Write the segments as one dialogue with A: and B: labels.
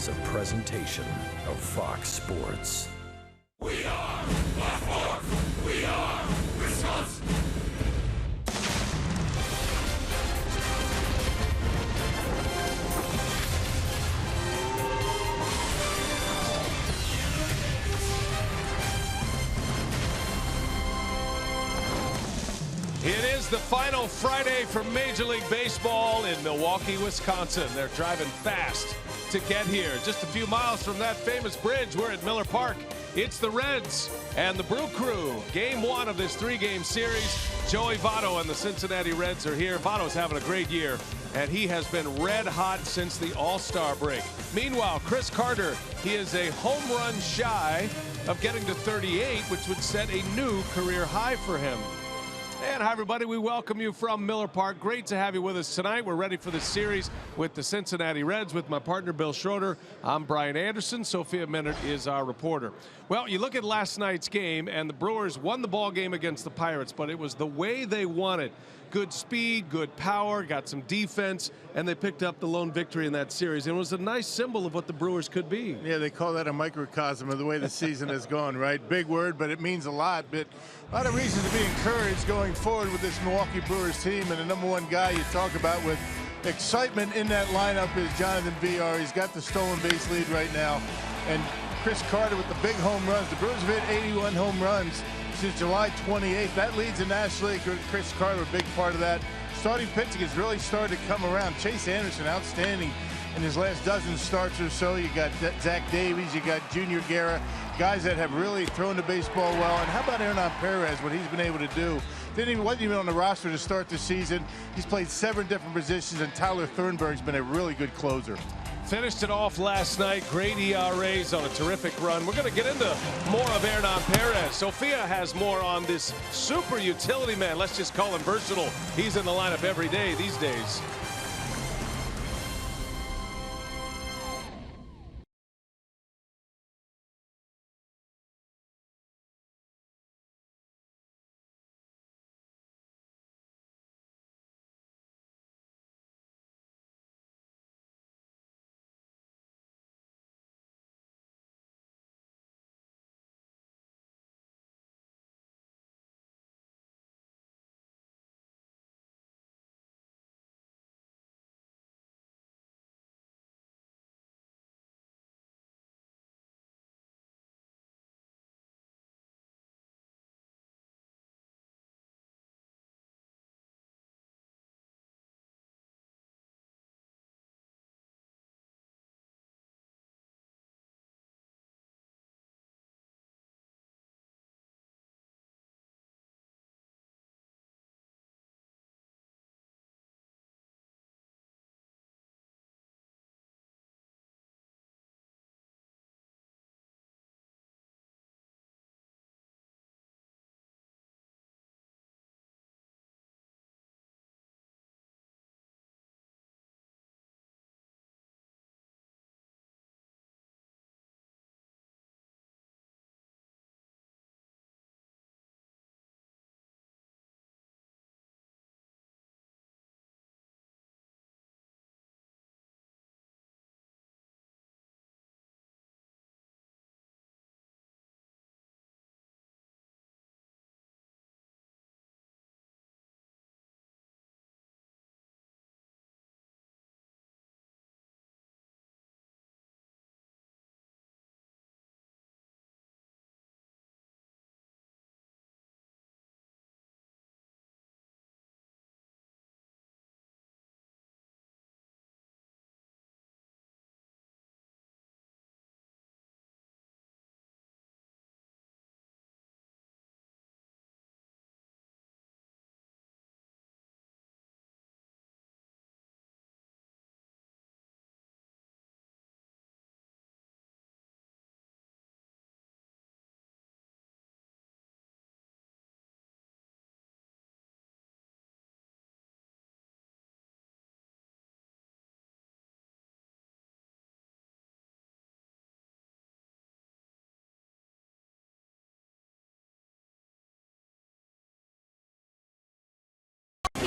A: is a presentation of Fox Sports.
B: We are Baltimore. We are Wisconsin.
C: It is the final Friday for Major League Baseball in Milwaukee, Wisconsin. They're driving fast to get here. Just a few miles from that famous bridge. We're at Miller Park. It's the Reds and the Brew Crew. Game one of this three-game series. Joey Votto and the Cincinnati Reds are here. Votto's having a great year, and he has been red hot since the All-Star break. Meanwhile, Chris Carter, he is a home run shy of getting to 38, which would set a new career high for him. And hi, everybody. We welcome you from Miller Park. Great to have you with us tonight. We're ready for the series with the Cincinnati Reds with my partner, Bill Schroeder. I'm Brian Anderson. Sophia Minnaert is our reporter. Well, you look at last night's game, and the Brewers won the ball game against the Pirates, but it was the way they won it. Good speed, good power, got some defense, and they picked up the lone victory in that series. And it was a nice symbol of what the Brewers could be.
D: Yeah, they call that a microcosm of the way the season has gone, right? Big word, but it means a lot. But a lot of reasons to be encouraged going forward with this Milwaukee Brewers team. And the number one guy you talk about with excitement in that lineup is Jonathan VR. He's got the stolen base lead right now. And Chris Carter with the big home runs. The Brewers have hit 81 home runs since July 28th. That leads the National League. Chris Carter, a big part of that. Starting pitching has really started to come around. Chase Anderson, outstanding in his last dozen starts or so. You got Zach Davies, you got Junior Guerra, guys that have really thrown the baseball well. And how about Hernan Perez, what he's been able to do? Wasn't even on the roster to start the season. He's played 7 different positions, and Tyler Thornburg's been a really good closer.
C: Finished it off last night. Great ERAs on a terrific run. We're going to get into more of Hernan Perez. Sophia has more on this super utility man. Let's just call him versatile. He's in the lineup every day these days.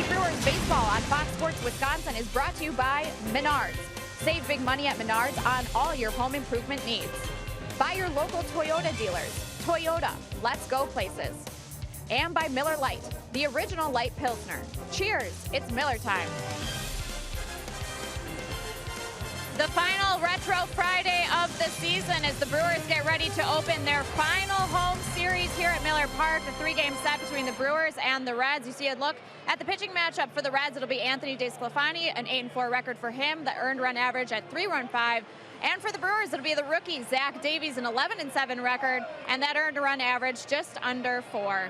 E: Brewers baseball on Fox Sports Wisconsin is brought to you by Menards. Save big money at Menards on all your home improvement needs. By your local Toyota dealers. Toyota, let's go places. And by Miller Lite, the original light Pilsner. Cheers, it's Miller time. The final Retro Friday of the season as the Brewers get ready to open their final home series here at Miller Park. The three-game set between the Brewers and the Reds. You see a look at the pitching matchup for the Reds. It'll be Anthony DeSclafani, an 8-4 record for him. The earned run average at 3.15. And for the Brewers, it'll be the rookie, Zach Davies, an 11-7 record, and that earned run average just under 4.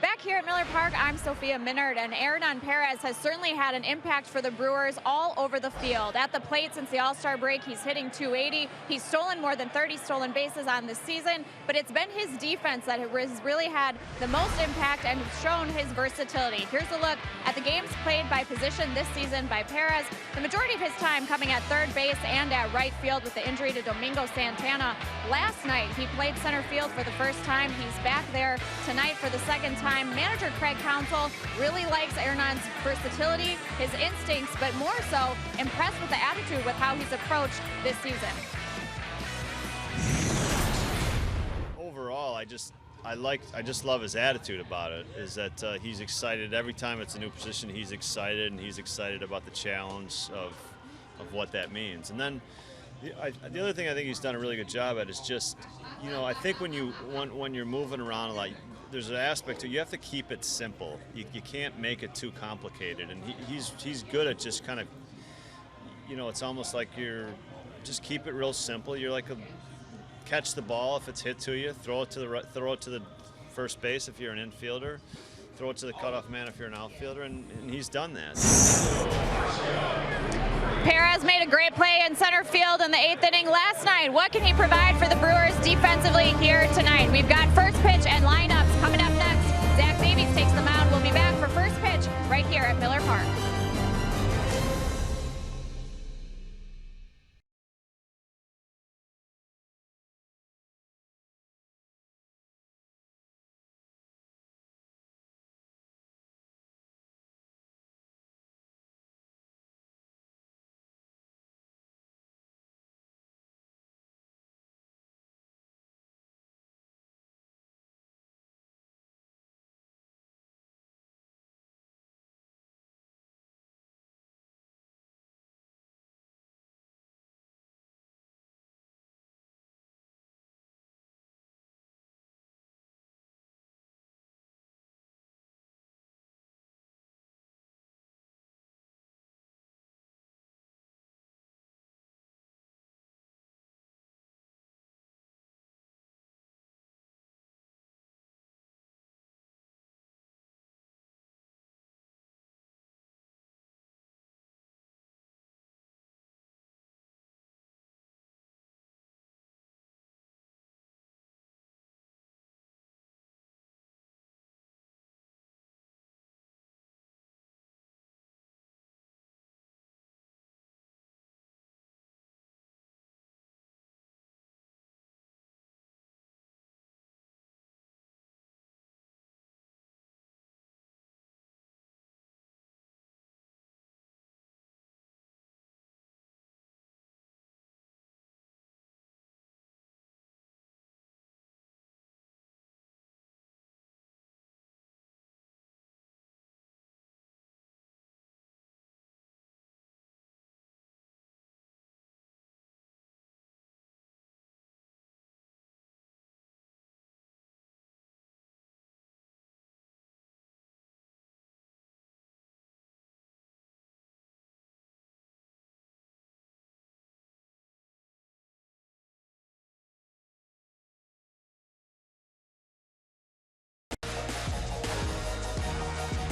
E: Back here at Miller Park, I'm Sophia Minard, and Hernan Perez has certainly had an impact for the Brewers all over the field. At the plate since the All-Star break, he's hitting .280. He's stolen more than 30 stolen bases on this season, but it's been his defense that has really had the most impact and shown his versatility. Here's a look at the games played by position this season by Perez. The majority of his time coming at third base and at right field with the injury to Domingo Santana. Last night, he played center field for the first time. He's back there tonight for the second time. Manager Craig Counsell really likes Hernan's versatility, his instincts, but more so impressed with the attitude with how he's approached this season.
F: Overall, I just love his attitude about it. Is that he's excited every time it's a new position. He's excited, and he's excited about the challenge of what that means. And then the other thing I think he's done a really good job at is just, I think when you're moving around a lot, there's an aspect to it, you have to keep it simple. You can't make it too complicated, and he's good at just kind of, it's almost like you're just keep it real simple. You're like catch the ball if it's hit to you, throw it to the first base if you're an infielder, throw it to the cutoff man if you're an outfielder, and he's done that.
E: Perez made a great play in center field in the 8th inning last night. What can he provide for the Brewers defensively here tonight? We've got first pitch and lineups coming up next. Zach Davies takes the mound. We'll be back for first pitch right here at Miller Park.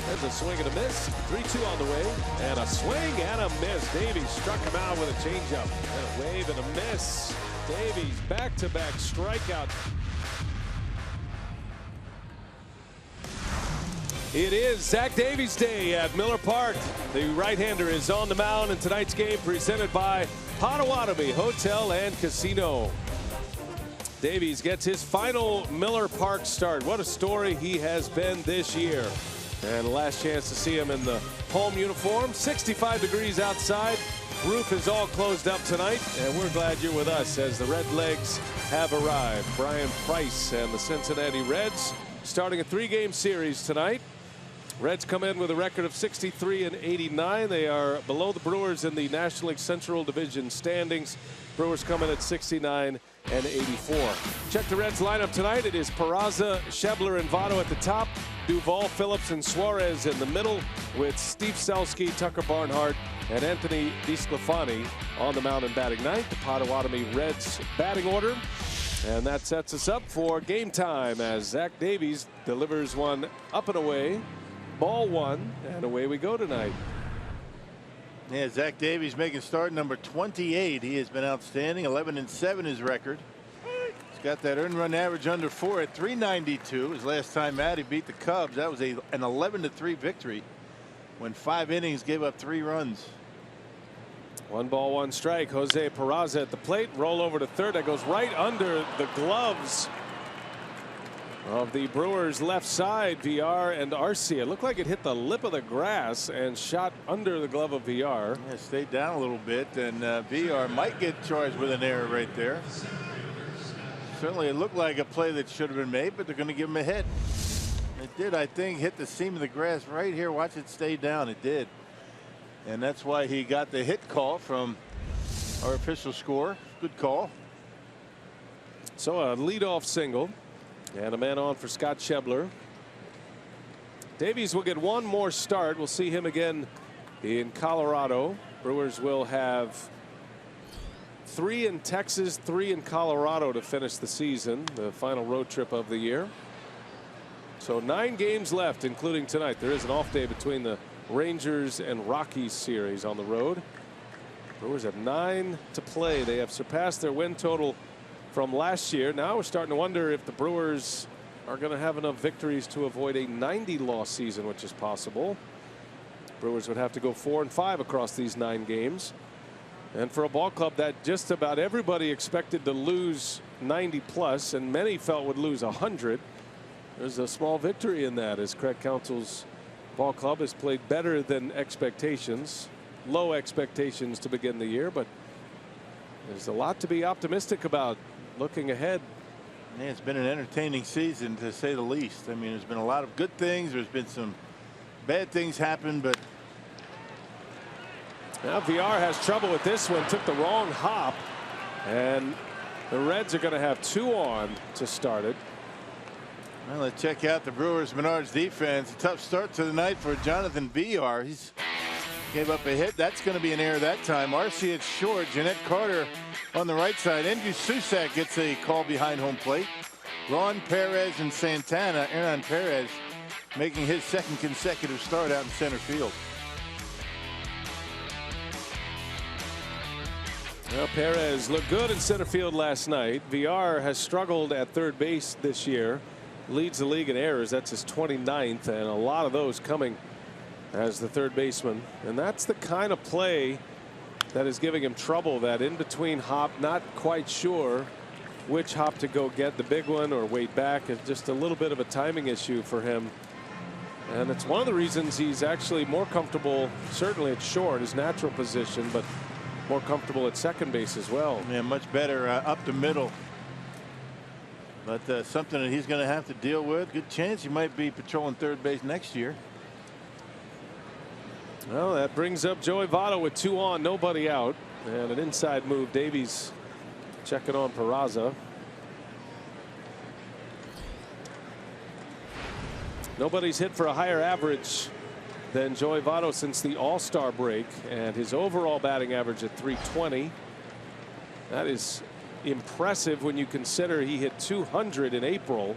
C: There's a swing and a miss. 3-2 on the way. And a swing and a miss. Davies struck him out with a changeup. And a wave and a miss. Davies back-to-back strikeout. It is Zach Davies Day at Miller Park. The right-hander is on the mound in tonight's game, presented by Potawatomi Hotel and Casino. Davies gets his final Miller Park start. What a story he has been this year. And the last chance to see him in the home uniform. 65 degrees outside. Roof is all closed up tonight, and we're glad you're with us as the Red Legs have arrived. Brian Price and the Cincinnati Reds starting a 3-game series tonight. Reds come in with a record of 63-89. They are below the Brewers in the National League Central Division standings. Brewers come in at 69-84. Check the Reds lineup tonight. It is Peraza, Schebler, and Votto at the top. Duvall, Phillips, and Suarez in the middle, with Steve Selski, Tucker Barnhart, and Anthony DeSclafani on the mound and batting ninth. The Potawatomi Reds batting order. And that sets us up for game time as Zach Davies delivers one up and away. Ball one, and away we go tonight.
D: Yeah, Zach Davies making start number 28. He has been outstanding. 11-7 his record. He's got that earned run average under 4 at 392. His last time out, he beat the Cubs. That was an 11-3 victory when 5 innings gave up 3 runs.
C: 1 ball, 1 strike. Jose Peraza at the plate. Roll over to third. That goes right under the gloves of the Brewers left side. VR and Arcia. It looked like it hit the lip of the grass and shot under the glove of VR.
D: Yeah, stayed down a little bit, and VR might get charged with an error right there. Certainly it looked like a play that should have been made, but they're going to give him a hit. It did, I think, hit the seam of the grass right here. Watch it stay down. It did. And that's why he got the hit call from our official score. Good call.
C: So a leadoff single. And a man on for Scott Schebler. Davies will get one more start. We'll see him again in Colorado. Brewers will have 3 in Texas, 3 in Colorado to finish the season, the final road trip of the year. So 9 games left, including tonight. There is an off day between the Rangers and Rockies series on the road. Brewers have 9 to play. They have surpassed their win total from last year. Now we're starting to wonder if the Brewers are going to have enough victories to avoid a 90-loss season, which is possible. Brewers would have to go 4-5 across these 9 games. And for a ball club that just about everybody expected to lose 90 plus, and many felt would lose 100, there's a small victory in that, as Craig Counsell's ball club has played better than expectations. Low expectations to begin the year, but there's a lot to be optimistic about looking ahead.
D: Yeah, it's been an entertaining season, to say the least. I mean, there's been a lot of good things. There's been some bad things happen, but
C: now VR has trouble with this one. Took the wrong hop, and the Reds are going to have 2 on to start it.
D: Well, let's check out the Brewers Menards defense. A tough start to the night for Jonathan VR. He's gave up a hit. That's going to be an error that time. Arcia at short. Jeanette Carter on the right side. Andrew Susak gets a call behind home plate. Ron Perez and Santana. Aaron Perez making his 2nd consecutive start out in center field.
C: Well, Perez looked good in center field last night. VR has struggled at third base this year. Leads the league in errors. That's his 29th, and a lot of those coming as the third baseman. And that's the kind of play that is giving him trouble. That in between hop, not quite sure which hop to go get, the big one or wait back. It's just a little bit of a timing issue for him. And it's one of the reasons he's actually more comfortable, certainly at short, his natural position, but more comfortable at second base as well.
D: Yeah, much better up the middle. But something that he's going to have to deal with. Good chance he might be patrolling third base next year.
C: Well, that brings up Joey Votto with 2 on, nobody out, and an inside move. Davies checking on Peraza. Nobody's hit for a higher average than Joey Votto since the All-Star break, and his overall batting average at 320. That is impressive when you consider he hit 200 in April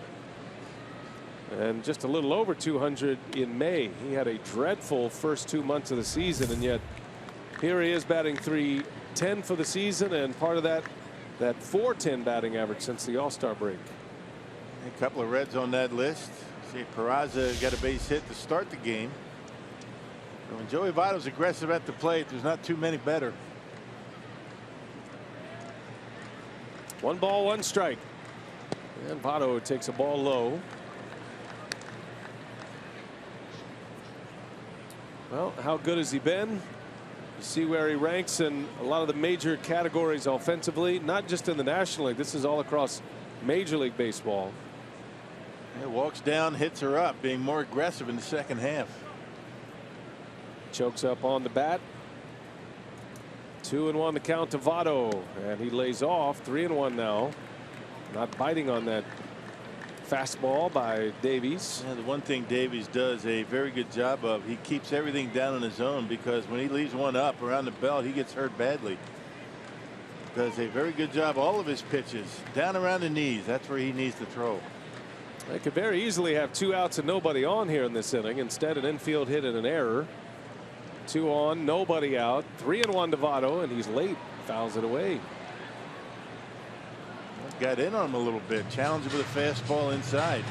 C: and just a little over 200 in May. He had a dreadful first 2 months of the season, and yet here he is batting .310 for the season, and part of that .410 batting average since the All-Star break.
D: A couple of Reds on that list. See, Peraza got a base hit to start the game. When Joey Votto's aggressive at the plate, there's not too many better.
C: 1 ball, 1 strike. And Votto takes a ball low. Well, how good has he been? You see where he ranks in a lot of the major categories offensively, not just in the National League. This is all across Major League Baseball.
D: He walks down, hits her up, being more aggressive in the second half.
C: Chokes up on the bat. 2-1 the count to Votto, and he lays off. 3-1 now. Not biting on that fastball by Davies.
D: Yeah, the one thing Davies does a very good job of, he keeps everything down on his own, because when he leaves one up around the belt, he gets hurt badly. Does a very good job. All of his pitches down around the knees. That's where he needs to throw.
C: They could very easily have 2 outs and nobody on here in this inning. Instead, an infield hit and an error. 2 on, nobody out. 3-1 to Votto, and he's late. Fouls it away.
D: Got in on him a little bit. Challenged him with a fastball inside.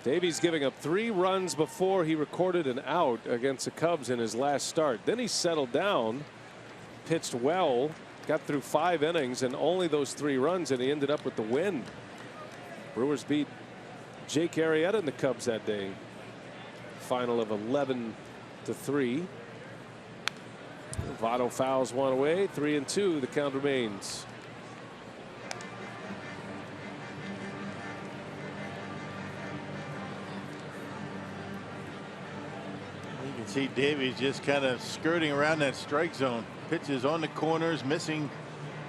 C: Davies giving up 3 runs before he recorded an out against the Cubs in his last start. Then he settled down, pitched well, got through 5 innings, and only those 3 runs, and he ended up with the win. Brewers beat Jake Arrieta and the Cubs that day. Final of 11-3. Votto fouls one away. 3-2. The count remains.
D: You can see Davies just kind of skirting around that strike zone. Pitches on the corners, missing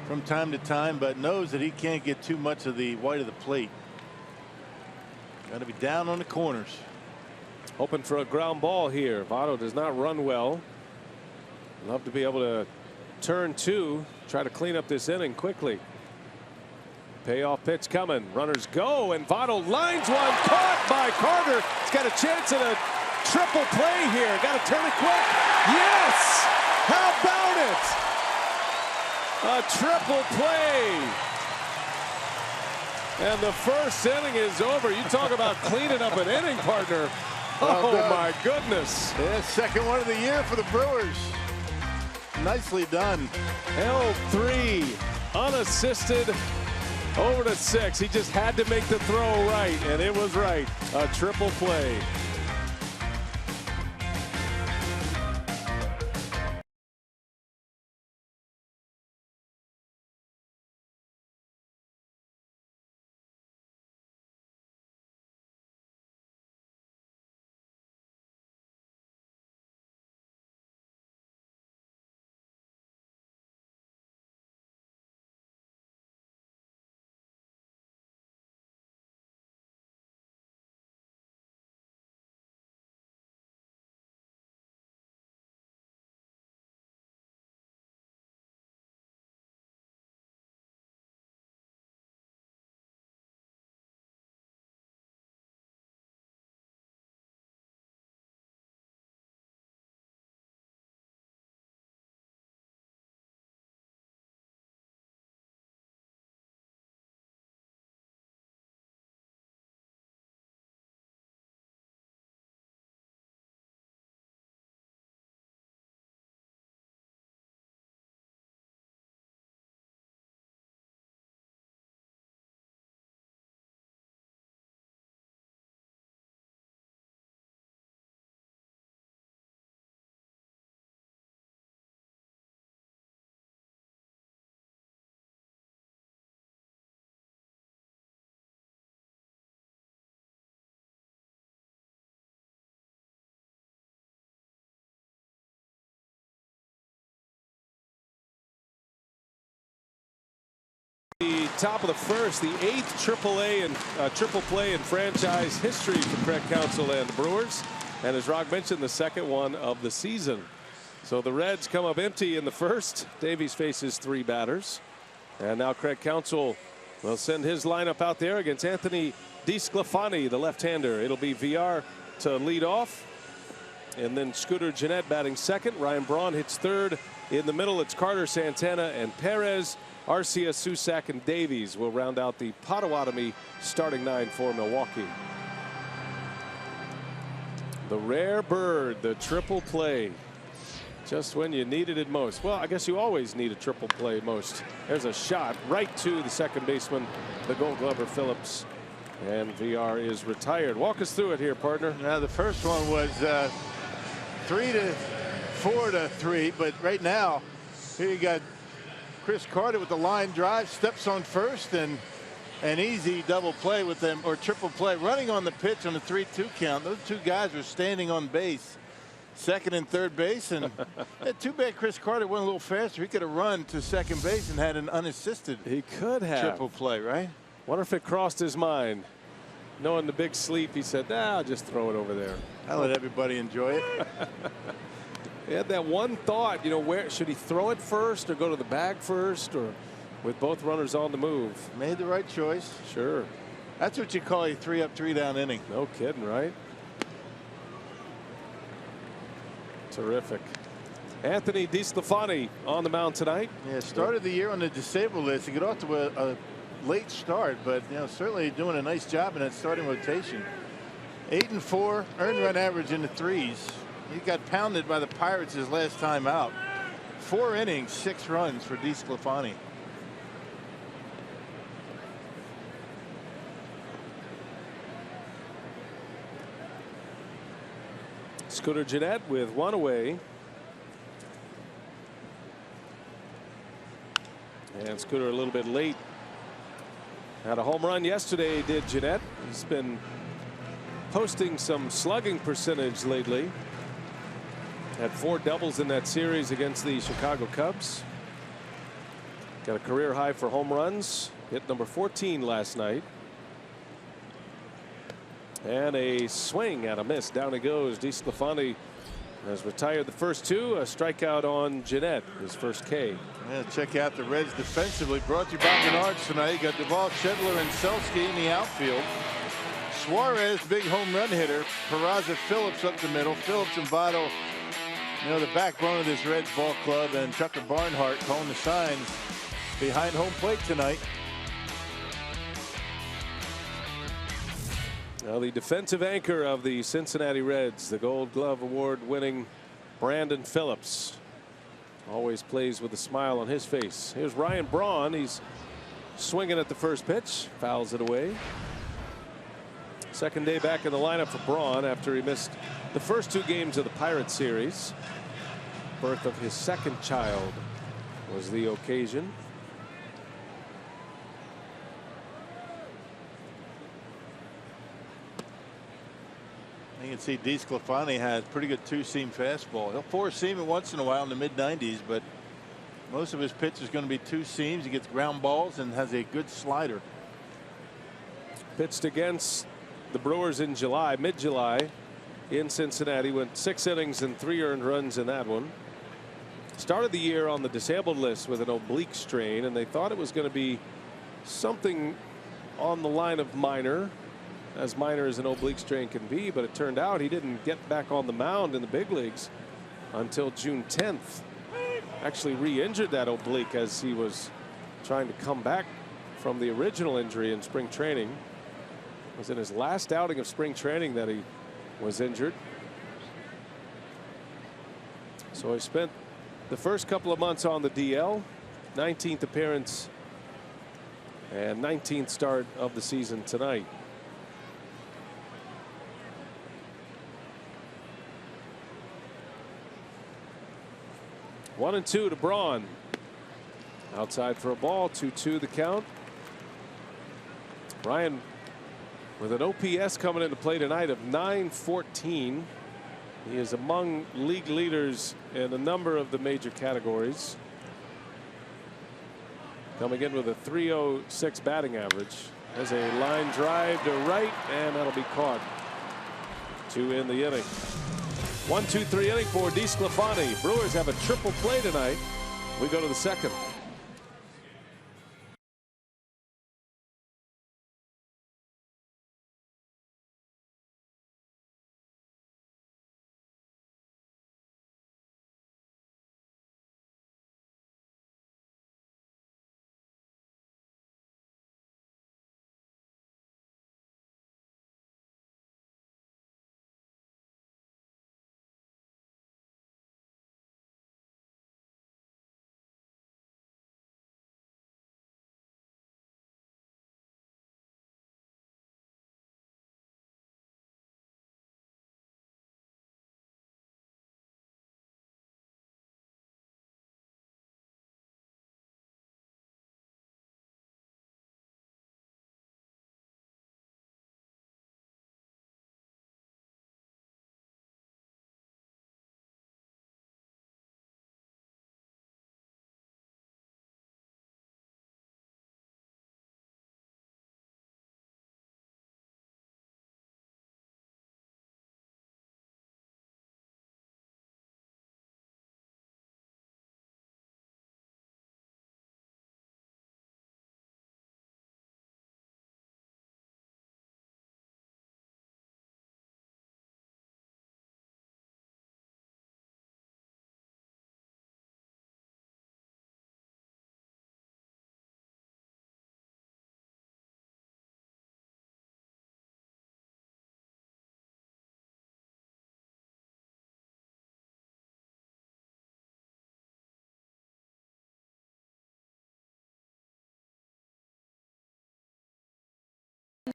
D: from time to time, but knows that he can't get too much of the white of the plate. Got to be down on the corners.
C: Hoping for a ground ball here. Votto does not run well. Love to be able to turn 2, try to clean up this inning quickly. Payoff pitch coming. Runners go, and Votto lines one, caught by Carter. He's got a chance at a triple play here. Got to turn it quick. Yes! How about it? A triple play. And the first inning is over. You talk about cleaning up an inning, partner. Oh, my goodness.
D: Yeah, second one of the year for the Brewers. Nicely done.
C: Held 3, unassisted, over to 6. He just had to make the throw right, and it was right. A triple play. The top of the first, the 8th triple play in franchise history for Craig Counsell and the Brewers, and as Rock mentioned, the second one of the season. So the Reds come up empty in the first. Davies faces 3 batters, and now Craig Counsell will send his lineup out there against Anthony DeSclafani, the left-hander. It'll be VR to lead off, and then Scooter Gennett batting second. Ryan Braun hits third. In the middle, it's Carter, Santana, and Perez. Arcia, Susac, and Davies will round out the Potawatomi starting 9 for Milwaukee. The rare bird, the triple play. Just when you needed it most. Well, I guess you always need a triple play most. There's a shot right to the second baseman, the Gold Glover Phillips. And VR is retired. Walk us through it here, partner.
D: Now the first one was 4-3, but right now here you got Chris Carter with the line drive, steps on first, and an easy double play with them, or triple play, running on the pitch on the 3-2 count. Those two guys were standing on base, second and third base, and too bad Chris Carter went a little faster. He could have run to second base and had an unassisted
C: He could have.
D: triple play, right?
C: Wonder if it crossed his mind. Knowing the big sleep, he said, I'll just throw it over there.
D: I'll let everybody enjoy it.
C: He had that one thought, you know, where should he throw it first or go to the bag first, or with both runners on the move?
D: Made the right choice.
C: Sure.
D: That's what you call a 3-up, 3-down inning.
C: No kidding, right? Terrific. Anthony DeSclafani on the mound tonight.
D: Yeah, started the year on the disabled list. He got off to a late start, but you know, certainly doing a nice job in that starting rotation. 8-4, earned run average in the 3s. He got pounded by the Pirates his last time out. 4 innings, 6 runs for DeSclafani.
C: Scooter Gennett with 1 away. And Scooter a little bit late. Had a home run yesterday, did Gennett. He's been posting some slugging percentage lately. Had 4 doubles in that series against the Chicago Cubs. Got a career high for home runs. Hit number 14 last night. And a swing and a miss. Down he goes. DeSclafani has retired the first 2. A strikeout on Gennett, his first K.
D: Yeah, check out the Reds defensively. Brought to you by Menards tonight. You got Duvall, Shedler, and Selski in the outfield. Suarez, big home run hitter. Peraza, Phillips up the middle. Phillips and Votto, you know, the backbone of this Reds ball club, and Tucker Barnhart calling the signs behind home plate tonight.
C: Now the defensive anchor of the Cincinnati Reds, the Gold Glove Award winning Brandon Phillips, always plays with a smile on his face. Here's Ryan Braun. He's swinging at the first pitch, fouls it away. Second day back in the lineup for Braun after he missed the first 2 games of the Pirates series. Birth of his second child was the occasion.
D: You can see DeSclafani has pretty good 2-seam fastball. He'll 4-seam it once in a while in the mid-90s, but most of his pitch is going to be 2 seams. He gets ground balls and has a good slider.
C: Pitched against the Brewers in July, mid-July, in Cincinnati. Went 6 innings and 3 earned runs in that one. Started the year on the disabled list with an oblique strain, and they thought it was going to be something on the line of minor, as minor as an oblique strain can be, but it turned out he didn't get back on the mound in the big leagues until June 10th. Actually re-injured that oblique as he was trying to come back from the original injury in spring training. It was in his last outing of spring training that he was injured. So he spent the first couple of months on the DL. 19th appearance and 19th start of the season tonight. One and 2 to Braun. Outside for a ball. 2-2 the count. Ryan with an OPS coming into play tonight of .914. He is among league leaders in a number of the major categories. Coming in with a .306 batting average. There's a line drive to right, and that'll be caught. 2 in the inning. 1-2-3 inning for DeSclafani. Brewers have a triple play tonight. We go to the second.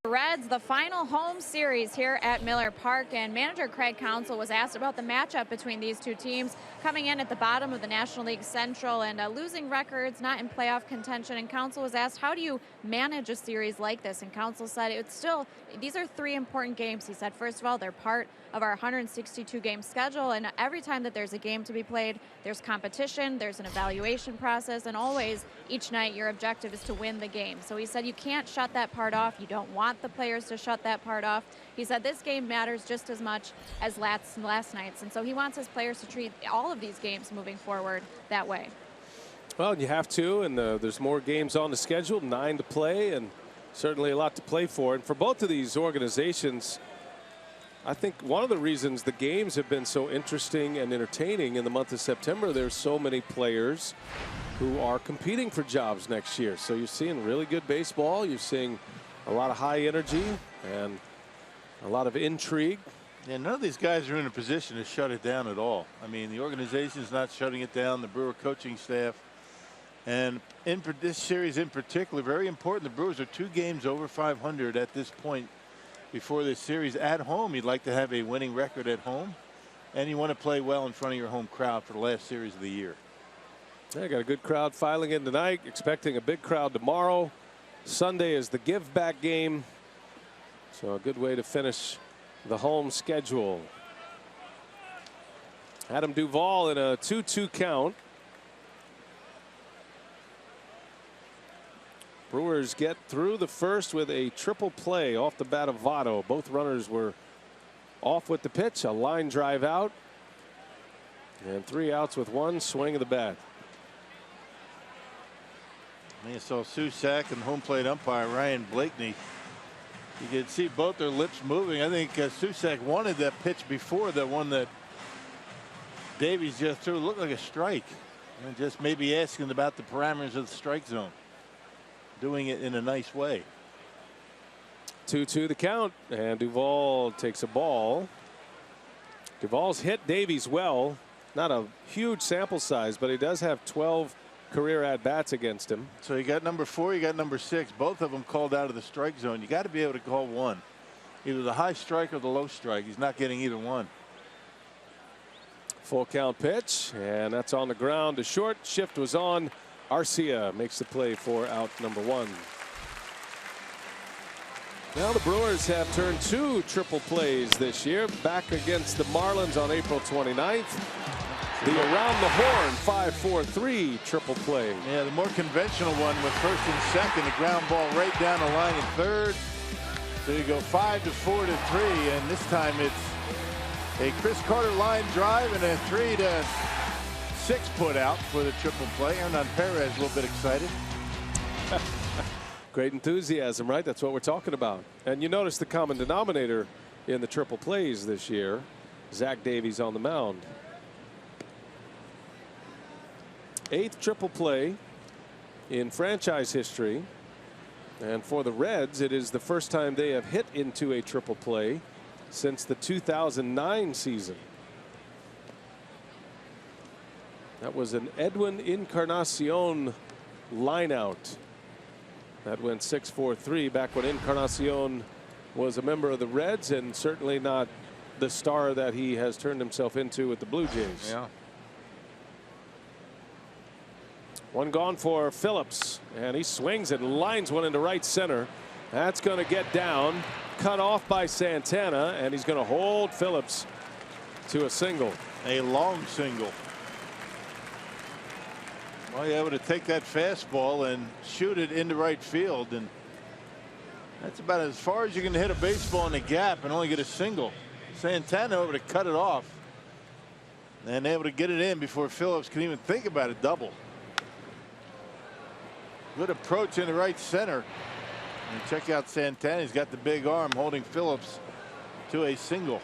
E: Reds, the final home series here at Miller Park, and manager Craig Counsell was asked about the matchup between these two teams coming in at the bottom of the National League Central and losing records, not in playoff contention. And Counsell was asked, how do you manage a series like this? And Counsell said, it's still, these are three important games. He said, first of all, they're part of our 162 game schedule, and every time that there's a game to be played, there's competition, there's an evaluation process, and always each night your objective is to win the game. So he said you can't shut that part off. You don't want the players to shut that part off. He said this game matters just as much as last night's, and so he wants his players to treat all of these games moving forward that way.
C: Well, you have to, and there's more games on the schedule, 9 to play, and certainly a lot to play for. And for both of these organizations, I think one of the reasons the games have been so interesting and entertaining in the month of September, there's so many players who are competing for jobs next year. So you're seeing really good baseball. You're seeing a lot of high energy and a lot of intrigue.
D: Yeah, none of these guys are in a position to shut it down at all. I mean, the organization's not shutting it down, the Brewer coaching staff. And in this series in particular, very important, the Brewers are 2 games over 500 at this point before this series. At home, you'd like to have a winning record at home, and you want to play well in front of your home crowd for the last series of the year.
C: Yeah, got a good crowd filing in tonight, expecting a big crowd tomorrow. Sunday is the give back game, so a good way to finish the home schedule. Adam Duvall in a 2-2 count. Brewers get through the first with a triple play off the bat of Votto. Both runners were off with the pitch, a line drive out, and 3 outs with 1 swing of the bat.
D: You saw Susac and home plate umpire Ryan Blakeney. You could see both their lips moving. I think Susac wanted that pitch before, the one that Davies just threw. It looked like a strike, and just maybe asking about the parameters of the strike zone. Doing it in a nice way.
C: 2-2 the count, and Duvall takes a ball. Duvall's hit Davies well. Not a huge sample size, but he does have 12 career at-bats against him.
D: So you got number 4, you got number 6. Both of them called out of the strike zone. You got to be able to call one. Either the high strike or the low strike. He's not getting either one.
C: Full count pitch, and that's on the ground to short. Shift was on. Arcia makes the play for out number 1. Now the Brewers have turned 2 triple plays this year, back against the Marlins on April 29th. The around the horn 5-4-3 triple play.
D: Yeah, the more conventional one with first and second, the ground ball right down the line in third. So you go 5-4-3, and this time it's a Chris Carter line drive and a 3-6 put out for the triple play. Hernan Perez a little bit excited.
C: Great enthusiasm, right? That's what we're talking about. And you notice the common denominator in the triple plays this year. Zach Davies on the mound. 8th triple play in franchise history. And for the Reds, it is the first time they have hit into a triple play since the 2009 season. That was an Edwin Encarnacion lineout. That went 6-4-3 back when Encarnacion was a member of the Reds, and certainly not the star that he has turned himself into with the Blue Jays.
D: Yeah.
C: 1 gone for Phillips, and he swings and lines one into right center. That's going to get down, cut off by Santana, and he's going to hold Phillips to a single.
D: A long single. Well, you're able to take that fastball and shoot it into right field, and that's about as far as you can hit a baseball in the gap and only get a single. Santana able to cut it off and able to get it in before Phillips can even think about a double. Good approach in the right center. And check out Santana. He's got the big arm holding Phillips to a single.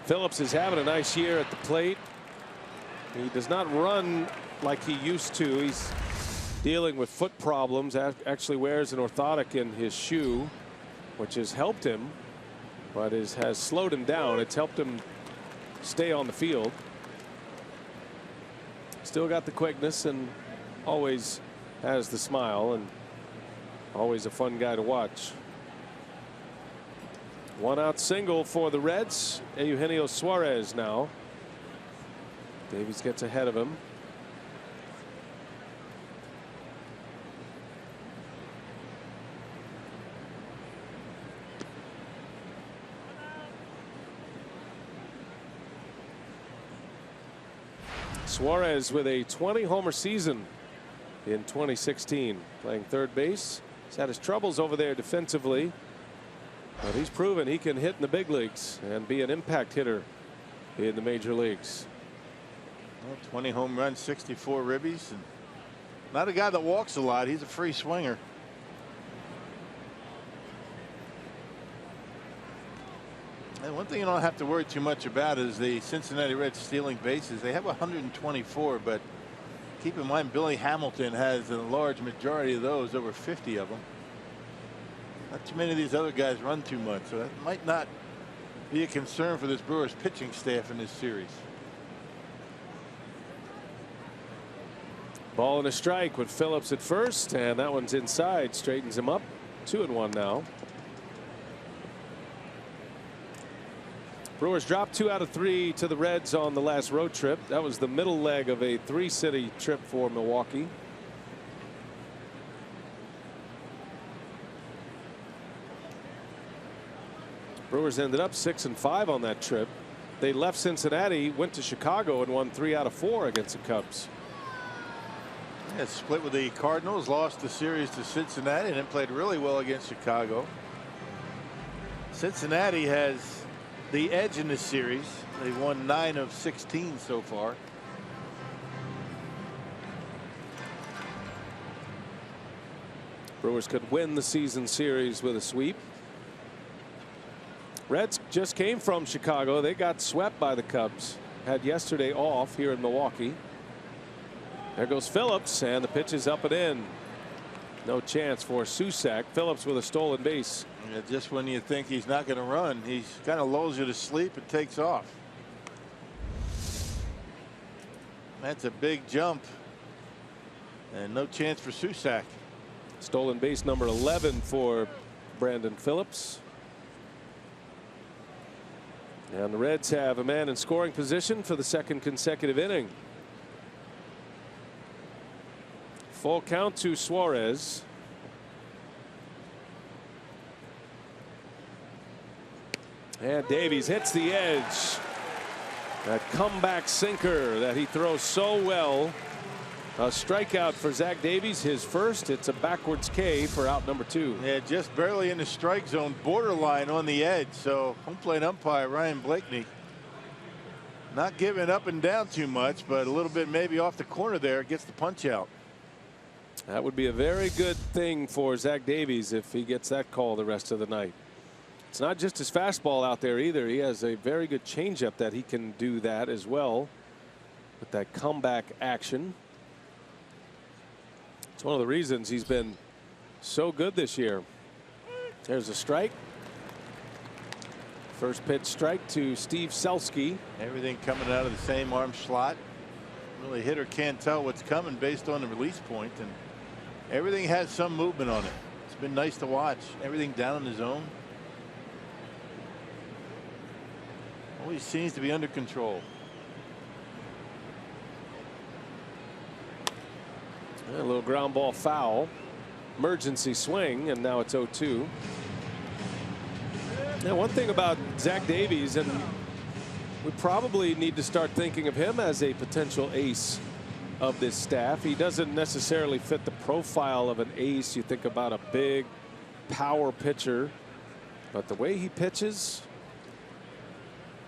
C: Phillips is having a nice year at the plate. He does not run like he used to. He's dealing with foot problems. Actually wears an orthotic in his shoe, which has helped him, but has slowed him down. It's helped him stay on the field. Still got the quickness and always has the smile, and always a fun guy to watch. 1-out single for the Reds. Eugenio Suarez now. Davies gets ahead of him. Suarez with a 20-homer season in 2016, playing third base. He's had his troubles over there defensively, but he's proven he can hit in the big leagues and be an impact hitter in the major leagues.
D: Well, 20 home runs, 64 ribbies, and not a guy that walks a lot. He's a free swinger. And one thing you don't have to worry too much about is the Cincinnati Reds stealing bases. They have 124, but keep in mind Billy Hamilton has a large majority of those, over 50 of them. Not too many of these other guys run too much, so that might not be a concern for this Brewers pitching staff in this series.
C: Ball and a strike with Phillips at first, and that one's inside, straightens him up. 2-1 now. Brewers dropped 2 out of 3 to the Reds on the last road trip. That was the middle leg of a 3-city trip for Milwaukee. Brewers ended up 6-5 on that trip. They left Cincinnati, went to Chicago, and won 3 out of 4 against the Cubs.
D: Yeah, split with the Cardinals, lost the series to Cincinnati, and then played really well against Chicago. Cincinnati has the edge in this series. They've won 9 of 16 so far.
C: Brewers could win the season series with a sweep. Reds just came from Chicago. They got swept by the Cubs. Had yesterday off here in Milwaukee. There goes Phillips, and the pitch is up and in. No chance for Susac. Phillips with a stolen base.
D: Yeah, just when you think he's not going to run, he kind of lulls you to sleep and takes off. That's a big jump, and no chance for Susac.
C: Stolen base number 11 for Brandon Phillips. And the Reds have a man in scoring position for the second consecutive inning. Full count to Suarez. And Davies hits the edge. That comeback sinker that he throws so well. A strikeout for Zach Davies, his first. It's a backwards K for out number 2.
D: Yeah, just barely in the strike zone, borderline on the edge. So home plate umpire Ryan Blakeney not giving up and down too much, but a little bit maybe off the corner there, gets the punch out.
C: That would be a very good thing for Zach Davies if he gets that call the rest of the night. It's not just his fastball out there either. He has a very good changeup that he can do that as well with that comeback action. It's one of the reasons he's been so good this year. There's a strike. First pitch strike to Steve Selski.
D: Everything coming out of the same arm slot. Really, hitter can't tell what's coming based on the release point, and everything has some movement on it. It's been nice to watch. Everything down in the zone. Always seems to be under control.
C: A little ground ball foul. Emergency swing, and now it's 0-2. Now, one thing about Zach Davies, and we probably need to start thinking of him as a potential ace of this staff. He doesn't necessarily fit the profile of an ace. You think about a big power pitcher, but the way he pitches,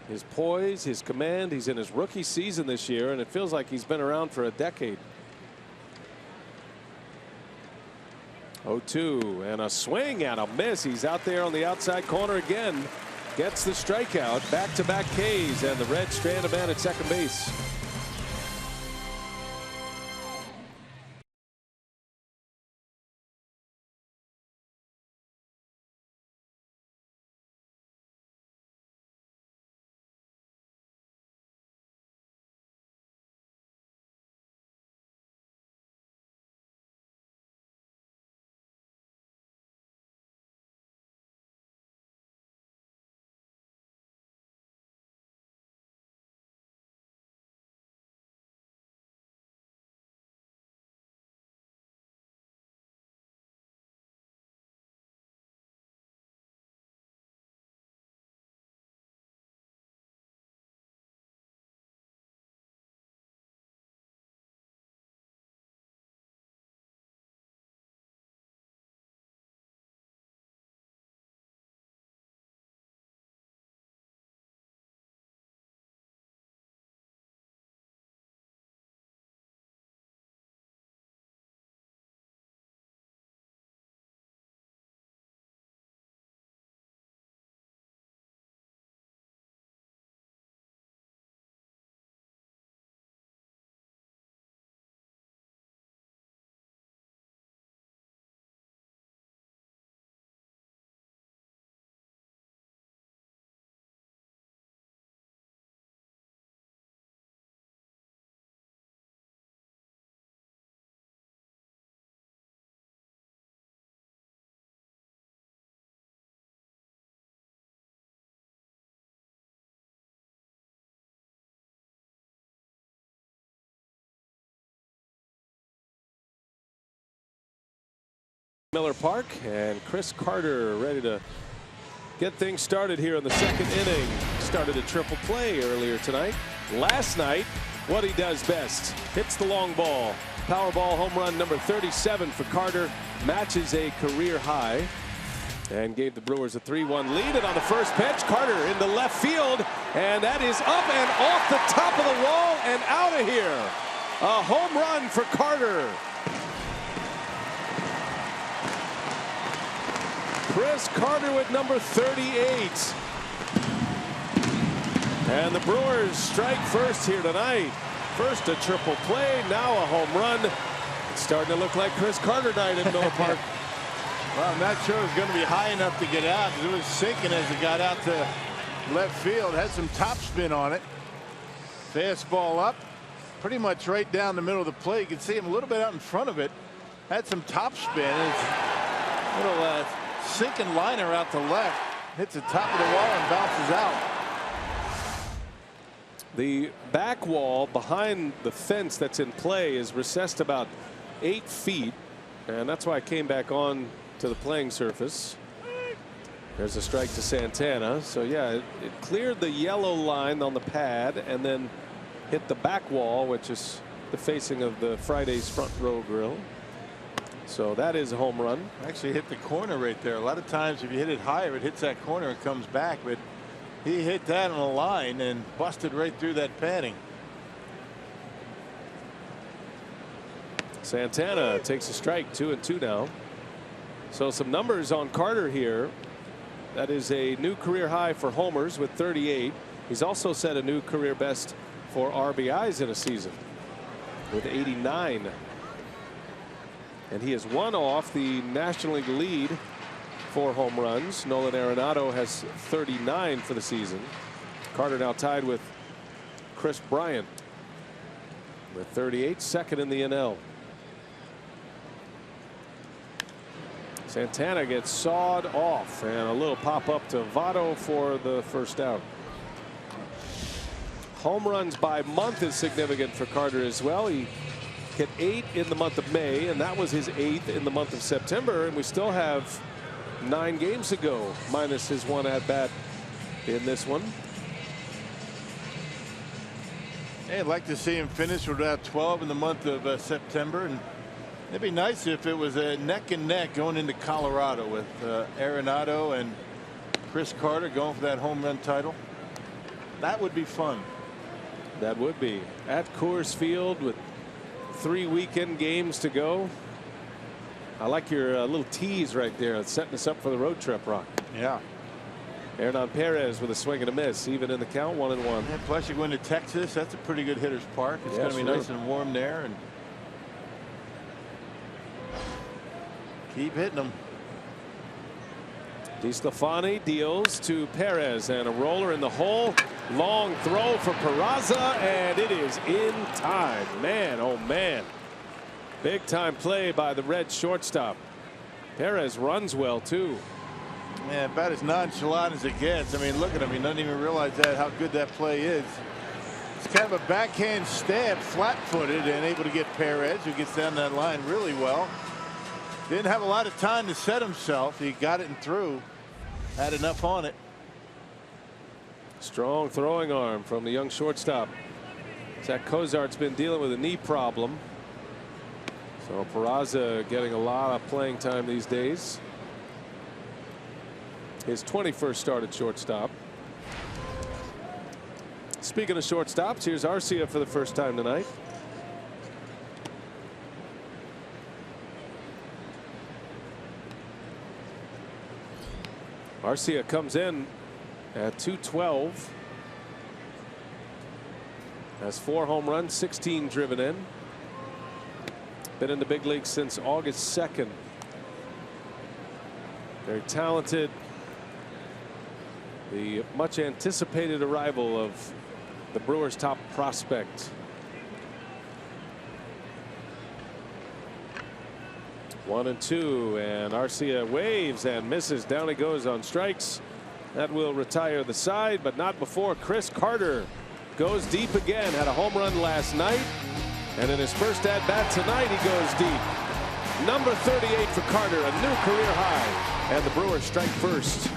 C: his poise, his command, he's in his rookie season this year, and it feels like he's been around for a decade. 0-2, and a swing and a miss. He's out there on the outside corner again. Gets the strikeout. Back-to-back Ks, and the Reds strand a man at second base. Miller Park, and Chris Carter ready to get things started here in the second inning. Started a triple play earlier tonight. Last night, what he does best, hits the long ball. Powerball home run number 37 for Carter, matches a career high, and gave the Brewers a 3-1 lead. And on the first pitch, Carter into left field, and that is up and off the top of the wall and out of here. A home run for Carter. Chris Carter with number 38. And the Brewers strike first here tonight. First a triple play, now a home run. It's starting to look like Chris Carter night in Miller Park.
D: Well, I'm not sure it was going to be high enough to get out. It was sinking as it got out to left field. Had some top spin on it. Fastball up, pretty much right down the middle of the plate. You can see him a little bit out in front of it. Had some top spin. It's a little sinking liner out to left. Hits the top of the wall and bounces out.
C: The back wall behind the fence that's in play is recessed about 8 feet, and that's why I came back on to the playing surface. There's a strike to Santana. So yeah, it cleared the yellow line on the pad and then hit the back wall, which is the facing of the Friday's front row grill. So that is a home run.
D: Actually hit the corner right there. A lot of times if you hit it higher, it hits that corner and comes back, but he hit that on a line and busted right through that padding.
C: Santana takes a strike, 2-2 now. So some numbers on Carter here. That is a new career high for homers with 38. He's also set a new career best for RBIs in a season with 89. And he has one off the National League lead for home runs. Nolan Arenado has 39 for the season. Carter now tied with Chris Bryant with 38, second in the NL. Santana gets sawed off, and a little pop up to Votto for the first out. Home runs by month is significant for Carter as well. He hit 8 in the month of May, and that was his 8th in the month of September, and we still have 9 games to go, minus his one at bat in this one.
D: Hey, I'd like to see him finish with about 12 in the month of September, and it'd be nice if it was a neck and neck going into Colorado with Arenado and Chris Carter going for that home run title. That would be fun.
C: That would be at Coors Field with 3 weekend games to go. I like your little tease right there, setting us up for the road trip, Rock.
D: Yeah.
C: Hernan Perez with a swing and a miss, even in the count, 1-1.
D: Yeah, plus you're going to Texas. That's a pretty good hitter's park. It's going to be nice and warm there, and keep hitting them.
C: DeSclafani deals to Perez, and a roller in the hole. Long throw for Peraza, and it is in time. Man, oh man. Big time play by the Red shortstop. Perez runs well too.
D: Yeah, about as nonchalant as it gets. I mean, look at him. He doesn't even realize that how good that play is. It's kind of a backhand stab, flat-footed, and able to get Perez, who gets down that line really well. Didn't have a lot of time to set himself. He got it and threw. Had enough on it.
C: Strong throwing arm from the young shortstop. Zach Cozart's been dealing with a knee problem. So Peraza getting a lot of playing time these days. His 21st start at shortstop. Speaking of shortstops, here's Arcia for the first time tonight. Arcia comes in at 212. Has 4 home runs, 16 driven in. Been in the big leagues since August 2nd. Very talented. The much anticipated arrival of the Brewers' top prospect. 1-2, and Arcia waves and misses. Down he goes on strikes. That will retire the side, but not before Chris Carter goes deep again. Had a home run last night, and in his first at bat tonight he goes deep. Number 38 for Carter, a new career high. And the Brewers strike first.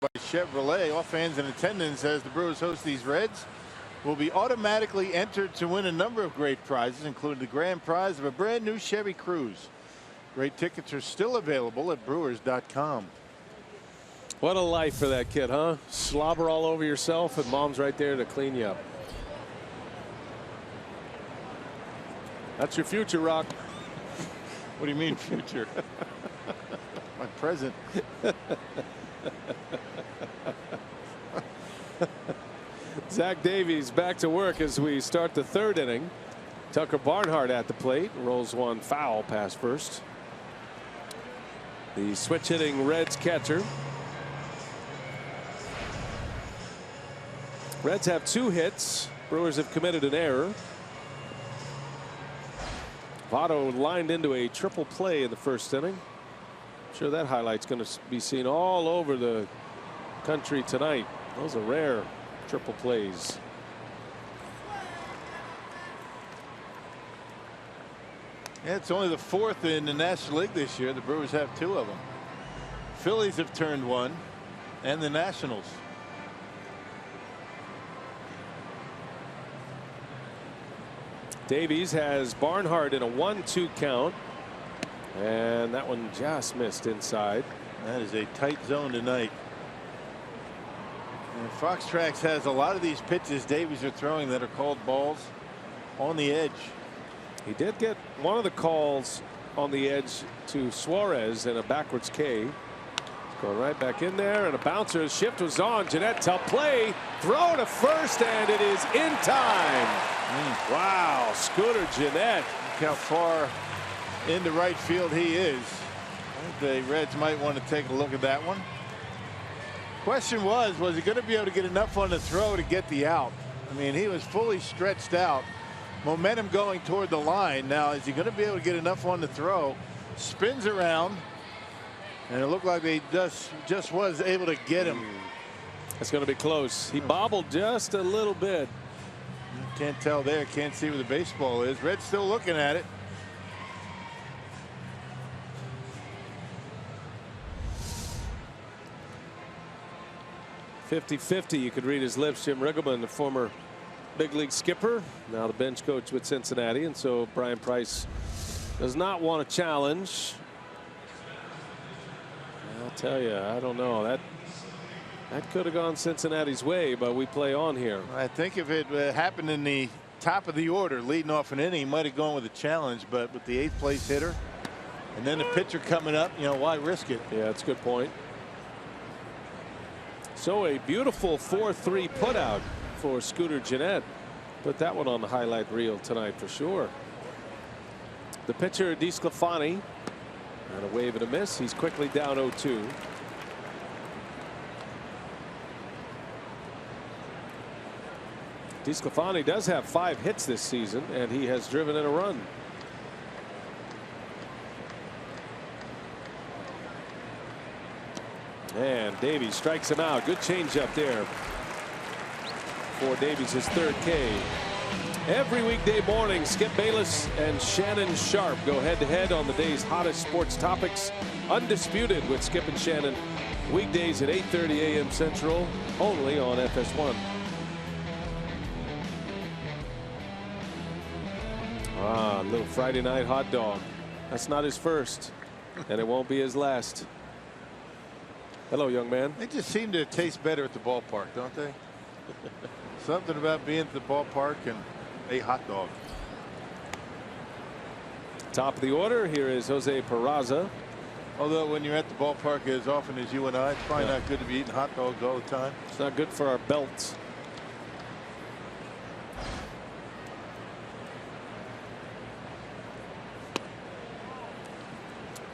D: By Chevrolet, all fans in attendance as the Brewers host these Reds will be automatically entered to win a number of great prizes, including the grand prize of a brand new Chevy Cruze. Great tickets are still available at Brewers.com.
C: What a life for that kid, huh? Slobber all over yourself and mom's right there to clean you up. That's your future, Rock.
D: What do you mean future? My present.
C: Zach Davies back to work as we start the third inning. Tucker Barnhart at the plate, rolls one foul past first. The switch hitting Reds catcher. Reds have 2 hits. Brewers have committed an error. Votto lined into a triple play in the first inning. I'm sure that highlight's going to be seen all over the country tonight. Those are rare triple plays.
D: Yeah, it's only the 4th in the National League this year. The Brewers have 2 of them. Phillies have turned 1, and the Nationals.
C: Davies has Barnhart in a 1-2 count, and that one just missed inside.
D: That is a tight zone tonight. And Fox Tracks has a lot of these pitches Davies are throwing that are called balls on the edge.
C: He did get one of the calls on the edge to Suarez in a backwards K. Going right back in there, and a bouncer. Shift was on. Jeanette, tough play. Throw to first, and it is in time. Wow, Scooter Jeanette.
D: Look how far into right field he is. I think the Reds might want to take a look at that one. Question was he going to be able to get enough on the throw to get the out? I mean, he was fully stretched out. Momentum going toward the line. Now, is he going to be able to get enough on the throw? Spins around, and it looked like they just was able to get him.
C: It's going to be close. He bobbled just a little bit.
D: Can't tell there. Can't see where the baseball is. Red's still looking at it.
C: .50-50, you could read his lips. Jim Riggleman, the former big league skipper, now the bench coach with Cincinnati, and so Brian Price does not want a challenge. I'll tell you, I don't know. That could have gone Cincinnati's way, but we play on here.
D: I think if it happened in the top of the order, leading off an inning, he might have gone with a challenge, but with the 8th place hitter and then the pitcher coming up, you know, why risk it?
C: Yeah, that's a good point. So a beautiful 4-3 putout for Scooter Jeanette. Put that one on the highlight reel tonight for sure. The pitcher, DeSclafani, and a wave and a miss. He's quickly down 0-2. DeSclafani does have 5 hits this season, and he has driven in a run. And Davies strikes him out. Good changeup there for Davies, his 3rd K. Every weekday morning, Skip Bayless and Shannon Sharp go head-to-head on the day's hottest sports topics. Undisputed with Skip and Shannon, weekdays at 8:30 a.m. Central, only on FS1. Ah, little Friday night hot dog. That's not his first, and it won't be his last. Hello, young man.
D: They just seem to taste better at the ballpark, don't they? Something about being at the ballpark and a hot dog.
C: Top of the order, here is Jose Peraza.
D: Although when you're at the ballpark as often as you and I, it's probably not good to be eating hot dogs all the time.
C: It's not good for our belts.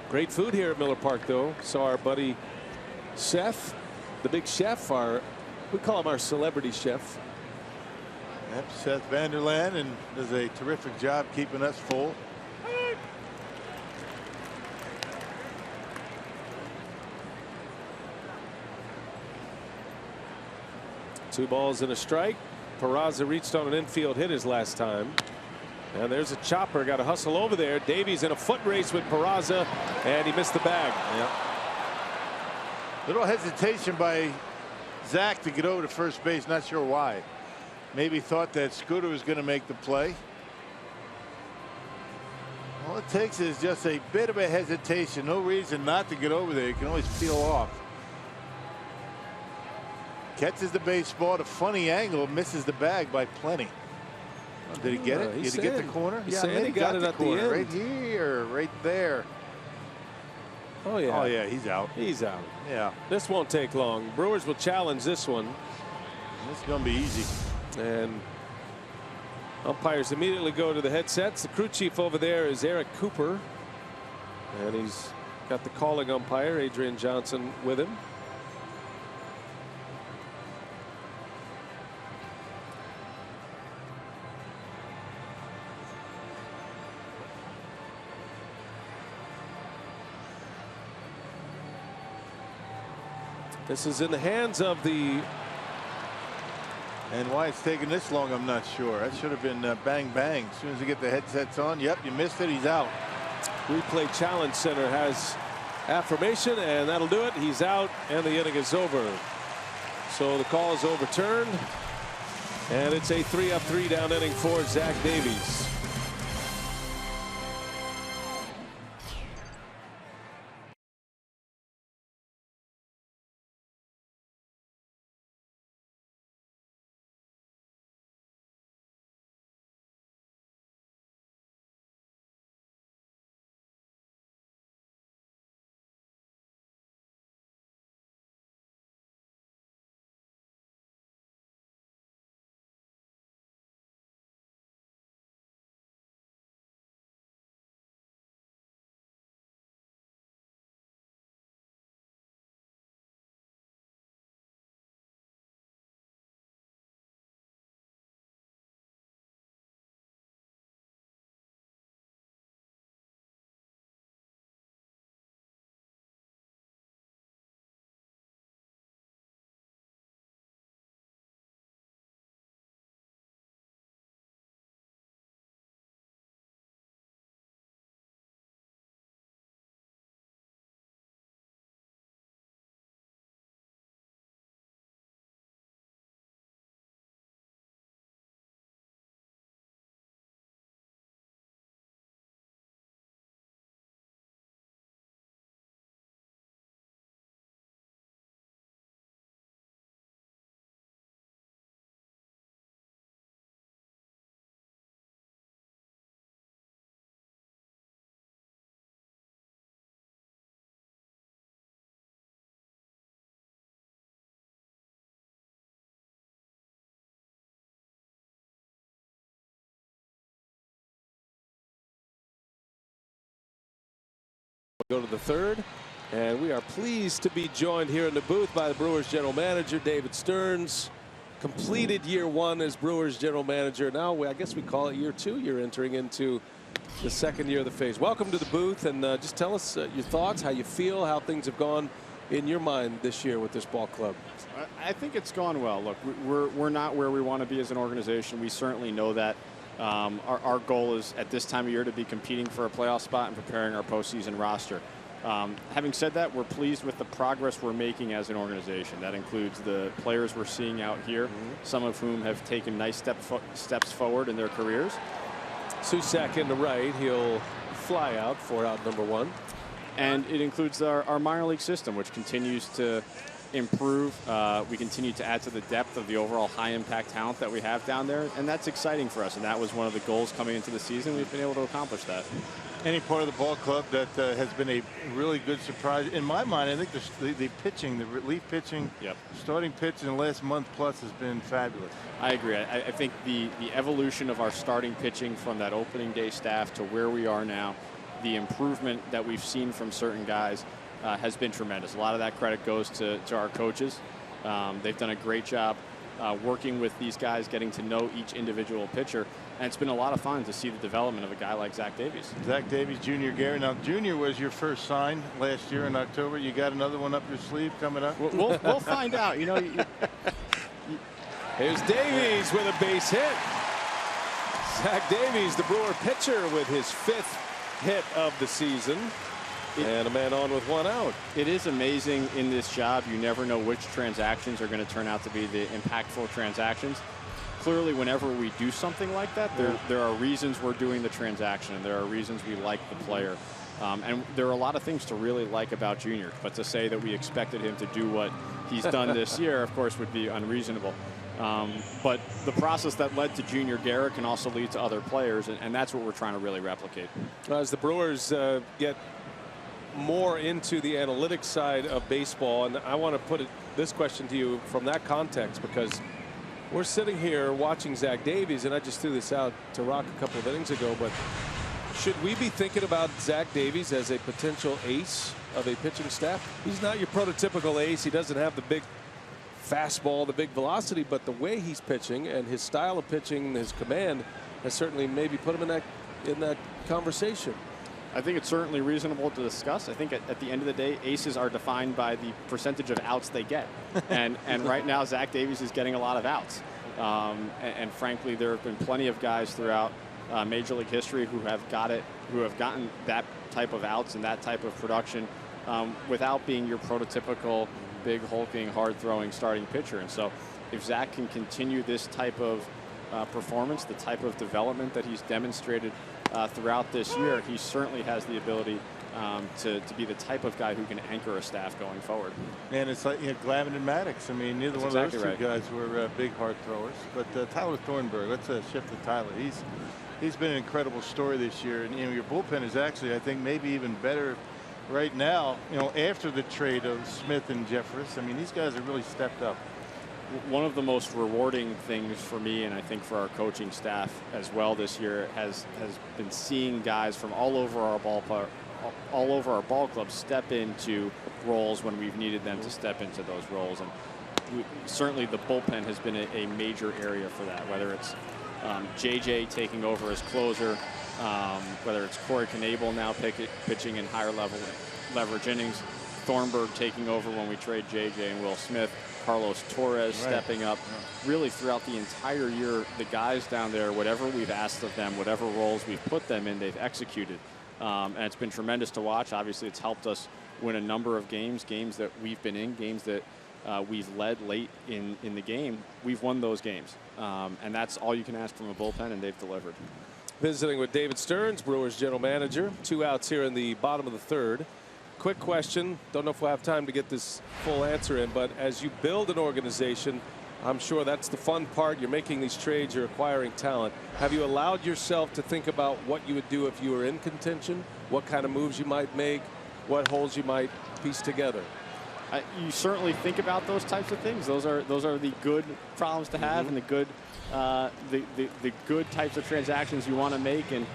C: Great food here at Miller Park, though. Saw our buddy Chef, the big chef, we call him our celebrity chef.
D: Yep, Seth Vanderland, and does a terrific job keeping us full.
C: Two balls and a strike. Peraza reached on an infield hit his last time. And there's a chopper. Got to hustle over there. Davies in a foot race with Peraza, and he missed the bag.
D: Yep. Little hesitation by Zach to get over to first base. Not sure why. Maybe thought that Scooter was going to make the play. All it takes is just a bit of a hesitation. No reason not to get over there. You can always peel off. Catches the baseball at a funny angle. Misses the bag by plenty. Oh, did he get it? Did he get the corner?
C: Yeah, he got it at the end.
D: Right here, right there.
C: Oh yeah.
D: Oh yeah, he's out.
C: He's out.
D: Yeah.
C: This won't take long. Brewers will challenge this one.
D: This is going to be easy.
C: And umpires immediately go to the headsets. The crew chief over there is Eric Cooper, and he's got the calling umpire Adrian Johnson with him. This is in the hands of the.
D: And why it's taking this long, I'm not sure. That should have been bang bang. As soon as you get the headsets on, yep, you missed it. He's out.
C: Replay Challenge Center has affirmation, and that'll do it. He's out, and the inning is over. So the call is overturned, and it's a 3-up, 3-down inning for Zach Davies. Go to the third, and we are pleased to be joined here in the booth by the Brewers general manager, David Stearns. Completed year one as Brewers general manager. Now, I guess we call it year two. You're entering into the second year of the phase. Welcome to the booth, and just tell us your thoughts, how you feel, how things have gone in your mind this year with this ball club.
G: I think it's gone well. Look, we're not where we want to be as an organization. We certainly know that. Our goal is at this time of year to be competing for a playoff spot and preparing our postseason roster. Having said that, we're pleased with the progress we're making as an organization. That includes the players we're seeing out here, some of whom have taken nice steps forward in their careers.
C: Susac in the right, he'll fly out for out number one.
G: And it includes our minor league system, which continues to improve. We continue to add to the depth of the overall high-impact talent that we have down there, and that's exciting for us. And that was one of the goals coming into the season. We've been able to accomplish that.
D: Any part of the ball club that has been a really good surprise in my mind? I think the pitching, the relief pitching, starting pitch in the last month plus has been fabulous.
G: I agree. I think the evolution of our starting pitching from that opening day staff to where we are now, the improvement that we've seen from certain guys has been tremendous. A lot of that credit goes to our coaches. They've done a great job working with these guys, getting to know each individual pitcher. And it's been a lot of fun to see the development of a guy like Zach Davies.
D: Zach Davies, Junior Gary. Now, Junior was your first sign last year in October. You got another one up your sleeve coming up?
G: We'll find out. You know.
C: Here's Davies with a base hit. Zach Davies, the Brewer pitcher, with his 5th hit of the season. And a man on with one out.
G: It is amazing in this job. You never know which transactions are going to turn out to be the impactful transactions. Clearly, whenever we do something like that, there are reasons we're doing the transaction, and there are reasons we like the player. And there are a lot of things to really like about Junior. But to say that we expected him to do what he's done this year, of course, would be unreasonable. But the process that led to Junior Garrett can also lead to other players, and that's what we're trying to really replicate.
C: As the Brewers get more into the analytics side of baseball, and I want to put this question to you from that context, because we're sitting here watching Zach Davies, and I just threw this out to Rock a couple of innings ago, but should we be thinking about Zach Davies as a potential ace of a pitching staff? He's not your prototypical ace. He doesn't have the big fastball, the big velocity, but the way he's pitching and his style of pitching, his command, has certainly maybe put him in that conversation.
G: I think it's certainly reasonable to discuss. I think at the end of the day, aces are defined by the percentage of outs they get. And right now, Zach Davies is getting a lot of outs. And frankly, there have been plenty of guys throughout Major League history who have gotten that type of outs and that type of production without being your prototypical big, hulking, hard-throwing starting pitcher. And so if Zach can continue this type of performance, the type of development that he's demonstrated throughout this year, he certainly has the ability to be the type of guy who can anchor a staff going forward.
D: And it's like Glavine and Maddox. I mean, neither one of those two guys were big hard throwers. But Tyler Thornburg, let's shift to Tyler. He's been an incredible story this year, and your bullpen is actually, I think, maybe even better right now. After the trade of Smith and Jeffress, I mean, these guys have really stepped up.
G: One of the most rewarding things for me, and I think for our coaching staff as well this year, has been seeing guys from all over our ball club step into roles when we've needed them to step into those roles. And certainly the bullpen has been a major area for that, whether it's JJ taking over as closer, whether it's Corey Knebel now pitching in higher leverage innings, Thornburg taking over when we trade JJ and Will Smith, Carlos Torres stepping up. Really throughout the entire year, the guys down there, whatever we've asked of them, whatever roles we've put them in, they've executed. And it's been tremendous to watch. Obviously, it's helped us win a number of games that we've been in, games that we've led late in the game. We've won those games. And that's all you can ask from a bullpen, and they've delivered.
C: Visiting with David Stearns, Brewers general manager. 2 outs here in the bottom of the third. Quick question. Don't know if we'll have time to get this full answer in, but as you build an organization, I'm sure that's the fun part. You're making these trades, you're acquiring talent. Have you allowed yourself to think about what you would do if you were in contention? What kind of moves you might make? What holes you might piece together?
G: You certainly think about those types of things. Those are the good problems to have, and the good types of transactions you want to make. And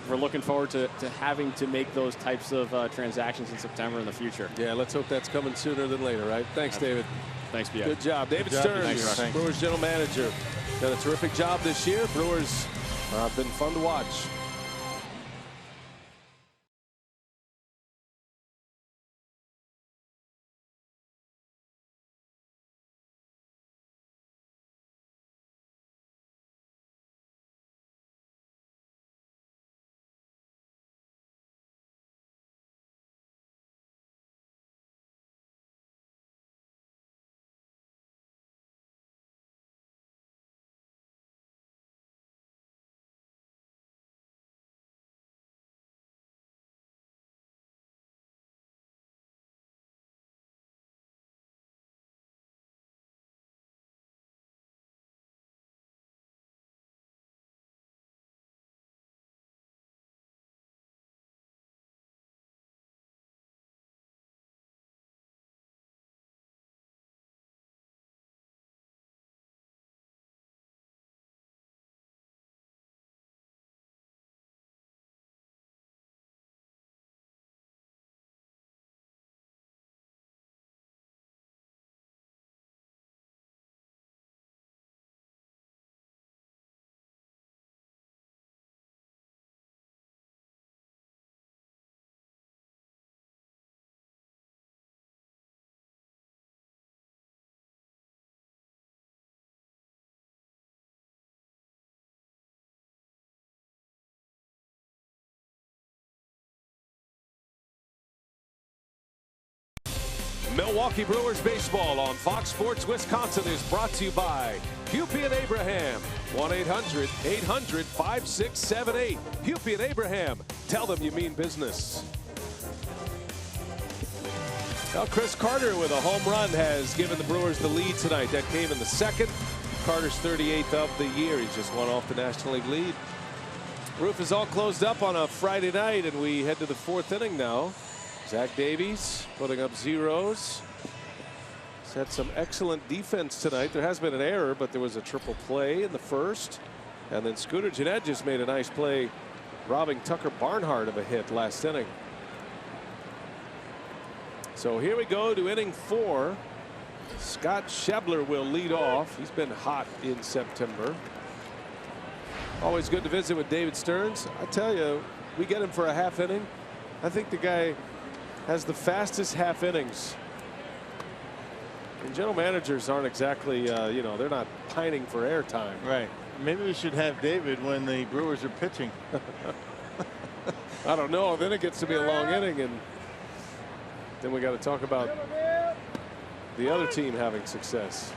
G: we're looking forward to having to make those types of transactions in September in the future.
C: Yeah, let's hope that's coming sooner than later, right? Thanks, David.
G: Thanks, BA.
C: Good job. David Stearns,
G: Thanks.
C: Brewers general manager. Done a terrific job this year. Brewers have been fun to watch. Milwaukee Brewers baseball on Fox Sports Wisconsin is brought to you by Hupy and Abraham. 1-800-800-5678. Hupy and Abraham. Tell them you mean business. Well, Chris Carter with a home run has given the Brewers the lead tonight. That came in the second. Carter's 38th of the year. He's just one off the National League lead. Roof is all closed up on a Friday night, and we head to the fourth inning now. Zach Davies putting up zeros. He's had some excellent defense tonight. There has been an error, but there was a triple play in the first. And then Scooter Gennett just made a nice play, robbing Tucker Barnhart of a hit last inning. So here we go to inning 4. Scott Schebler will lead off. He's been hot in September. Always good to visit with David Stearns. I tell you, we get him for a half inning. I think the guy has the fastest half innings. And general managers aren't exactly, you know, they're not pining for airtime.
D: Right. Maybe we should have David when the Brewers are pitching.
C: I don't know. Then it gets to be a long inning, and then we got to talk about the other team having success.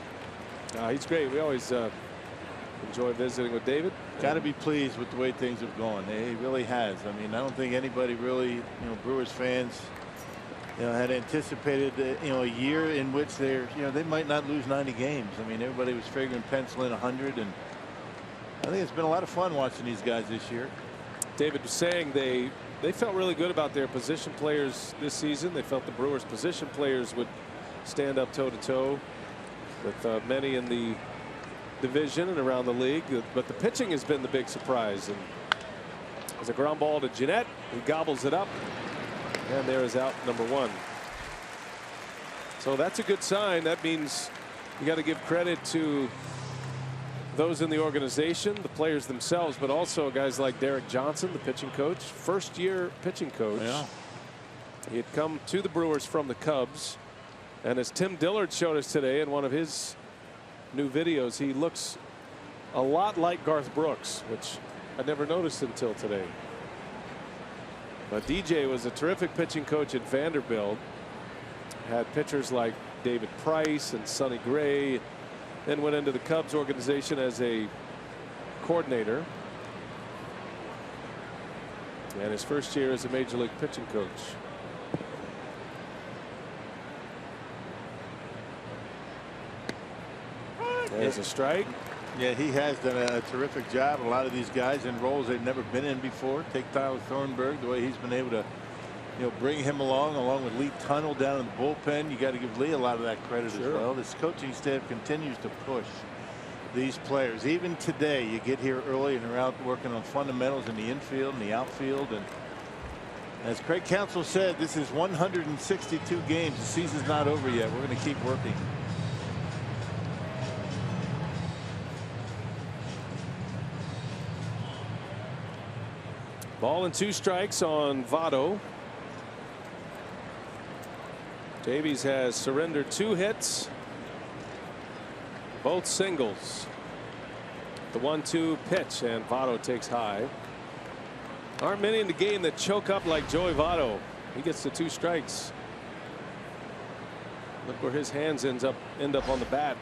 C: He's great. We always enjoy visiting with David.
D: Got to be pleased with the way things have gone. He really has. I mean, I don't think anybody really, you know, Brewers fans, you know, had anticipated, you know, a year in which they're, you know, they might not lose 90 games. I mean, everybody was figuring pencil in 100, and I think it's been a lot of fun watching these guys this year.
C: David was saying they felt really good about their position players this season. They felt the Brewers position players would stand up toe to toe with many in the division and around the league, but the pitching has been the big surprise. And there's a ground ball to Gennett. He gobbles it up, and there is out number 1. So that's a good sign. That means you got to give credit to those in the organization, the players themselves, but also guys like Derek Johnson, the pitching coach, first-year pitching coach.
D: Yeah.
C: He had come to the Brewers from the Cubs, and as Tim Dillard showed us today in one of his new videos, he looks a lot like Garth Brooks, which I never noticed until today. But DJ was a terrific pitching coach at Vanderbilt. Had pitchers like David Price and Sonny Gray, then went into the Cubs organization as a coordinator. And his first year as a major league pitching coach. There's a strike.
D: Yeah, he has done a terrific job. A lot of these guys in roles they've never been in before. Take Tyler Thornburg, the way he's been able to, you know, bring him along with Lee Tunnell down in the bullpen. You got to give Lee a lot of that credit as well. This coaching staff continues to push. these players. Even today, you get here early and they're out working on fundamentals in the infield and the outfield. And as Craig Counsell said, this is 162 games. The season's not over yet. We're going to keep working.
C: Ball and 2 strikes on Votto. Davies has surrendered 2 hits, both singles. The 1-2 pitch, and Votto takes high. Aren't many in the game that choke up like Joey Votto. He gets the 2 strikes. Look where his hands end up on the bat.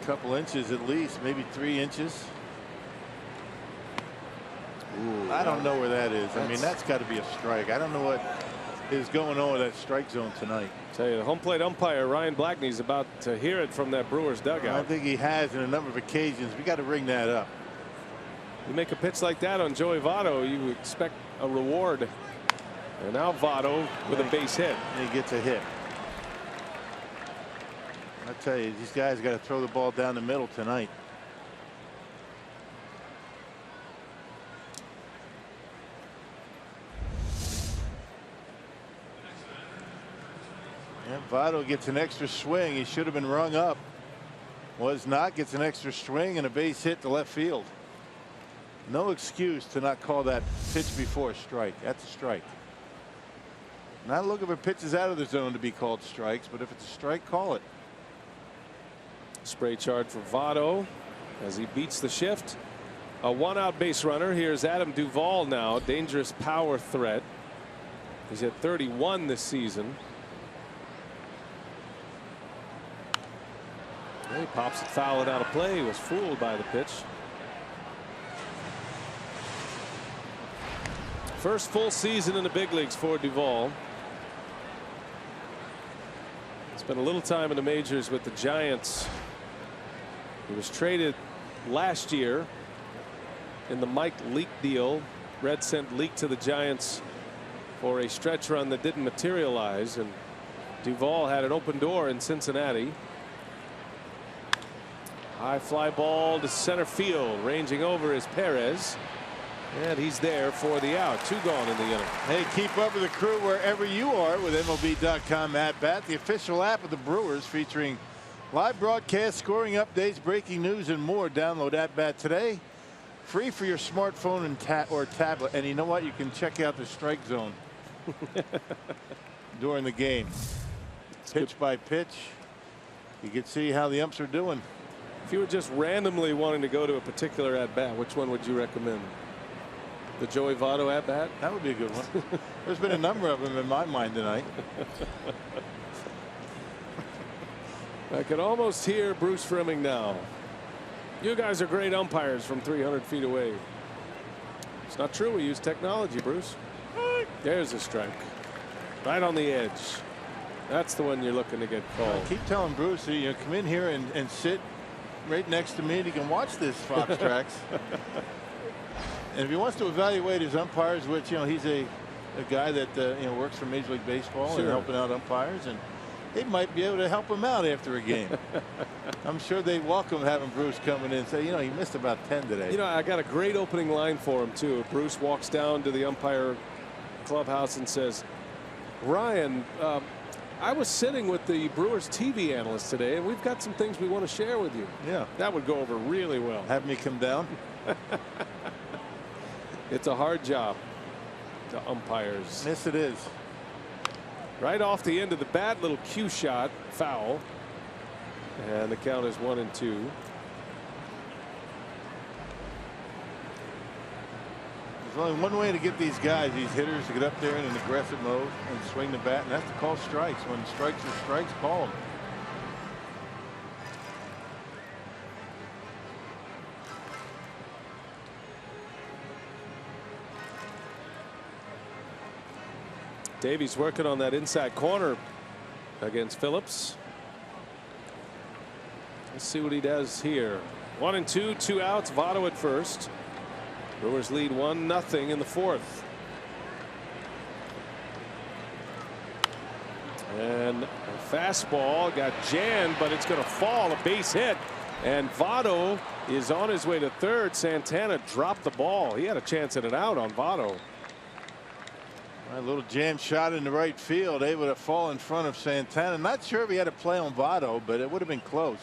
D: A couple inches at least, maybe 3 inches.
C: Ooh,
D: I don't know where that is. I mean, that's got to be a strike. I don't know what is going on with that strike zone tonight.
C: Tell you, the home plate umpire Ryan Blackney's about to hear it from that Brewers dugout.
D: I think he has in a number of occasions. We got to ring that up.
C: You make a pitch like that on Joey Votto, you expect a reward. And now Votto with a base hit.
D: And he gets a hit. I tell you, these guys got to throw the ball down the middle tonight. And Votto gets an extra swing. He should have been rung up. Was not. Gets an extra swing and a base hit to left field. No excuse to not call that pitch before a strike. That's a strike. Not looking for pitches out of the zone to be called strikes, but if it's a strike, call it.
C: Spray chart for Votto as he beats the shift. A 1-out base runner. Here's Adam Duvall now. Dangerous power threat. He's hit 31 this season. He pops it foul and out of play. He was fooled by the pitch. First full season in the big leagues for Duvall. Spent a little time in the majors with the Giants. He was traded last year in the Mike Leake deal. Red sent Leake to the Giants for a stretch run that didn't materialize, and Duvall had an open door in Cincinnati. High fly ball to center field. Ranging over is Perez. And he's there for the out. 2 gone in the inning.
D: Hey, keep up with the crew wherever you are with MLB.com at bat, the official app of the Brewers, featuring live broadcasts, scoring updates, breaking news, and more. Download At Bat today. Free for your smartphone and or tablet. And you know what? You can check out the strike zone during the game. Pitch by pitch. You can see how the umps are doing.
C: If you were just randomly wanting to go to a particular at bat, which one would you recommend? The Joey Votto at bat?
D: That would be a good one. There's been a number of them in my mind tonight.
C: I can almost hear Bruce Fleming now. You guys are great umpires from 300 feet away. It's not true. We use technology, Bruce. There's a strike. Right on the edge. That's the one you're looking to get called.
D: I keep telling Bruce, you know, come in here and sit right next to me and he can watch this Fox Tracks. And if he wants to evaluate his umpires, which, you know, he's a guy that you know, works for Major League Baseball and helping out umpires, and they might be able to help him out after a game. I'm sure they welcome having Bruce come in and say, you know, he missed about 10 today.
C: You know, I got a great opening line for him too. Bruce walks down to the umpire clubhouse and says, Ryan, I was sitting with the Brewers TV analyst today, and we've got some things we want to share with you.
D: Yeah,
C: that would go over really well.
D: Have me come down.
C: It's a hard job to umpires.
D: Yes, it is.
C: Right off the end of the bat, little cue shot, foul, and the count is 1-2.
D: There's only one way to get these guys, these hitters, to get up there in an aggressive mode and swing the bat, and that's to call strikes. When strikes are strikes, call them.
C: Davies working on that inside corner against Phillips. Let's see what he does here. 1-2, 2 outs. Votto at first. Brewers lead 1-0 in the 4th. And a fastball got jammed, but it's going to fall. A base hit. And Votto is on his way to third. Santana dropped the ball. He had a chance at an out on Votto.
D: A little jam shot in the right field, able to fall in front of Santana. Not sure if he had a play on Votto, but it would have been close.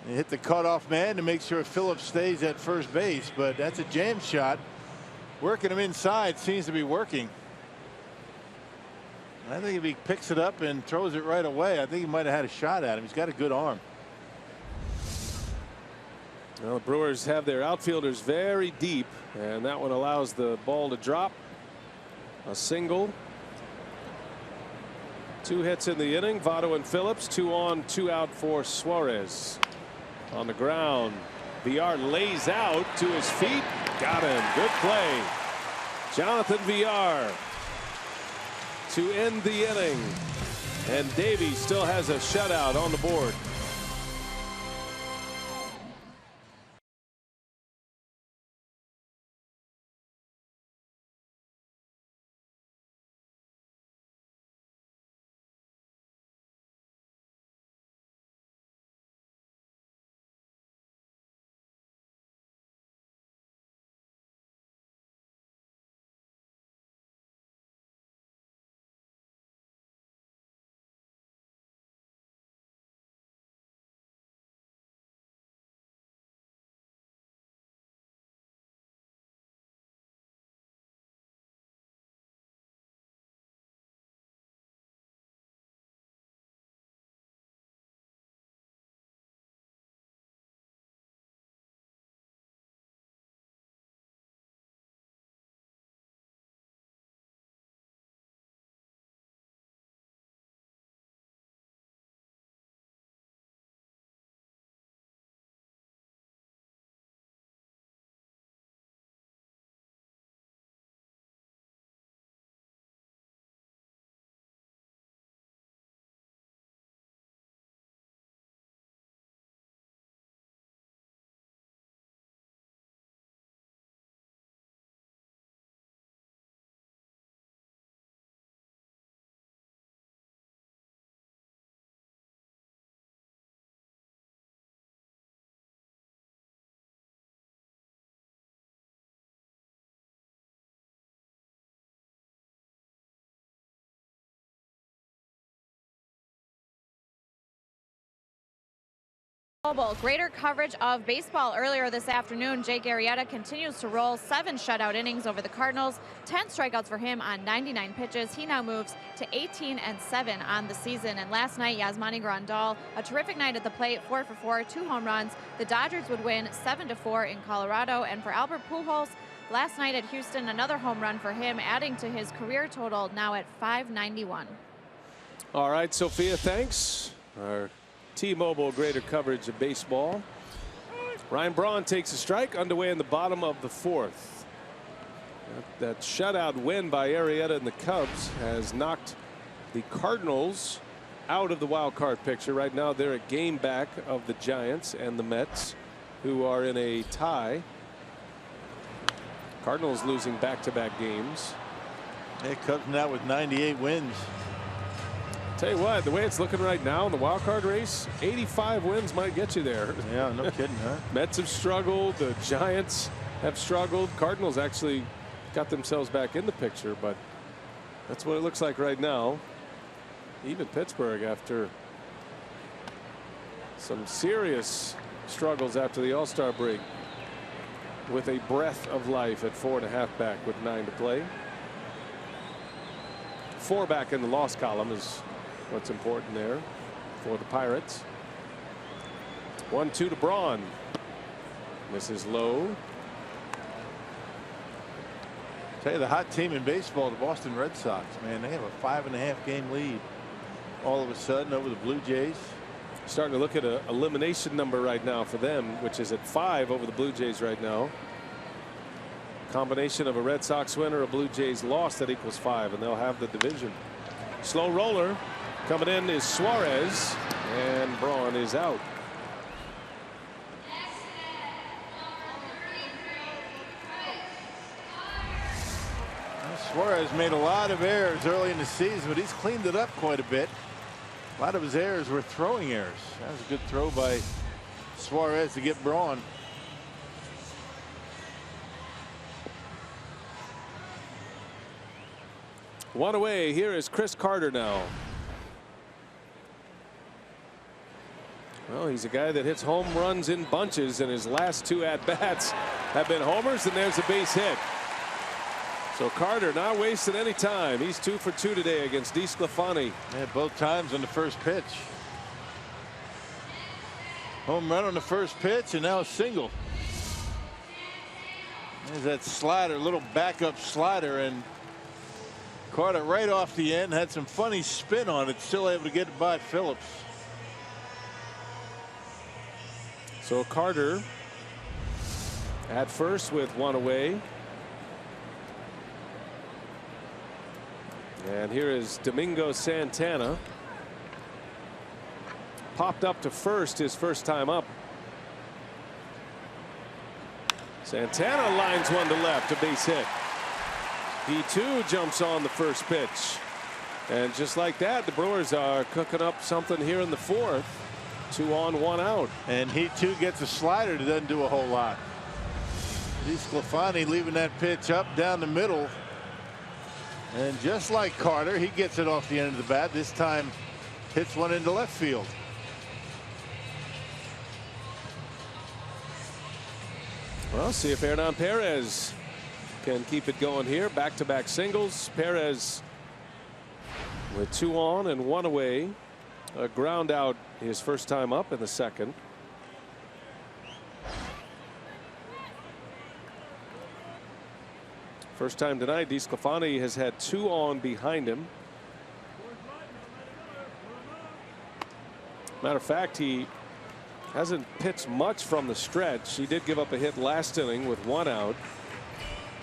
D: He hit the cutoff man to make sure Phillips stays at first base, but that's a jam shot. Working him inside seems to be working. I think if he picks it up and throws it right away, I think he might have had a shot at him. He's got a good arm.
C: Well, the Brewers have their outfielders very deep, and that one allows the ball to drop. A single. 2 hits in the inning. Votto and Phillips. 2 on, 2 out for Suarez. On the ground, Villar lays out to his feet. Got him. Good play. Jonathan Villar to end the inning. And Davies still has a shutout on the board.
E: Greater coverage of baseball earlier this afternoon. Jake Arrieta continues to roll 7 shutout innings over the Cardinals. 10 strikeouts for him on 99 pitches. He now moves to 18-7 on the season. And last night, Yasmani Grandal, a terrific night at the plate, 4 for 4, 2 home runs. The Dodgers would win 7-4 in Colorado. And for Albert Pujols, last night at Houston, another home run for him, adding to his career total now at 591.
C: All right, Sophia, thanks. Our T-Mobile greater coverage of baseball. Ryan Braun takes a strike, underway in the bottom of the 4th. That shutout win by Arrieta and the Cubs has knocked the Cardinals out of the wild card picture. Right now they're a game back of the Giants and the Mets, who are in a tie. Cardinals losing back-to-back games.
D: Yeah, Cubs now with 98 wins.
C: Tell you what, the way it's looking right now in the wild card race, 85 wins might get you there.
D: Yeah, no kidding, huh?
C: Mets have struggled. The Giants have struggled. Cardinals actually got themselves back in the picture, but that's what it looks like right now. Even Pittsburgh, after some serious struggles after the All-Star break, with a breath of life at 4.5 back with 9 to play. 4 back in the loss column is what's important there for the Pirates. 1-2 to Braun. Misses low.
D: Tell you, the hot team in baseball, the Boston Red Sox, man, they have a 5.5 game lead all of a sudden over the Blue Jays.
C: Starting to look at an elimination number right now for them, which is at 5 over the Blue Jays right now. Combination of a Red Sox win or a Blue Jays loss that equals 5, and they'll have the division. Slow roller coming in is Suarez, and Braun is out.
D: Suarez made a lot of errors early in the season, but he's cleaned it up quite a bit. A lot of his errors were throwing errors. That was a good throw by Suarez to get Braun.
C: One away. Here is Chris Carter now. Well, he's a guy that hits home runs in bunches, and his last 2 at-bats have been homers, and there's a base hit. So Carter not wasting any time. He's 2 for 2 today against DeSclafani.
D: Yeah, both times on the first pitch. Home run on the first pitch, and now a single. There's that slider, little backup slider, and caught it right off the end. Had some funny spin on it. Still able to get it by Phillips.
C: So Carter at first with 1 away. And here is Domingo Santana. Popped up to first his first time up. Santana lines one to left, a base hit. He too jumps on the first pitch. And just like that, the Brewers are cooking up something here in the 4th. 2 on, 1 out.
D: And he too gets a slider that doesn't do a whole lot. DeSclafani leaving that pitch up down the middle. And just like Carter, he gets it off the end of the bat. This time hits one into left field.
C: Well, see if Hernan Perez can keep it going here. Back-to-back singles. Perez with 2 on and 1 away. A ground out his first time up in the 2nd. First time tonight, DeSclafani has had 2 on behind him. Matter of fact, he hasn't pitched much from the stretch. He did give up a hit last inning with 1 out.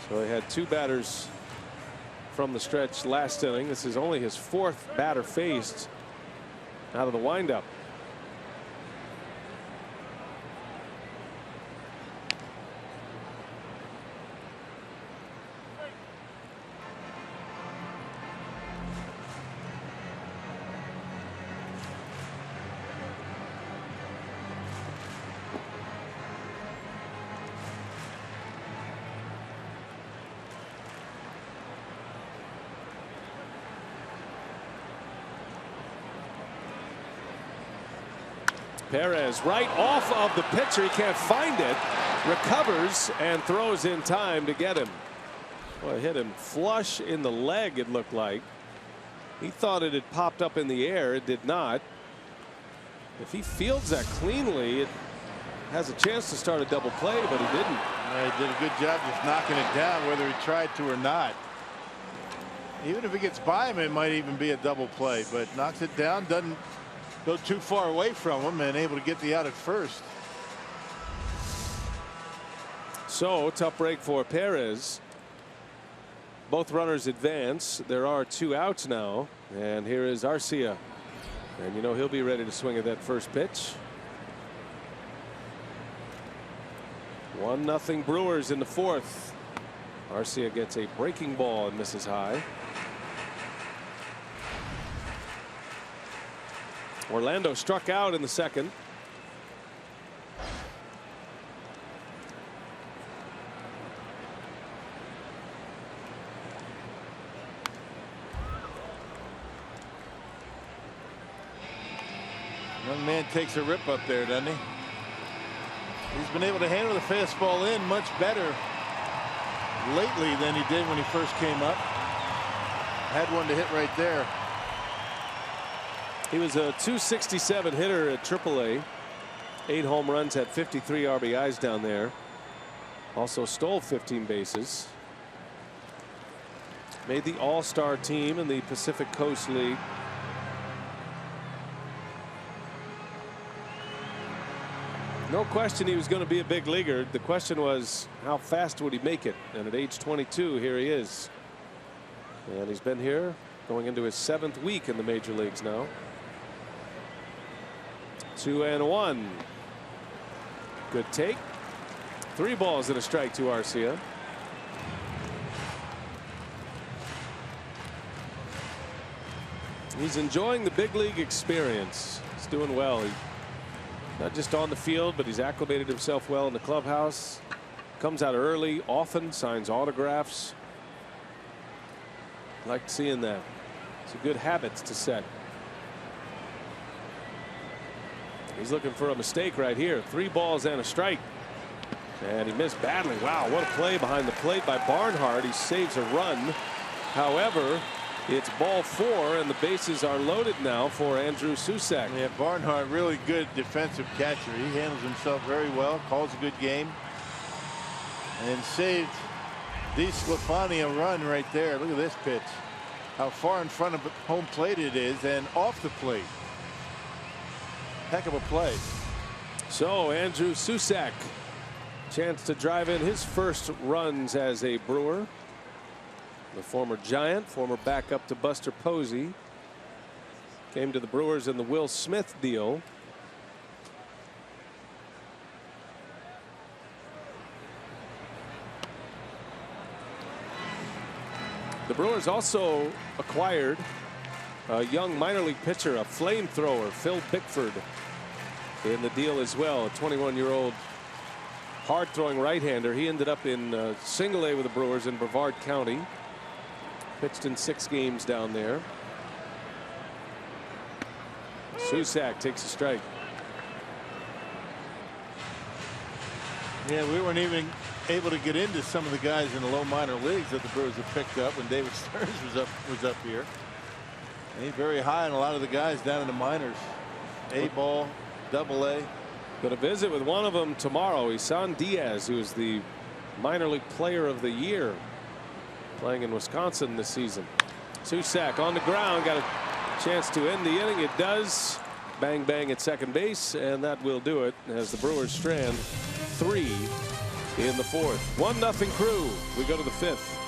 C: So he had 2 batters from the stretch last inning. This is only his 4th batter faced out of the windup. Perez right off of the pitcher. He can't find it. Recovers and throws in time to get him. Well, it hit him flush in the leg, it looked like. He thought it had popped up in the air. It did not. If he fields that cleanly, it has a chance to start a double play, but he didn't.
D: He did a good job just knocking it down, whether he tried to or not. Even if it gets by him, it might even be a double play, but knocks it down, doesn't go too far away from him, and able to get the out at first.
C: So tough break for Perez. Both runners advance. There are 2 outs now, and here is Arcia, and you know he'll be ready to swing at that first pitch. 1-0 Brewers in the 4th. Arcia gets a breaking ball and misses high. Orlando struck out in the 2nd.
D: Young man takes a rip up there, doesn't he? He's been able to handle the fastball in much better lately than he did when he first came up. Had one to hit right there.
C: He was a .267 hitter at AAA. 8 home runs, had 53 RBIs down there. Also stole 15 bases. Made the All-Star team in the Pacific Coast League. No question he was going to be a big leaguer. The question was, how fast would he make it? And at age 22, here he is. And he's been here going into his 7th week in the major leagues now. 2-1. Good take. 3 balls and a strike to Arcia. He's enjoying the big league experience. He's doing well. He's not just on the field, but he's acclimated himself well in the clubhouse. Comes out early, often signs autographs. Like seeing that. It's a good habits to set. He's looking for a mistake right here. 3 balls and a strike. And he missed badly. Wow, what a play behind the plate by Barnhart. He saves a run. However, it's ball 4 and the bases are loaded now for Andrew Susac.
D: Yeah, Barnhart, really good defensive catcher. He handles himself very well, calls a good game, and saved DeSclafani a run right there. Look at this pitch. How far in front of home plate it is and off the plate. Heck of a play.
C: So Andrew Susac, chance to drive in his first runs as a Brewer. The former Giant, former backup to Buster Posey, came to the Brewers in the Will Smith deal. The Brewers also acquired a young minor league pitcher, a flamethrower, Phil Bickford, in the deal as well. A 21-year-old hard-throwing right-hander. He ended up in single A with the Brewers in Brevard County. Pitched in 6 games down there. Susac takes a strike.
D: Yeah, we weren't even able to get into some of the guys in the low minor leagues that the Brewers have picked up when David Stearns was up here. And he's very high on a lot of the guys down in the minors. A-ball, Double-A.
C: Going to visit with one of them tomorrow. Isan Diaz, who is the minor league player of the year, playing in Wisconsin this season. Susac on the ground, got a chance to end the inning. It does. Bang bang at second base, and that will do it as the Brewers strand 3 in the 4th. 1-0 Crew. We go to the 5th.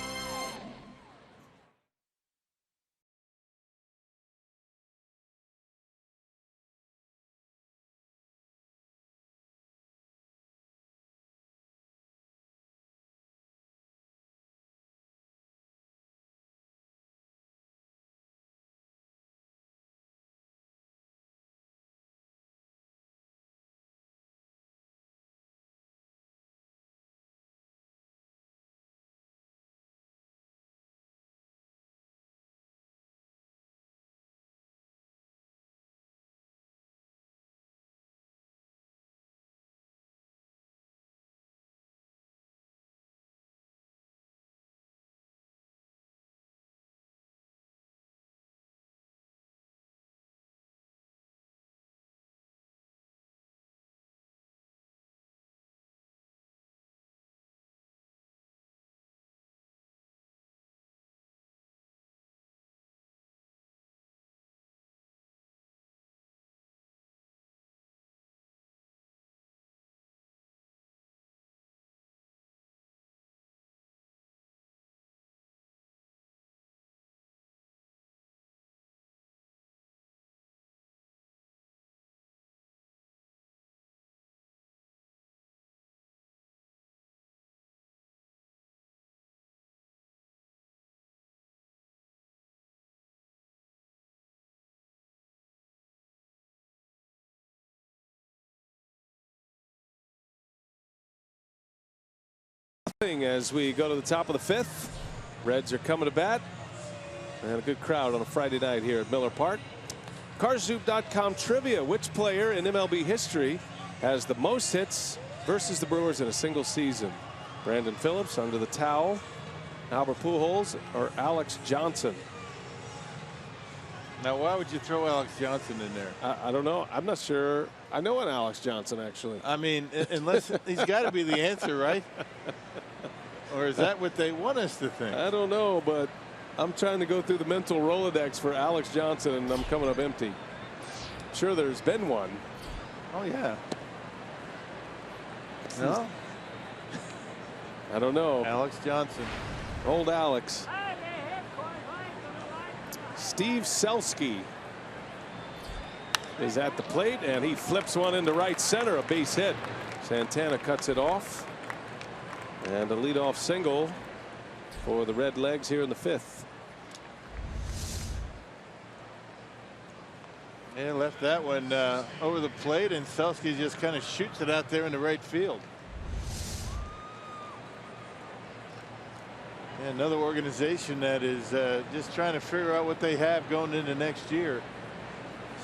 C: As we go to the top of the 5th, Reds are coming to bat, and a good crowd on a Friday night here at Miller Park. Carsoup.com trivia: which player in MLB history has the most hits versus the Brewers in a single season? Brandon Phillips, Under the Towel, Albert Pujols, or Alex Johnson?
D: Now, why would you throw Alex Johnson in there?
C: I don't know. I'm not sure. I know an Alex Johnson, actually.
D: I mean, unless he's got to be the answer, right? Or is that what they want us to think?
C: I don't know, but I'm trying to go through the mental Rolodex for Alex Johnson, and I'm coming up empty. I'm sure there's been one.
D: Oh, yeah. No?
C: I don't know.
D: Alex Johnson.
C: Old Alex. Steve Selski is at the plate, and he flips one into right center, a base hit. Santana cuts it off, and a leadoff single for the Red Legs here in the 5th.
D: And left that one over the plate, and Selsky just kind of shoots it out there in the right field. And another organization that is just trying to figure out what they have going into next year.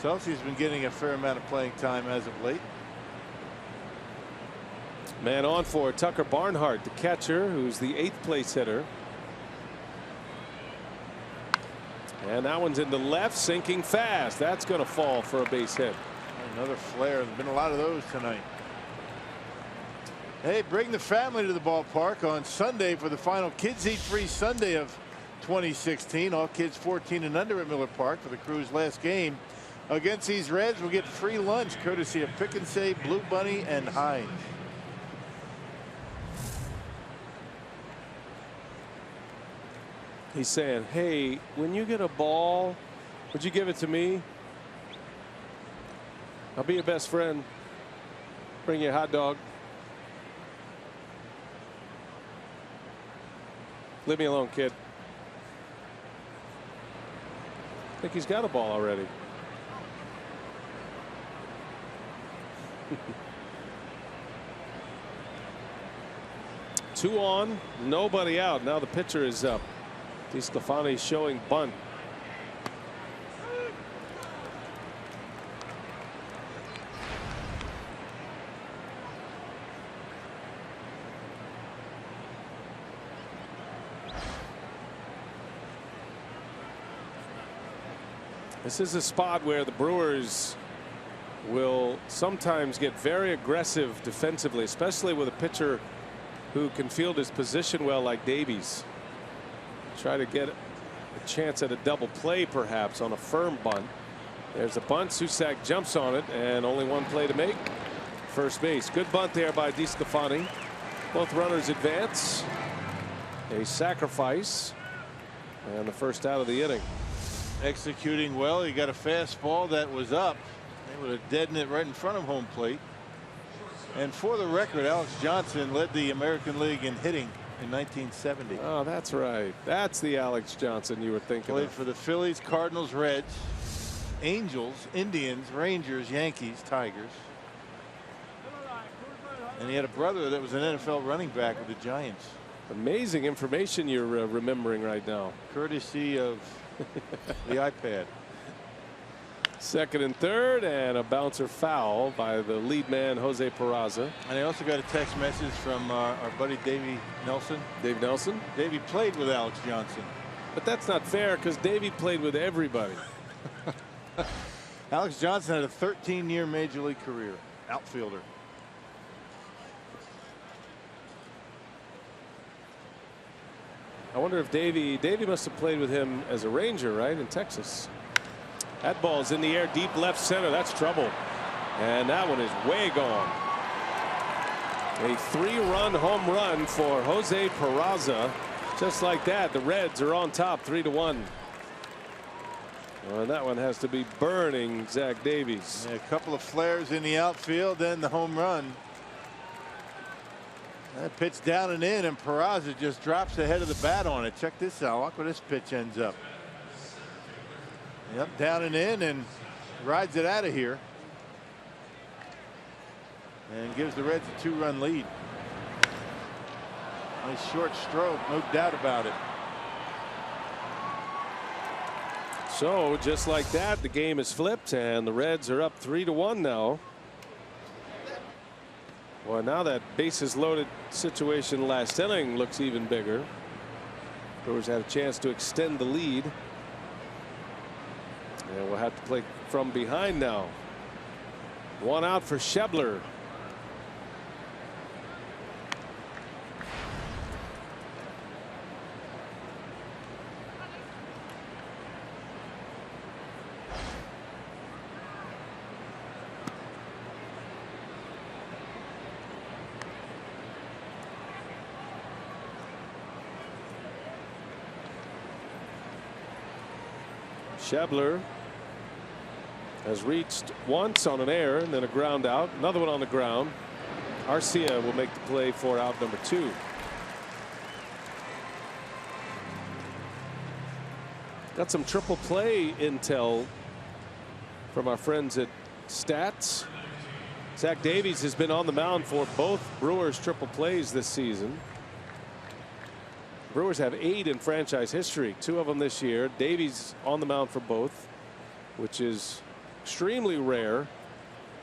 D: Selsky's been getting a fair amount of playing time as of late.
C: Man on for Tucker Barnhart, the catcher, who's the 8th place hitter. And that one's into left, sinking fast. That's going to fall for a base hit.
D: Another flare. There's been a lot of those tonight. Hey, bring the family to the ballpark on Sunday for the final Kids Eat Free Sunday of 2016. All kids 14 and under at Miller Park for the Crew's last game against these Reds will get free lunch courtesy of Pick and Save, Blue Bunny, and Heinz.
C: He's saying, hey, when you get a ball, would you give it to me? I'll be your best friend. Bring you a hot dog. Leave me alone, kid. I think he's got a ball already. Two on, nobody out. Now the pitcher is up. DeSclafani showing bunt. This is a spot where the Brewers will sometimes get very aggressive defensively, especially with a pitcher who can field his position well like Davies. Try to get a chance at a double play perhaps on a firm bunt. There's a bunt. Susac jumps on it, and only one play to make. First base. Good bunt there by DeSclafani. Both runners advance. A sacrifice, and the first out of the inning.
D: Executing well. He got a fastball that was up. They would have deadened it right in front of home plate. And for the record, Alex Johnson led the American League in hitting in 1970.
C: Oh, that's right. That's the Alex Johnson you were thinking
D: Played
C: of.
D: for the Phillies, Cardinals, Reds, Angels, Indians, Rangers, Yankees, Tigers. And he had a brother that was an NFL running back with the Giants.
C: Amazing information you're remembering right now.
D: Courtesy of the iPad.
C: Second and third, and a bouncer foul by the lead man Jose Peraza.
D: And I also got a text message from our buddy Davey Nelson.
C: Dave Nelson.
D: Davey played with Alex Johnson.
C: But that's not fair because Davey played with everybody.
D: Alex Johnson had a 13-year major league career. Outfielder.
C: I wonder if Davey must have played with him as a Ranger, right, in Texas. That ball's in the air deep left center. That's trouble. And that one is way gone. A 3-run home run for Jose Peraza. Just like that, the Reds are on top 3-1. Well, that one has to be burning Zach Davies.
D: Yeah, a couple of flares in the outfield, then the home run. That pitch down and in, and Peraza just drops the head of the bat on it. Check this out. Look where this pitch ends up. Yep, down and in, and rides it out of here. And gives the Reds a 2-run lead. Nice short stroke, no doubt about it.
C: So just like that, the game is flipped, and the Reds are up 3-1 now. Well, now that bases loaded situation last inning looks even bigger. Brewers had a chance to extend the lead. And we'll have to play from behind now. One out for Schebler. Schebler has reached once on an error and then a ground out. Another one on the ground. Arcia will make the play for out number 2. Got some triple play intel from our friends at Stats. Zach Davies has been on the mound for both Brewers triple plays this season. Brewers have 8 in franchise history, 2 of them this year. Davies on the mound for both, which is extremely rare,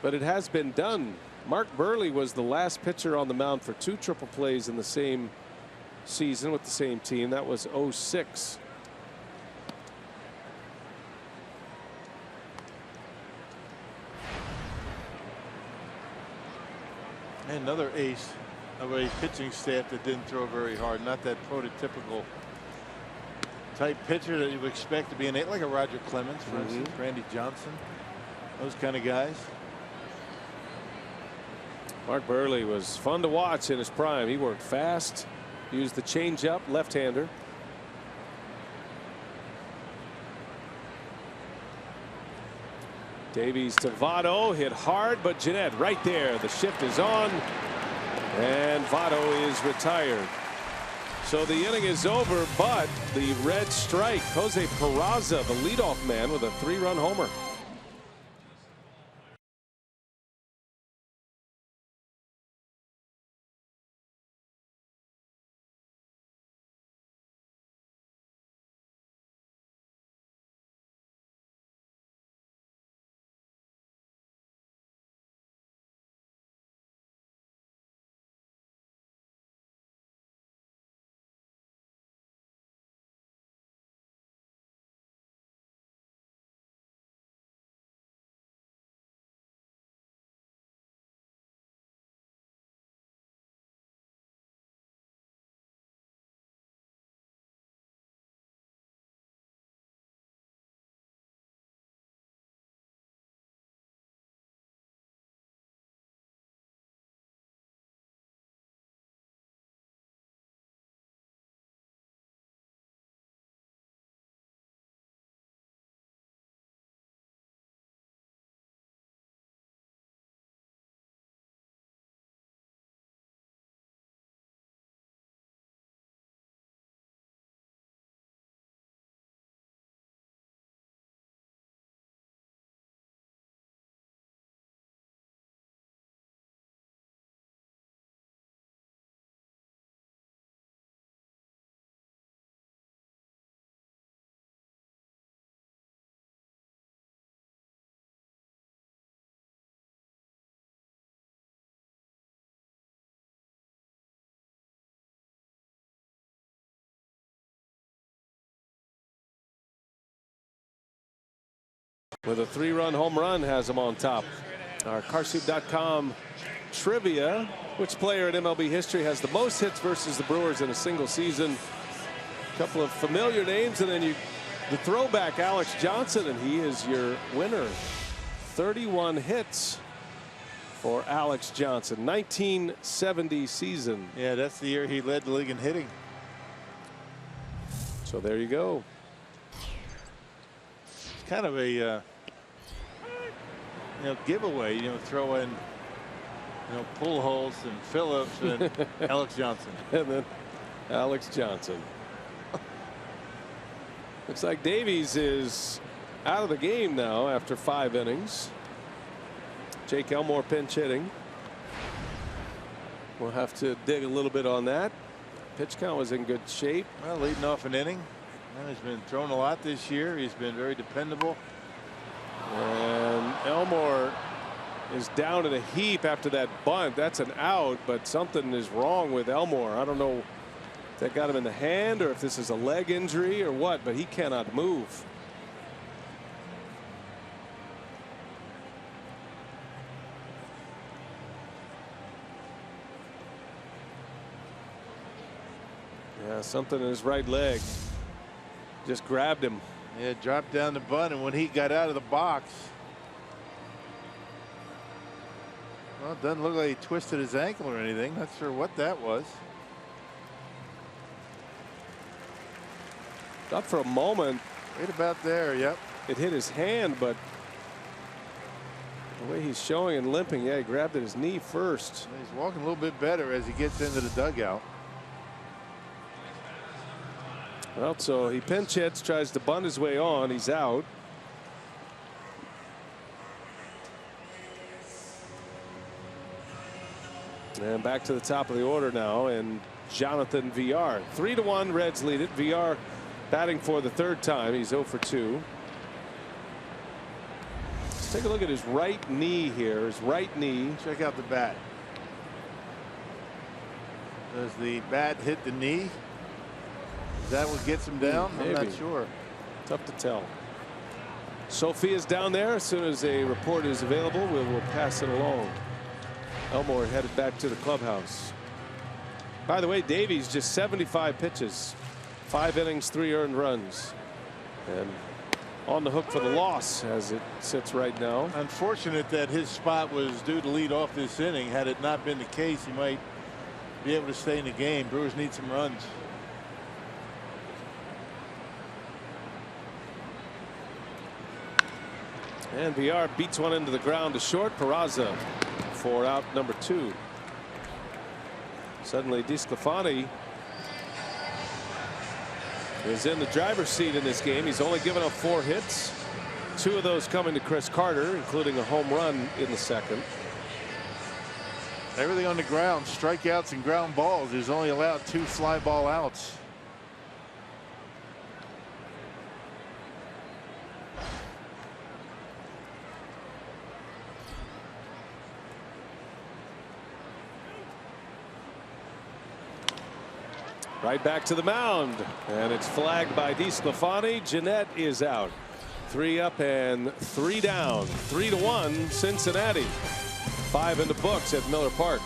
C: but it has been done. Mark Burley was the last pitcher on the mound for 2 triple plays in the same season with the same team. That was 06.
D: Another ace of a pitching staff that didn't throw very hard. Not that prototypical type pitcher that you would expect to be an ace, like a Roger Clemens, for instance, Randy Johnson, those kind of guys.
C: Mark Burley was fun to watch in his prime. He worked fast, used the changeup, left-hander. Davies to Votto, hit hard, but Jeanette right there. The shift is on, and Votto is retired. So the inning is over, but the red strike. Jose Peraza, the leadoff man, with a 3-run homer. With a 3-run home run, has him on top. Our Carsoup.com trivia: which player in MLB history has the most hits versus the Brewers in a single season? A couple of familiar names, and then the throwback Alex Johnson, and he is your winner. 31 hits for Alex Johnson, 1970 season.
D: Yeah, that's the year he led the league in hitting.
C: So there you go.
D: It's kind of a giveaway, throw in Pujols and Phillips and Alex Johnson.
C: And then Alex Johnson. Looks like Davies is out of the game now after 5 innings. Jake Elmore pinch hitting. We'll have to dig a little bit on that. Pitch count was in good shape.
D: Well, leading off an inning. He's been thrown a lot this year. He's been very dependable.
C: And Elmore is down in a heap after that bunt. That's an out, but something is wrong with Elmore. I don't know if that got him in the hand or if this is a leg injury or what, but he cannot move. Yeah, something in his right leg just grabbed him.
D: Yeah, dropped down the bunt, and when he got out of the box, well, it doesn't look like he twisted his ankle or anything. Not sure what that was.
C: Thought for a moment.
D: Right about there, yep.
C: It hit his hand, but the way he's showing and limping, yeah, he grabbed at his knee first.
D: He's walking a little bit better as he gets into the dugout.
C: Well, so he pinch hits, tries to bunt his way on. He's out. And back to the top of the order now, and Jonathan Villar. 3-1, Reds lead it. Villar batting for the third time. He's 0 for 2. Let's take a look at his right knee here. His right knee.
D: Check out the bat. Does the bat hit the knee? Is that what gets him down?
C: Maybe.
D: I'm not sure.
C: Tough to tell. Sophia's down there. As soon as a report is available, we will pass it along. Elmore headed back to the clubhouse. By the way, Davies just 75 pitches, 5 innings, 3 earned runs, and on the hook for the loss as it sits right now.
D: Unfortunate that his spot was due to lead off this inning. Had it not been the case, he might be able to stay in the game. Brewers need some runs.
C: And Villar beats one into the ground to short. Peraza for out number 2. Suddenly DeSclafani is in the driver's seat in this game. He's only given up 4 hits. 2 of those coming to Chris Carter, including a home run in the second.
D: Everything on the ground, strikeouts and ground balls. He's only allowed 2 fly ball outs.
C: Right back to the mound, and it's flagged by DeSclafani. Jeanette is out. 3 up and 3 down. 3-1 Cincinnati. 5 in the books at Miller Park.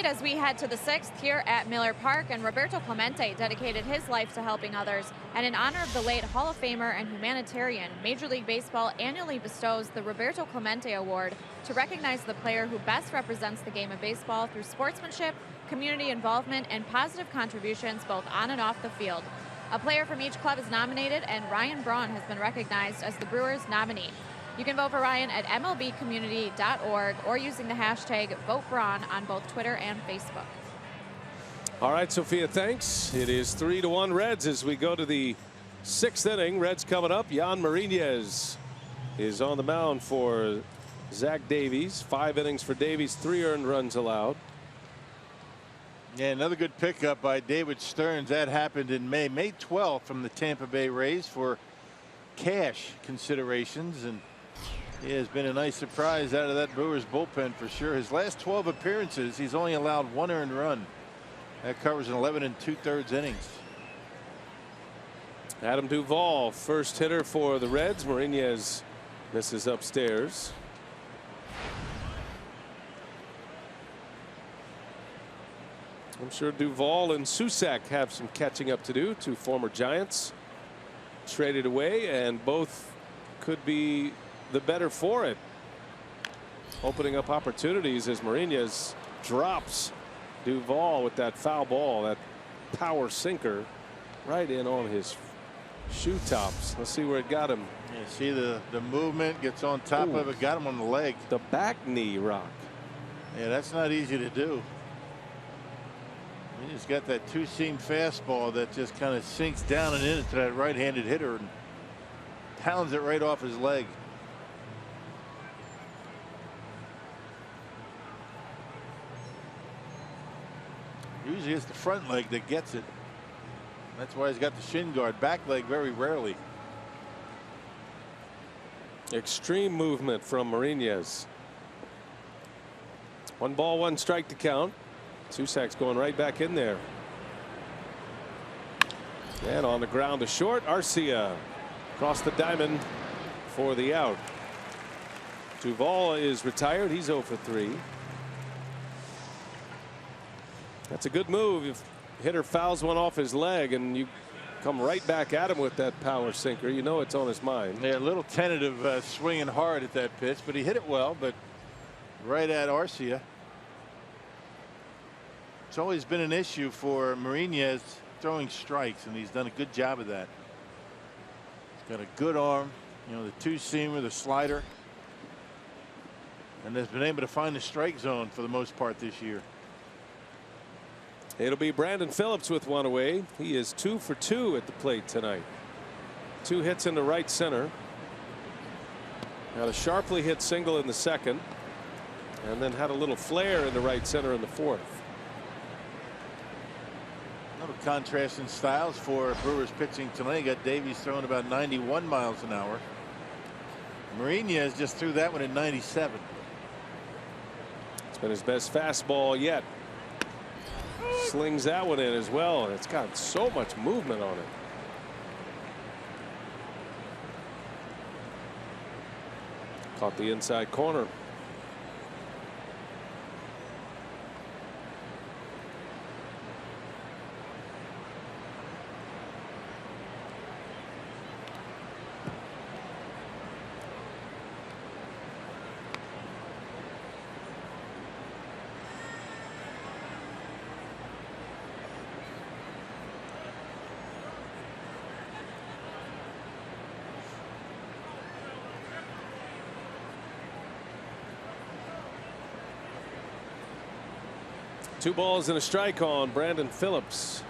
E: As we head to the 6th here at Miller Park, and Roberto Clemente dedicated his life to helping others. And in honor of the late Hall of Famer and humanitarian, Major League Baseball annually bestows the Roberto Clemente Award to recognize the player who best represents the game of baseball through sportsmanship, community involvement, and positive contributions both on and off the field. A player from each club is nominated, and Ryan Braun has been recognized as the Brewers nominee. You can vote for Ryan at MLBcommunity.org or using the hashtag VoteBraun on both Twitter and Facebook.
C: All right, Sophia, thanks. It is 3-1 Reds as we go to the 6th inning. Reds coming up. Jan Marinez is on the mound for Zach Davies. 5 innings for Davies, 3 earned runs allowed.
D: Yeah, another good pickup by David Stearns. That happened in May 12th from the Tampa Bay Rays for cash considerations, and he has been a nice surprise out of that Brewers bullpen for sure. His last 12 appearances, he's only allowed 1 earned run. That covers an 11 2/3 innings.
C: Adam Duvall, first hitter for the Reds. Marinez misses upstairs. I'm sure Duvall and Susac have some catching up to do. 2 former Giants traded away, and both could be the better for it, opening up opportunities as Marinez drops Duvall with that foul ball, that power sinker right in on his shoe tops. Let's see where it got him.
D: You see the movement, gets on top of it, got him on the leg.
C: The back knee, Rock.
D: Yeah, that's not easy to do. He's got that two-seam fastball that just kind of sinks down and into that right-handed hitter and pounds it right off his leg. Usually it's the front leg that gets it. That's why he's got the shin guard. Back leg very rarely.
C: Extreme movement from Martinez. 1 ball, 1 strike to count. Susak's going right back in there. And on the ground to short. Arcia across the diamond for the out. Duvall is retired. He's 0 for 3. That's a good move. If hitter fouls one off his leg and you come right back at him with that power sinker, you know it's on his mind.
D: Yeah, a little tentative, swinging hard at that pitch, but he hit it well, but right at Arcia. It's always been an issue for Martinez throwing strikes, and he's done a good job of that. He's got a good arm, you know, the two-seamer, the slider, and has been able to find the strike zone for the most part this year.
C: It'll be Brandon Phillips with 1 away. He is 2 for 2 at the plate tonight. 2 hits into right center. Got a sharply hit single in the second, and then had a little flare in the right center in the fourth.
D: Little contrast in styles for Brewers pitching tonight. You got Davies throwing about 91 miles an hour. Martinez just threw that one at 97.
C: It's been his best fastball yet. Slings that one in as well, and it's got so much movement on it. Caught the inside corner. Two balls and a strike on Brandon Phillips.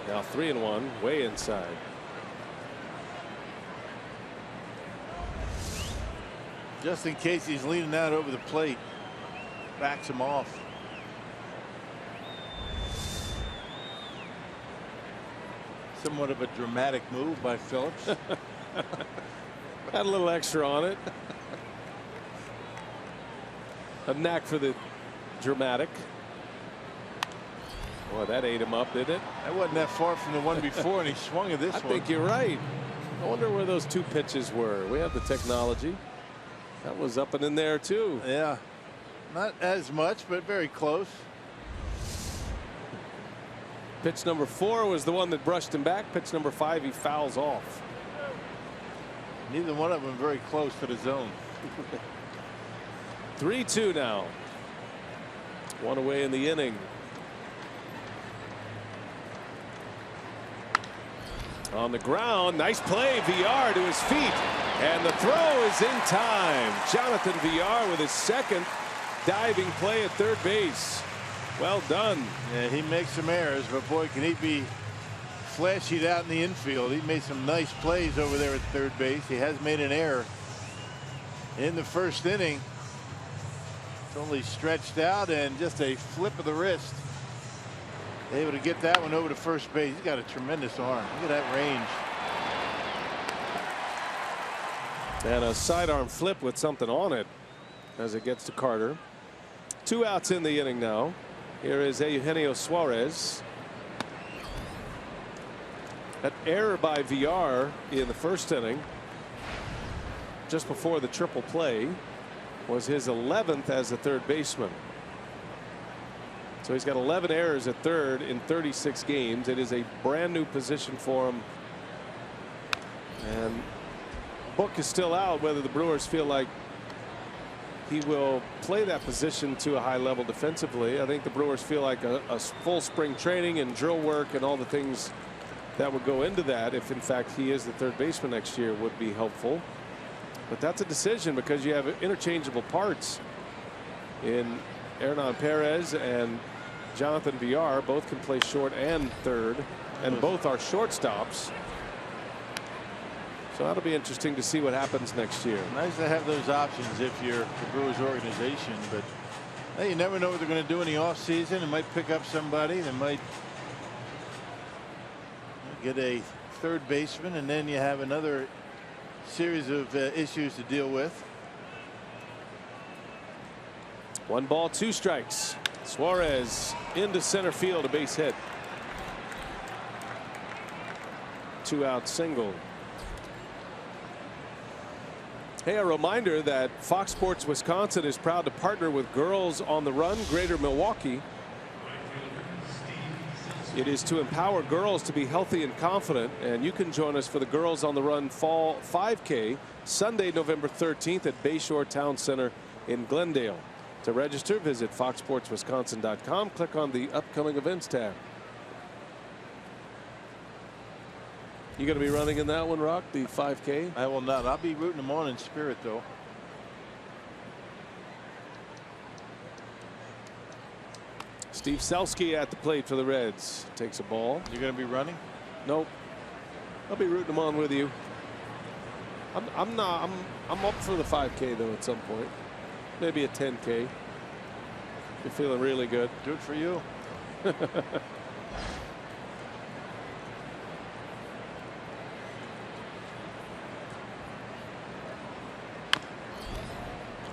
C: Now 3-1, way inside.
D: Just in case he's leaning out over the plate, backs him off. Somewhat of a dramatic move by Phillips.
C: Had a little extra on it. A knack for the dramatic. Boy, that ate him up, didn't it?
D: That wasn't that far from the one before, and he swung at this one.
C: I think you're right. I wonder where those 2 pitches were. We have the technology. That was up and in there too.
D: Yeah, not as much, but very close.
C: Pitch number 4 was the one that brushed him back. Pitch number 5, he fouls off.
D: Neither one of them very close to the zone.
C: 3-2 now. 1 away in the inning. On the ground, nice play. VR to his feet, and the throw is in time. Jonathan VR with his second diving play at third base. Well done.
D: Yeah, he makes some errors, but boy, can he be flashy out in the infield. He made some nice plays over there at third base. He has made an error in the first inning. Only stretched out and just a flip of the wrist. Able to get that one over to first base. He's got a tremendous arm. Look at that range.
C: And a sidearm flip with something on it as it gets to Carter. 2 outs in the inning now. Here is Eugenio Suarez. That error by VR in the first inning, just before the triple play, was his 11th as a third baseman. So he's got 11 errors at third in 36 games. It is a brand new position for him. And book is still out whether the Brewers feel like he will play that position to a high level defensively. I think the Brewers feel like a full spring training and drill work and all the things that would go into that, if in fact he is the third baseman next year, would be helpful. But that's a decision because you have interchangeable parts in Hernan Perez and Jonathan Villar. Both can play short and third, and both are shortstops. So that'll be interesting to see what happens next year.
D: Nice to have those options if you're the Brewers organization, but hey, you never know what they're going to do in the offseason. They might pick up somebody. They might get a third baseman, and then you have another series of issues to deal with.
C: 1 ball, 2 strikes. Suarez into center field, a base hit. 2-out single. Hey, a reminder that Fox Sports Wisconsin is proud to partner with Girls on the Run Greater Milwaukee. It is to empower girls to be healthy and confident, and you can join us for the Girls on the Run Fall 5K Sunday, November 13th at Bayshore Town Center in Glendale. To register, visit foxsportswisconsin.com. Click on the upcoming events tab. You going to be running in that one, Rock, the 5K?
D: I will not. I'll be rooting them on in spirit, though.
C: Steve Selski at the plate for the Reds. Takes a ball.
D: You're going to be running?
C: Nope. I'll be rooting them on with you. I'm up for the 5K though at some point. Maybe a 10K. You're feeling really good.
D: Good for you.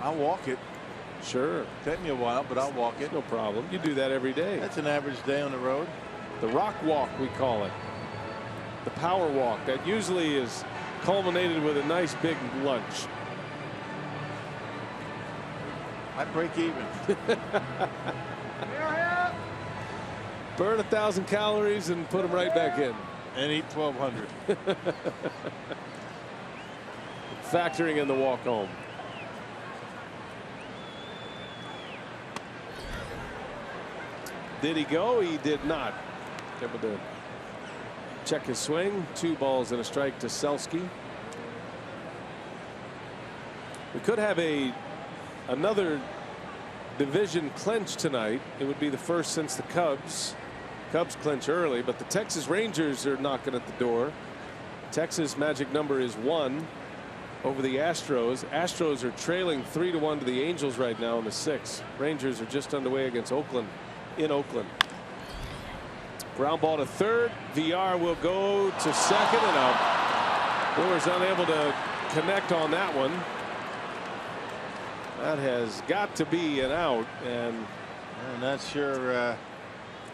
D: I'll walk it.
C: Sure.
D: Take me a while, but I'll walk it.
C: No problem. You do that every day.
D: That's an average day on the road.
C: The rock walk, we call it. The power walk. That usually is culminated with a nice big lunch.
D: I break even.
C: Burn 1,000 calories and put them right back in.
D: And eat 1,200.
C: Factoring in the walk home. Did he go? He did not. Able to check his swing. 2 balls and a strike to Selski. We could have another division clinch tonight. It would be the first since the Cubs. Cubs clinch early, but the Texas Rangers are knocking at the door. Texas magic number is 1 over the Astros. Astros are trailing 3-1 to the Angels right now in the 6th. Rangers are just underway against Oakland. In Oakland. Ground ball to third. VR will go to second and out. Brewers unable to connect on that one. That has got to be an out, and
D: I'm not sure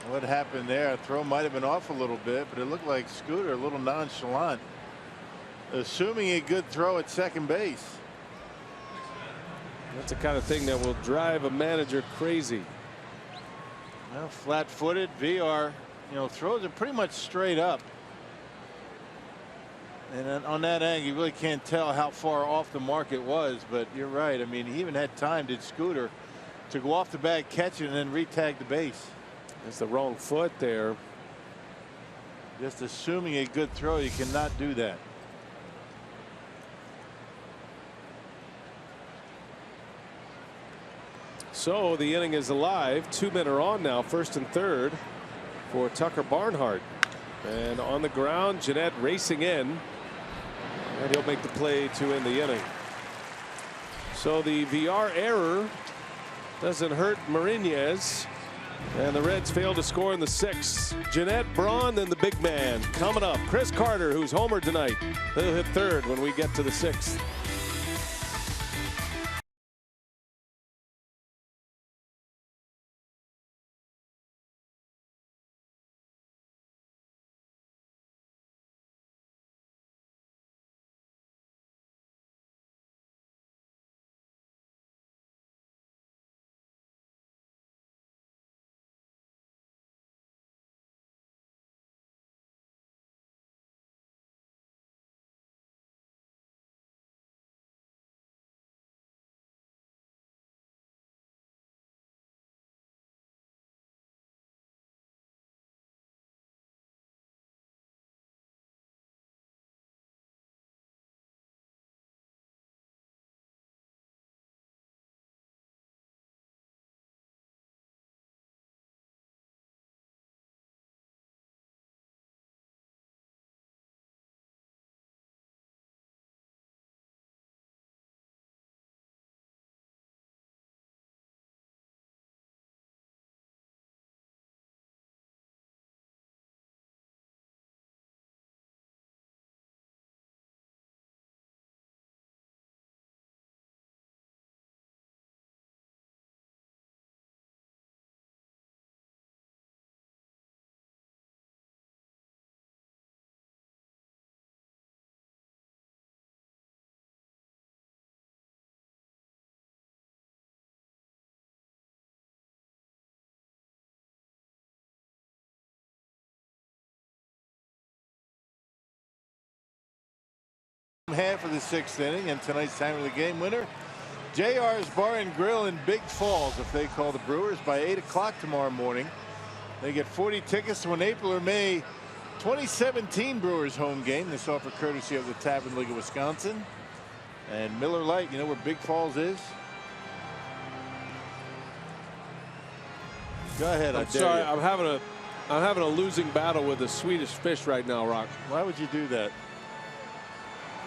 D: what happened there. A throw might have been off a little bit, but it looked like Scooter a little nonchalant, assuming a good throw at second base.
C: That's the kind of thing that will drive a manager crazy.
D: Well, flat-footed. VR, throws it pretty much straight up. And then on that angle, you really can't tell how far off the mark it was, but you're right. I mean, he even had time, did Scooter, to go off the bag, catch it, and then re-tag the base.
C: It's the wrong foot there.
D: Just assuming a good throw, you cannot do that.
C: So the inning is alive. 2 men are on now, first and third for Tucker Barnhart. And on the ground, Jeanette racing in. And he'll make the play to end the inning. So the VR error doesn't hurt Marinez. And the Reds fail to score in the 6th. Jeanette, Braun, then the big man coming up. Chris Carter, who's homered tonight. He'll hit third when we get to the 6th.
D: half of the 6th inning, and tonight's time of the game winner, JR's Bar and Grill in Big Falls. If they call the Brewers by 8 o'clock tomorrow morning, they get 40 tickets to an April or May 2017 Brewers home game. This offer courtesy of the Tavern League of Wisconsin and Miller Lite. You know where Big Falls is? Go ahead.
H: I'm sorry. I'm having a losing battle with the Swedish Fish right now, Rock.
D: Why would you do that?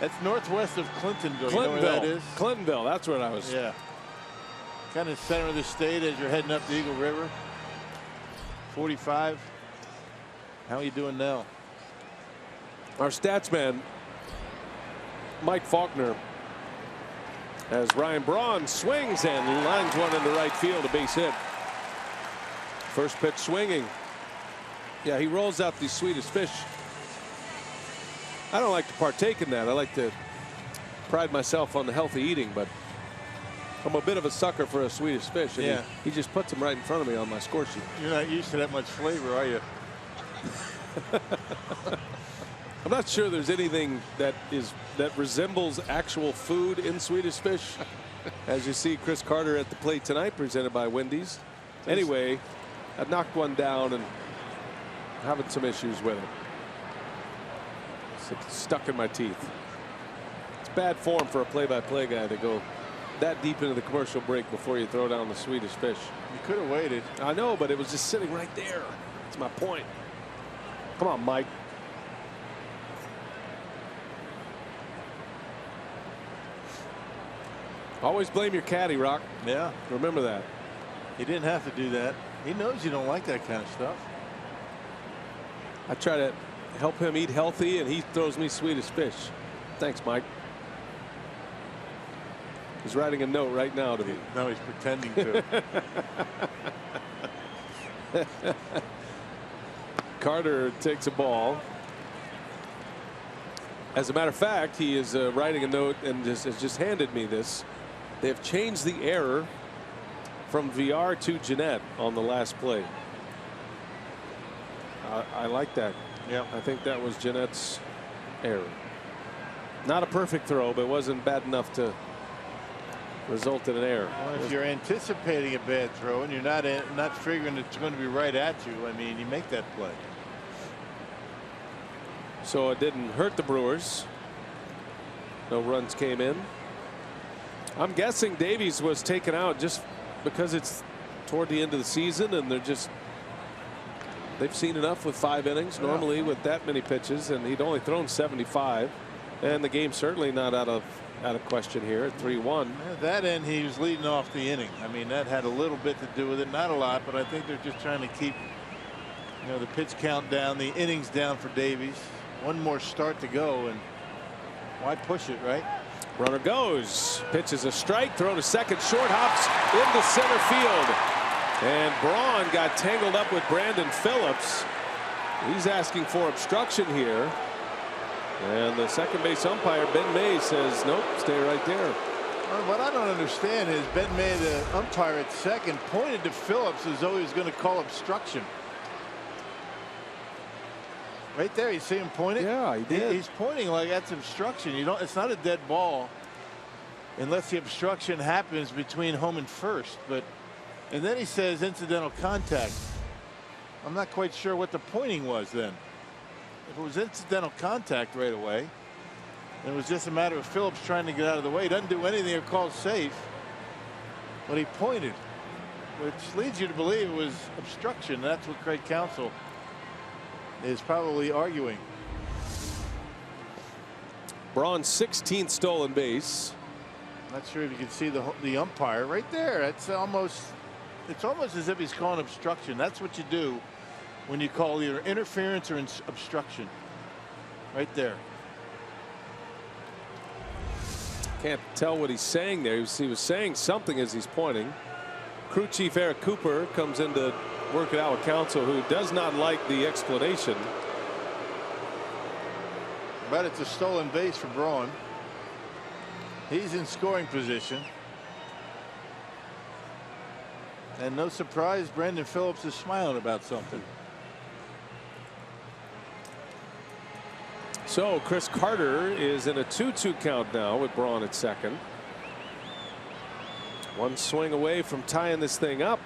D: That's northwest of Clintonville.
H: Clintonville.
D: You know where that is?
H: Clintonville. That's what I was.
D: Yeah. Kind of center of the state as you're heading up the Eagle River. 45. How are you doing now?
H: Our stats man, Mike Faulkner, as Ryan Braun swings and lines one into right field, a base hit. First pitch swinging. Yeah, he rolls out these Swedish Fish. I don't like to partake in that. I like to pride myself on the healthy eating, but I'm a bit of a sucker for a Swedish Fish. And
D: yeah.
H: He just puts them right in front of me on my score sheet.
D: You're not used to that much flavor, are you?
H: I'm not sure there's anything that resembles actual food in Swedish Fish. As you see Chris Carter at the plate tonight, presented by Wendy's. Anyway, I knocked one down and having some issues with it. It's stuck in my teeth. It's bad form for a play-by-play guy to go that deep into the commercial break before you throw down the Swedish Fish.
D: You could have waited.
H: I know, but it was just sitting right there. That's my point. Come on, Mike. Always blame your caddy, Rock.
D: Yeah.
H: Remember that.
D: He didn't have to do that. He knows you don't like that kind of stuff.
H: I try to help him eat healthy, and he throws me Swedish Fish. Thanks, Mike. He's writing a note right now to me.
D: No, he's pretending to.
H: Carter takes a ball. As a matter of fact, he is writing a note and has just handed me this. They have changed the error from VR to Jeanette on the last play. I like that.
D: Yeah,
H: I think that was Jeanette's error. Not a perfect throw, but it wasn't bad enough to result in an error.
D: Well, if you're anticipating a bad throw and you're not figuring it's going to be right at you, I mean, you make that play.
H: So it didn't hurt the Brewers. No runs came in. I'm guessing Davies was taken out just because it's toward the end of the season and they've seen enough with 5 innings normally with that many pitches, and he'd only thrown 75, and the game's certainly not out of question here at 3-1.
D: At that end, he was leading off the inning. I mean, that had a little bit to do with it, not a lot, but I think they're just trying to keep, you know, the pitch count down, the innings down for Davies. One more start to go, and why push it, right?
H: Runner goes, pitches a strike, throw to second, short, hops into center field, and Braun got tangled up with Brandon Phillips. He's asking for obstruction here, and the second base umpire Ben May says nope, stay right there.
D: Well, what I don't understand is Ben May, the umpire at second, pointed to Phillips as though he was going to call obstruction. Right there, you see him pointing?
H: Yeah, he did.
D: He's pointing like that's obstruction. You don't. It's not a dead ball unless the obstruction happens between home and first. And then he says incidental contact. I'm not quite sure what the pointing was then. If it was incidental contact right away, and it was just a matter of Phillips trying to get out of the way. He doesn't do anything or call safe, but he pointed, which leads you to believe it was obstruction. That's what Craig Counsell is probably arguing.
H: Braun's 16th stolen base.
D: Not sure if you can see the umpire right there. It's almost as if he's calling obstruction. That's what you do when you call either interference or obstruction. Right there.
H: Can't tell what he's saying there. He was saying something as he's pointing. Crew chief Eric Cooper comes in to work it out with Counsell, who does not like the explanation.
D: But it's a stolen base for Braun. He's in scoring position. And no surprise, Brandon Phillips is smiling about something.
H: So Chris Carter is in a 2-2 count now with Braun at second. One swing away from tying this thing up.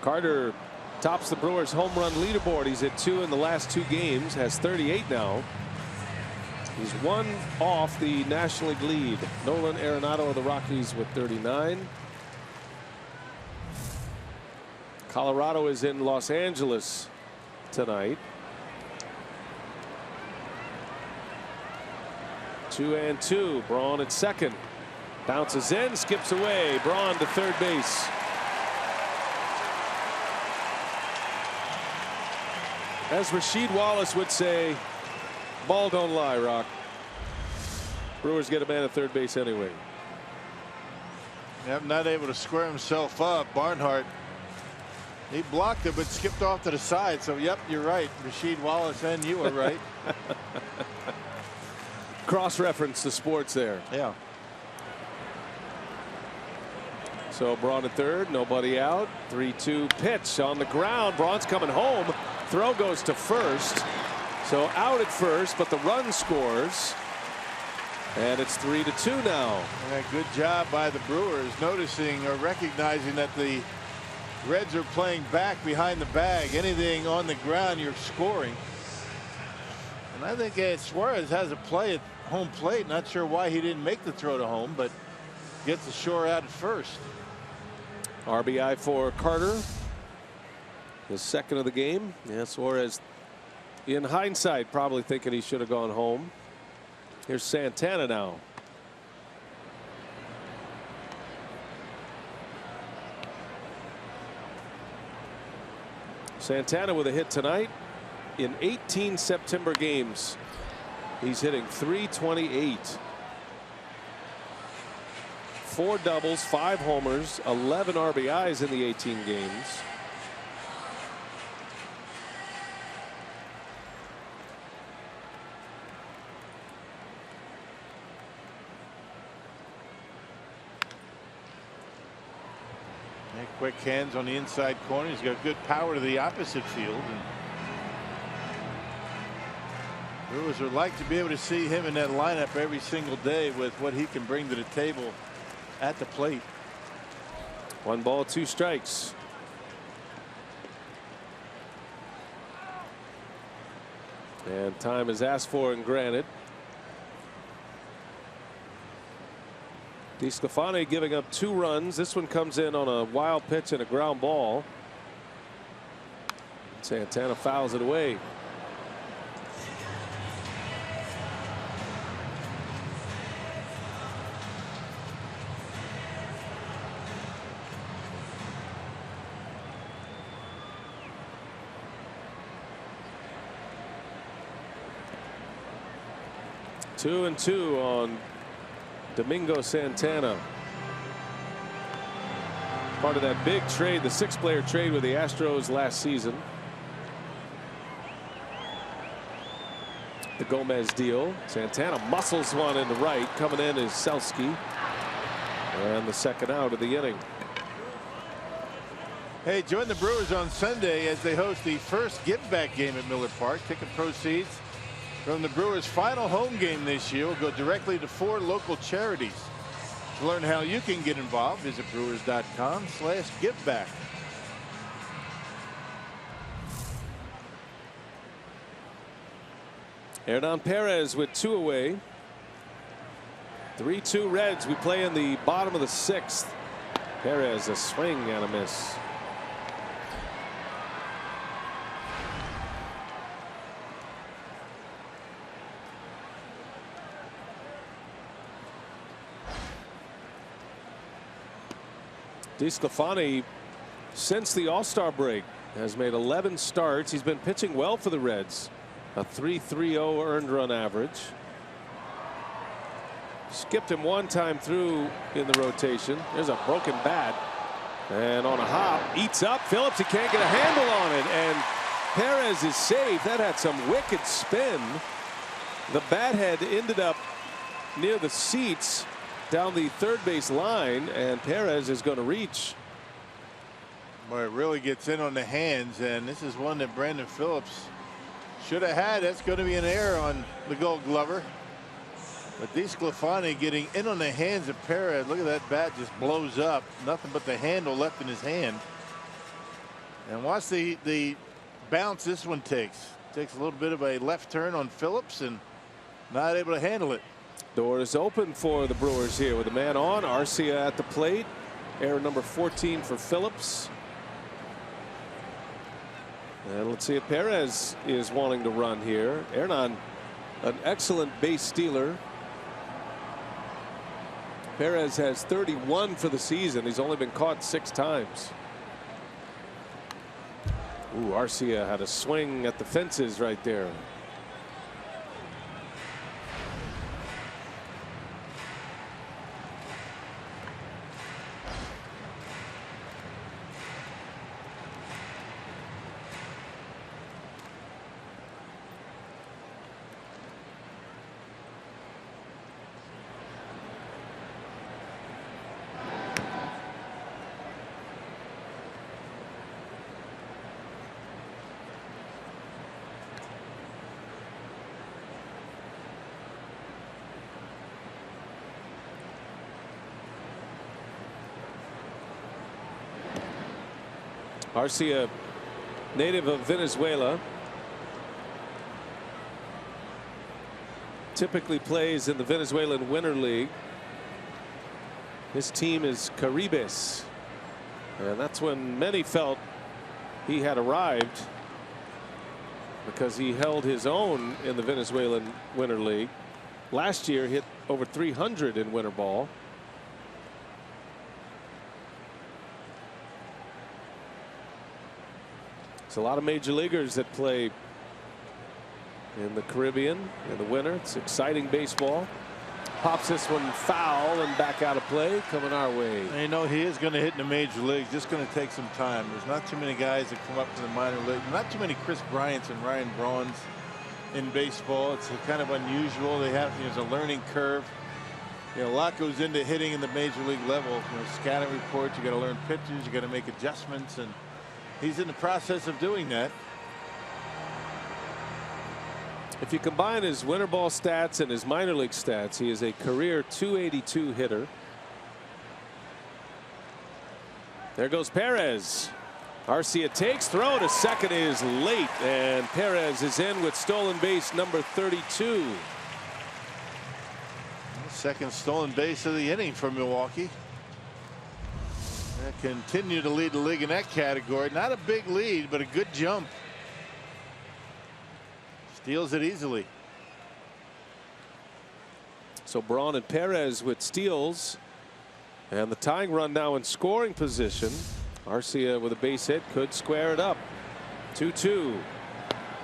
H: Carter tops the Brewers home run leaderboard. He's at 2 in the last 2 games, has 38 now. He's 1 off the National League lead. Nolan Arenado of the Rockies with 39. Colorado is in Los Angeles tonight. 2-2. Braun at second. Bounces in, skips away. Braun to third base. As Rasheed Wallace would say, ball don't lie, Rock. Brewers get a man at third base anyway.
D: Yep, not able to square himself up. Barnhart, he blocked it but skipped off to the side. So yep, you're right. Rasheed Wallace and you are right.
H: Cross-reference the sports there.
D: Yeah.
H: So Braun at third, nobody out. 3-2 pitch on the ground. Braun's coming home. Throw goes to first. So out at first, but the run scores. And it's 3-2 now.
D: Yeah, good job by the Brewers noticing or recognizing that the Reds are playing back behind the bag. Anything on the ground, you're scoring. And I think Suarez has a play at home plate. Not sure why he didn't make the throw to home, but gets the shore out at first.
H: RBI for Carter. The second of the game. Yeah, Suarez, in hindsight, probably thinking he should have gone home. Here's Santana now. Santana with a hit tonight. In 18 September games, he's hitting .328. 4 doubles, 5 homers, 11 RBIs in the 18 games.
D: Quick hands on the inside corner. He's got good power to the opposite field. And Brewers would like to be able to see him in that lineup every single day with what he can bring to the table at the plate.
H: 1 ball, 2 strikes. And time is asked for and granted. DeSclafani giving up 2 runs. This one comes in on a wild pitch and a ground ball. Santana fouls it away. Two and 2 on Domingo Santana. Part of that big trade, the 6-player trade with the Astros last season. The Gomez deal. Santana muscles one in the right. Coming in is Selski. And the second out of the inning.
D: Hey, join the Brewers on Sunday as they host the first give back game at Miller Park. Ticket proceeds from the Brewers' final home game this year will go directly to 4 local charities. To learn how you can get involved, visit brewers.com/giveback.
H: Hernan Perez with 2 away. 3-2 Reds. We play in the bottom of the 6th. Perez a swing and a miss. DeSclafani, since the All-Star break, has made 11 starts. He's been pitching well for the Reds. A .330 earned run average. Skipped him 1 time through in the rotation. There's a broken bat. And on a hop, eats up. Phillips, he can't get a handle on it. And Perez is safe. That had some wicked spin. The bat head ended up near the seats down the third base line, and Perez is going to reach.
D: Where it really gets in on the hands, and this is one that Brandon Phillips should have had. That's going to be an error on the Gold Glover. But DeSclafani getting in on the hands of Perez. Look at that bat just blows up. Nothing but the handle left in his hand. And watch the bounce this one takes. Takes a little bit of a left turn on Phillips and not able to handle it.
H: Door is open for the Brewers here with a man on. Arcia at the plate. Error number 14 for Phillips. And let's see if Perez is wanting to run here. Hernan, an excellent base stealer. Perez has 31 for the season. He's only been caught 6 times. Ooh, Arcia had a swing at the fences right there. Arcia, native of Venezuela, typically plays in the Venezuelan Winter League. His team is Caribes, and that's when many felt he had arrived, because he held his own in the Venezuelan Winter League. Last year hit over 300 in winter ball. There's a lot of major leaguers that play in the Caribbean in the winter. It's exciting baseball. Pops this one foul and back out of play, coming our way.
D: And you know, he is going to hit in the major leagues. Just going to take some time. There's not too many guys that come up to the minor league. Not too many Chris Bryants and Ryan Brauns in baseball. It's kind of unusual. They have, there's a learning curve. You know, a lot goes into hitting in the major league level. You know, scouting reports. You got to learn pitches. You got to make adjustments, and he's in the process of doing that.
H: If you combine his winter ball stats and his minor league stats, he is a career .282 hitter. There goes Perez. Arcia takes, throw to second is late, and Perez is in with stolen base number 32.
D: Second stolen base of the inning for Milwaukee. They continue to lead the league in that category. Not a big lead, but a good jump. Steals it easily.
H: So Braun and Perez with steals, and the tying run now in scoring position. Arcia with a base hit could square it up. 2-2,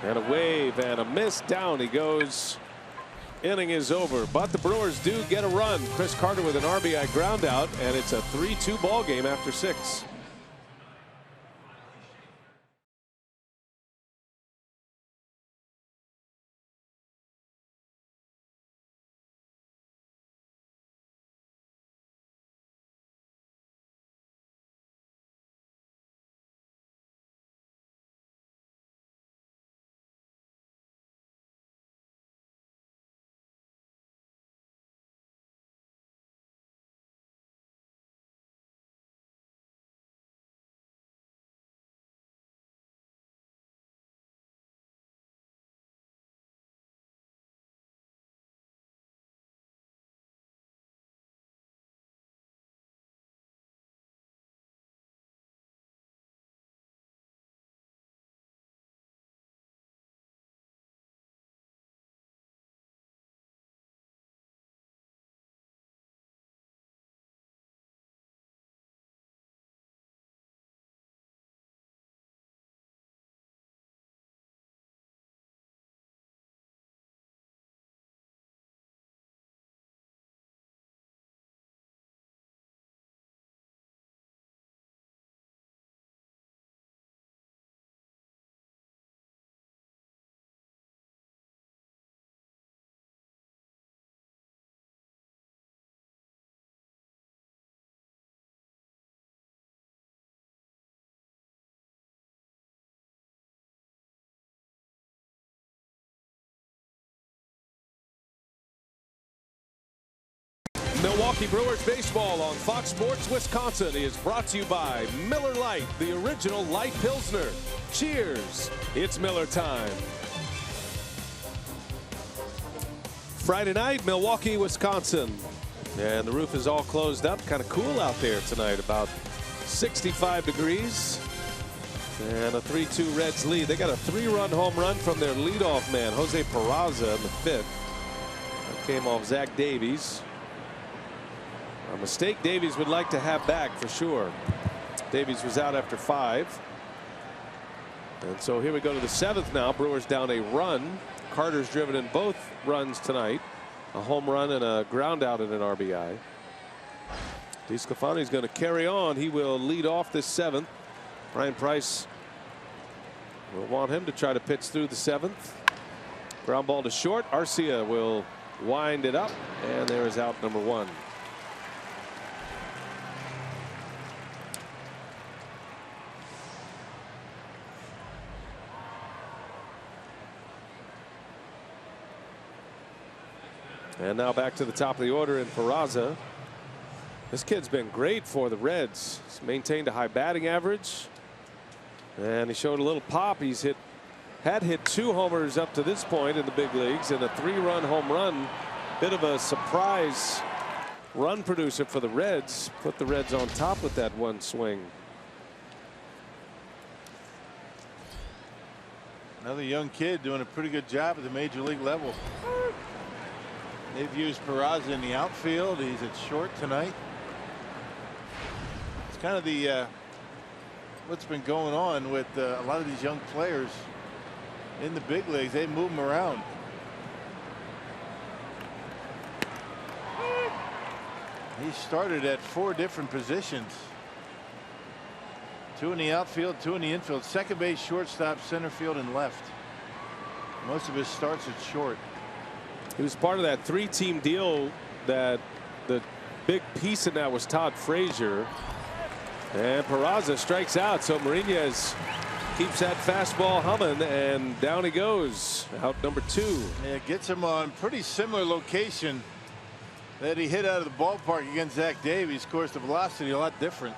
H: and a wave and a miss. Down he goes. Inning is over, but the Brewers do get a run. Chris Carter with an RBI ground out, and it's a 3-2 ball game after 6. Milwaukee Brewers baseball on Fox Sports Wisconsin is brought to you by Miller Lite, the original light Pilsner. Cheers, it's Miller time. Friday night, Milwaukee, Wisconsin. And the roof is all closed up. Kind of cool out there tonight, about 65 degrees. And a 3-2 Reds lead. They got a 3-run home run from their leadoff man, Jose Peraza, in the 5th. That came off Zach Davies. A mistake Davies would like to have back for sure. Davies was out after 5. And so here we go to the 7th now. Brewers down a run. Carter's driven in both runs tonight. A home run and a ground out and an RBI. DeSclafani's going to carry on. He will lead off this 7th. Ryan Price will want him to try to pitch through the 7th. Ground ball to short. Arcia will wind it up, and there is out number 1. And now back to the top of the order in Peraza. This kid's been great for the Reds. He's maintained a high batting average. And he showed a little pop. He's had hit 2 homers up to this point in the big leagues and a 3-run home run. Bit of a surprise run producer for the Reds. Put the Reds on top with that one swing.
D: Another young kid doing a pretty good job at the major league level. They've used Peraza in the outfield. He's at short tonight. It's kind of the what's been going on with a lot of these young players in the big leagues. They move them around. He started at 4 different positions. 2 in the outfield, 2 in the infield, second base, shortstop, center field, and left. Most of his starts at short.
H: He was part of that 3-team deal. That the big piece in that was Todd Frazier. And Peraza strikes out, so Marinez keeps that fastball humming, and down he goes. Out number 2.
D: Yeah, gets him on pretty similar location that he hit out of the ballpark against Zach Davies. Of course, the velocity a lot different.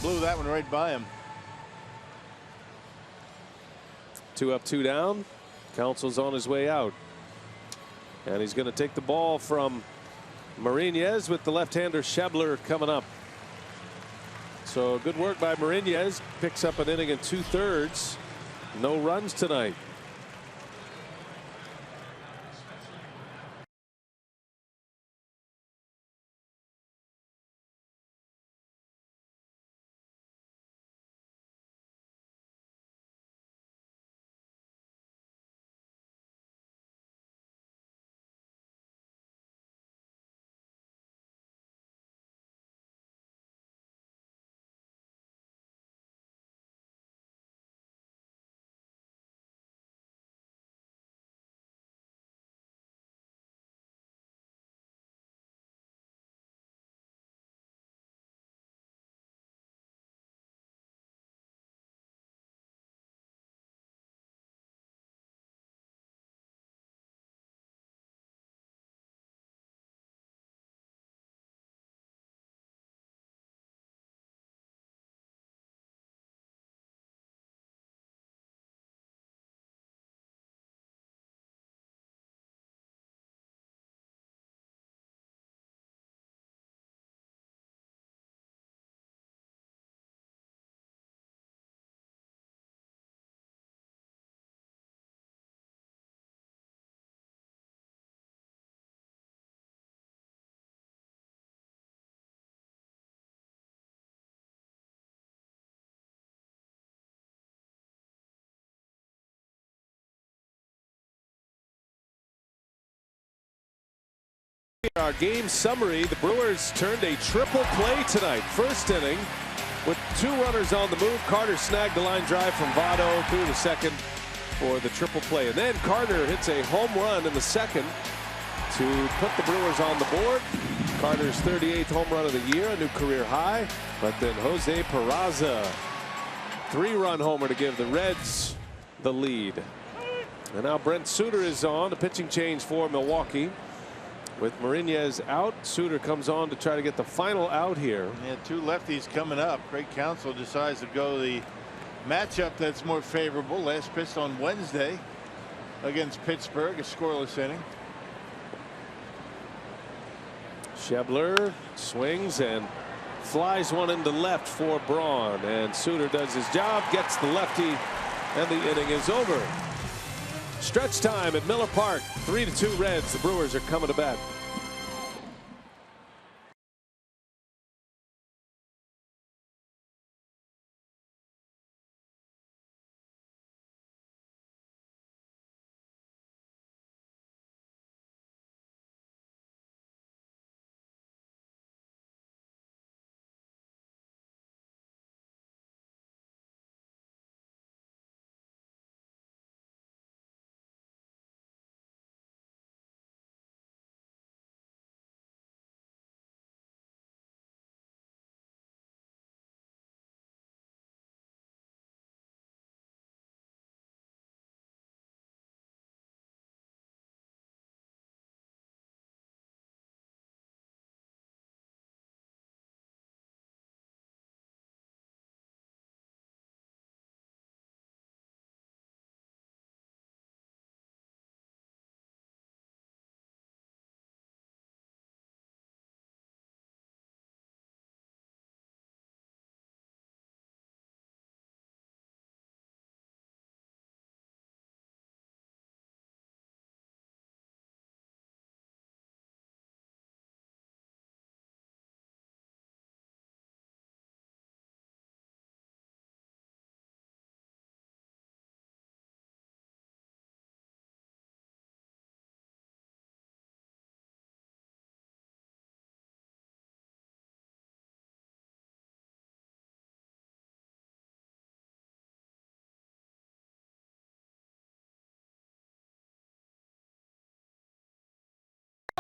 D: Blew that one right by him.
H: 2 up, 2 down. Counsell's on his way out. And he's going to take the ball from Marinez with the left-hander Schebler coming up. So good work by Marinez. Picks up an inning in 2/3. No runs tonight. Our game summary. The Brewers turned a triple play tonight. First inning with 2 runners on the move. Carter snagged the line drive from Votto through the second for the triple play. And then Carter hits a home run in the second to put the Brewers on the board. Carter's 38th home run of the year, a new career high. But then Jose Peraza, 3-run homer to give the Reds the lead. And now Brent Suter is on. A pitching change for Milwaukee. With Marinez out, Suter comes on to try to get the final out here.
D: Yeah, two lefties coming up. Craig Counsell decides to go the matchup that's more favorable. Last pitch on Wednesday against Pittsburgh, a scoreless inning.
H: Schebler swings and flies one into left for Braun, and Suter does his job, gets the lefty, and the inning is over. Stretch time at Miller Park. 3-2 Reds. The Brewers are coming to bat.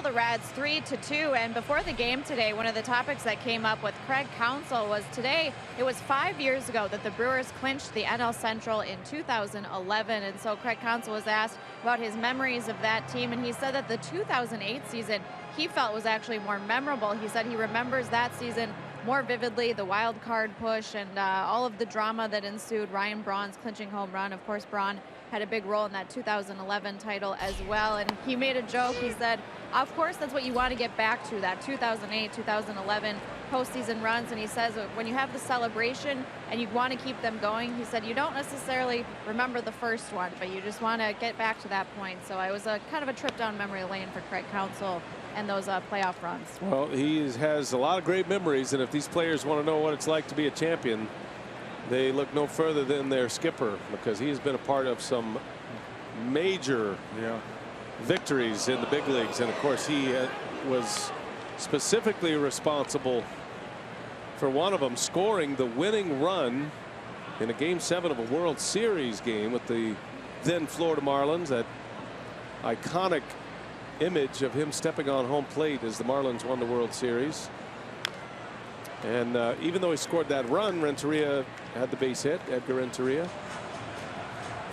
E: The Reds 3-2, and before the game today, one of the topics that came up with Craig Counsell was today it was 5 years ago that the Brewers clinched the NL Central in 2011, and so Craig Counsell was asked about his memories of that team, and he said that the 2008 season he felt was actually more memorable. He said he remembers that season more vividly, the wild card push and all of the drama that ensued. Ryan Braun's clinching home run. Of course, Braun had a big role in that 2011 title as well, and he made a joke. He said, of course, that's what you want to get back to, that 2008, 2011 postseason runs. And he says when you have the celebration and you want to keep them going, he said you don't necessarily remember the first one, but you just want to get back to that point. So it was a kind of a trip down memory lane for Craig Counsell and those playoff runs.
H: Well, he has a lot of great memories, and if these players want to know what it's like to be a champion, they look no further than their skipper, because he has been a part of some major victories in the big leagues. And of course, he was specifically responsible for one of them, scoring the winning run in a Game 7 of a World Series game with the then Florida Marlins. That iconic image of him stepping on home plate as the Marlins won the World Series. And even though he scored that run, Renteria had the base hit, Edgar Renteria.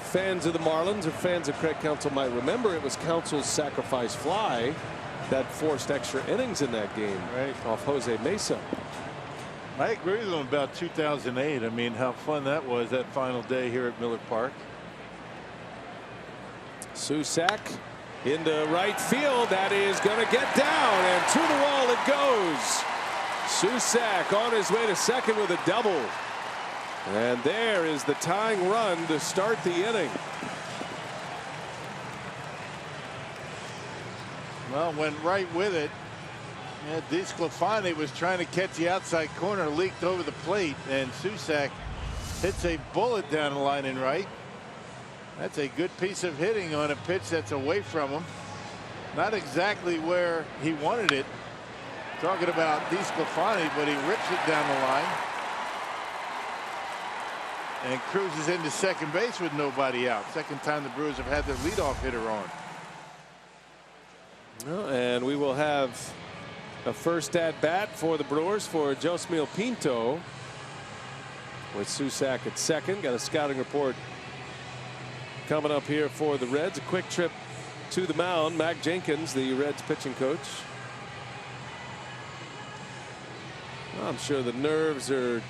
H: Fans of the Marlins or fans of Craig Counsell might remember it was Counsell's sacrifice fly that forced extra innings in that game off Jose Mesa.
D: I agree with him about 2008. I mean, how fun that was, that final day here at Miller Park.
H: Susac into right field. That is going to get down, and to the wall it goes. Susac on his way to second with a double. And there is the tying run to start the inning.
D: Well, went right with it. Yeah, DeSclafani was trying to catch the outside corner, leaked over the plate, and Susac hits a bullet down the line in right. That's a good piece of hitting on a pitch that's away from him. Not exactly where he wanted it. Talking about DeSclafani, but he rips it down the line and cruises into second base with nobody out. Second time the Brewers have had their leadoff hitter on.
H: Well, and we will have a first at bat for the Brewers for Josmil Pinto with Susac at second. Got a scouting report coming up here for the Reds. A quick trip to the mound. Mac Jenkins, the Reds pitching coach. I'm sure the nerves are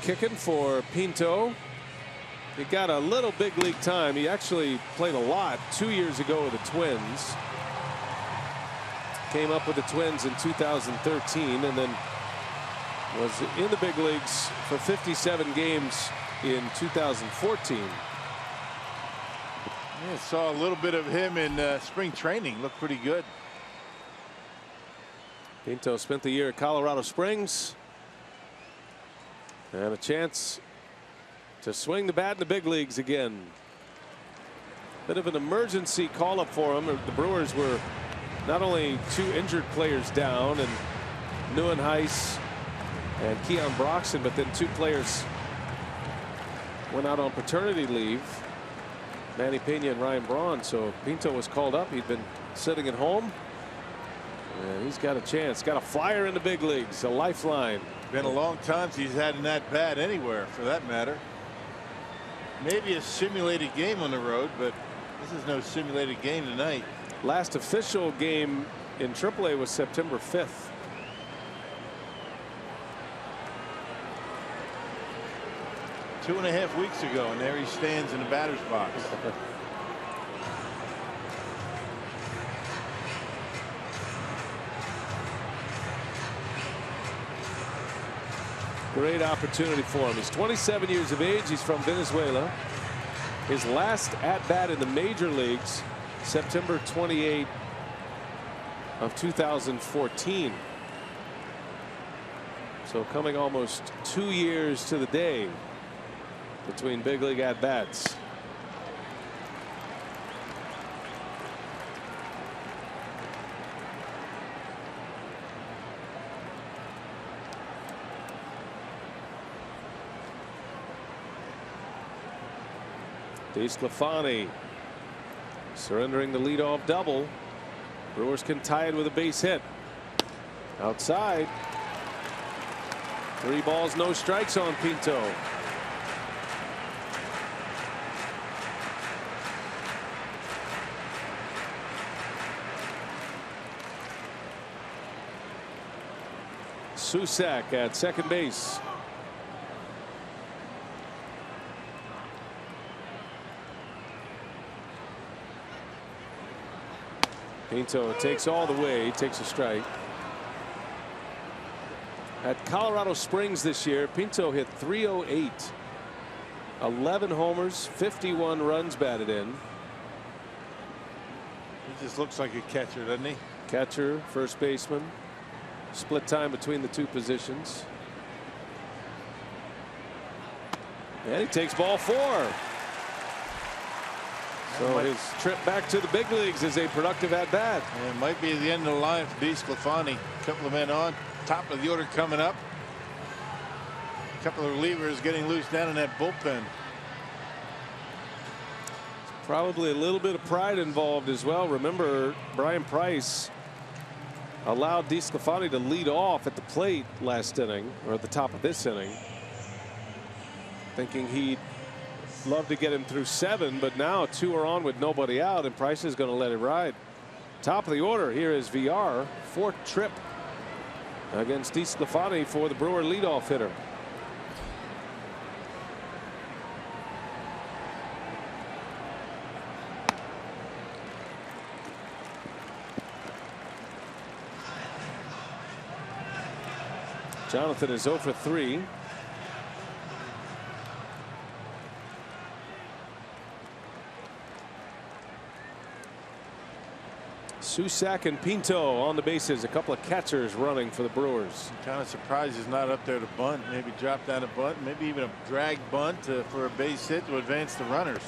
H: kicking for Pinto. He got a little big league time. He actually played a lot 2 years ago with the Twins. Came up with the Twins in 2013 and then was in the big leagues for 57 games in 2014.
D: Yeah, saw a little bit of him in spring training. Looked pretty good.
H: Pinto spent the year at Colorado Springs. And a chance to swing the bat in the big leagues again. Bit of an emergency call up for him. The Brewers were not only 2 injured players down, and Neuenhuis and Keon Broxton, but then 2 players went out on paternity leave. Manny Pena and Ryan Braun. So Pinto was called up. He'd been sitting at home. And he's got a chance. Got a flyer in the big leagues. A lifeline.
D: Been a long time since he's had an at bat anywhere, for that matter. Maybe a simulated game on the road, but this is no simulated game tonight.
H: Last official game in AAA was September 5th.
D: Two and a half weeks ago, and there he stands in the batter's box.
H: Great opportunity for him. He's 27 years of age. He's from Venezuela. His last at bat in the major leagues, September 28 of 2014. So coming almost 2 years to the day between big league at bats. DeSclafani surrendering the leadoff double. Brewers can tie it with a base hit. Outside. 3 balls, no strikes on Pinto. Susak at second base. Pinto takes all the way. He takes a strike. At Colorado Springs this year, Pinto hit .308. 11 homers, 51 runs batted in.
D: He just looks like a catcher, doesn't he?
H: Catcher, first baseman. Split time between the 2 positions. And he takes ball 4. So his trip back to the big leagues is a productive at bat.
D: It might be the end of the line for DeSclafani. A couple of men on. Top of the order coming up. A couple of relievers getting loose down in that bullpen.
H: Probably a little bit of pride involved as well. Remember, Brian Price allowed DeSclafani to lead off at the plate last inning, or at the top of this inning, thinking he'd love to get him through 7, but now 2 are on with nobody out, and Price is going to let it ride. Top of the order, here is VR. 4th trip against DeSclafani for the Brewer leadoff hitter. Jonathan is 0 for 3. Susak and Pinto on the bases. A couple of catchers running for the Brewers.
D: I'm kind of surprised he's not up there to bunt. Maybe drop down a bunt. Maybe even a drag bunt for a base hit to advance the runners.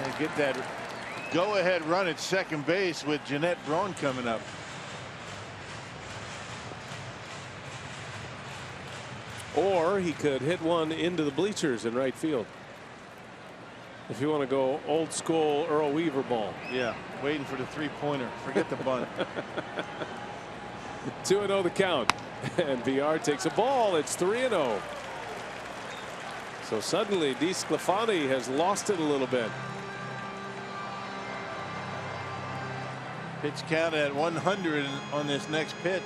D: And get that go-ahead run at second base with Jeanette Braun coming up.
H: Or he could hit one into the bleachers in right field. If you want to go old school Earl Weaver ball.
D: Yeah, waiting for the 3-pointer. Forget the bunt.
H: 2-0 the count. And VR takes a ball. It's 3-0. So suddenly DeSclafani has lost it a little bit.
D: Pitch count at 100 on this next pitch.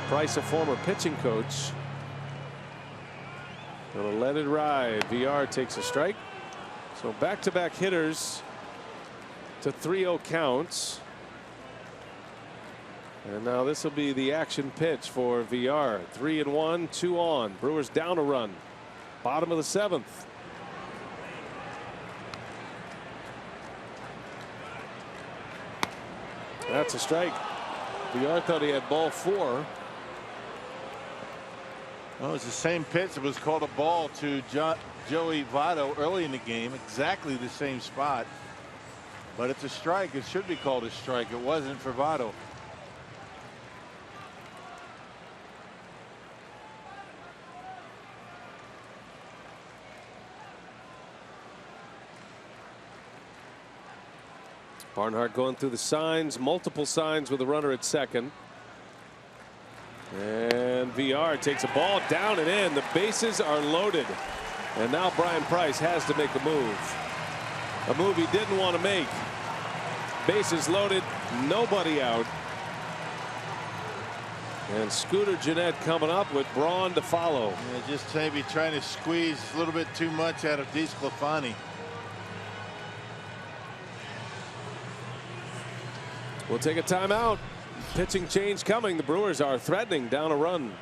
H: Price, a former pitching coach. Gonna let it ride. VR takes a strike. So back-to-back hitters to 3-0 counts. And now this will be the action pitch for VR. 3-1, 2 on. Brewers down a run. Bottom of the 7th. That's a strike. VR thought he had ball 4.
D: Well, it was the same pitch. It was called a ball to Joey Votto early in the game. Exactly the same spot. But it's a strike. It should be called a strike. It wasn't for Votto.
H: Barnhart going through the signs, multiple signs with a runner at second. And VR takes a ball down and in. The bases are loaded. And now Brian Price has to make a move. A move he didn't want to make. Bases loaded, nobody out. And Scooter Gennett coming up with Braun to follow.
D: Yeah, just maybe trying to squeeze a little bit too much out of DeSclafani.
H: We'll take a timeout. Pitching change coming. The Brewers are threatening down a run.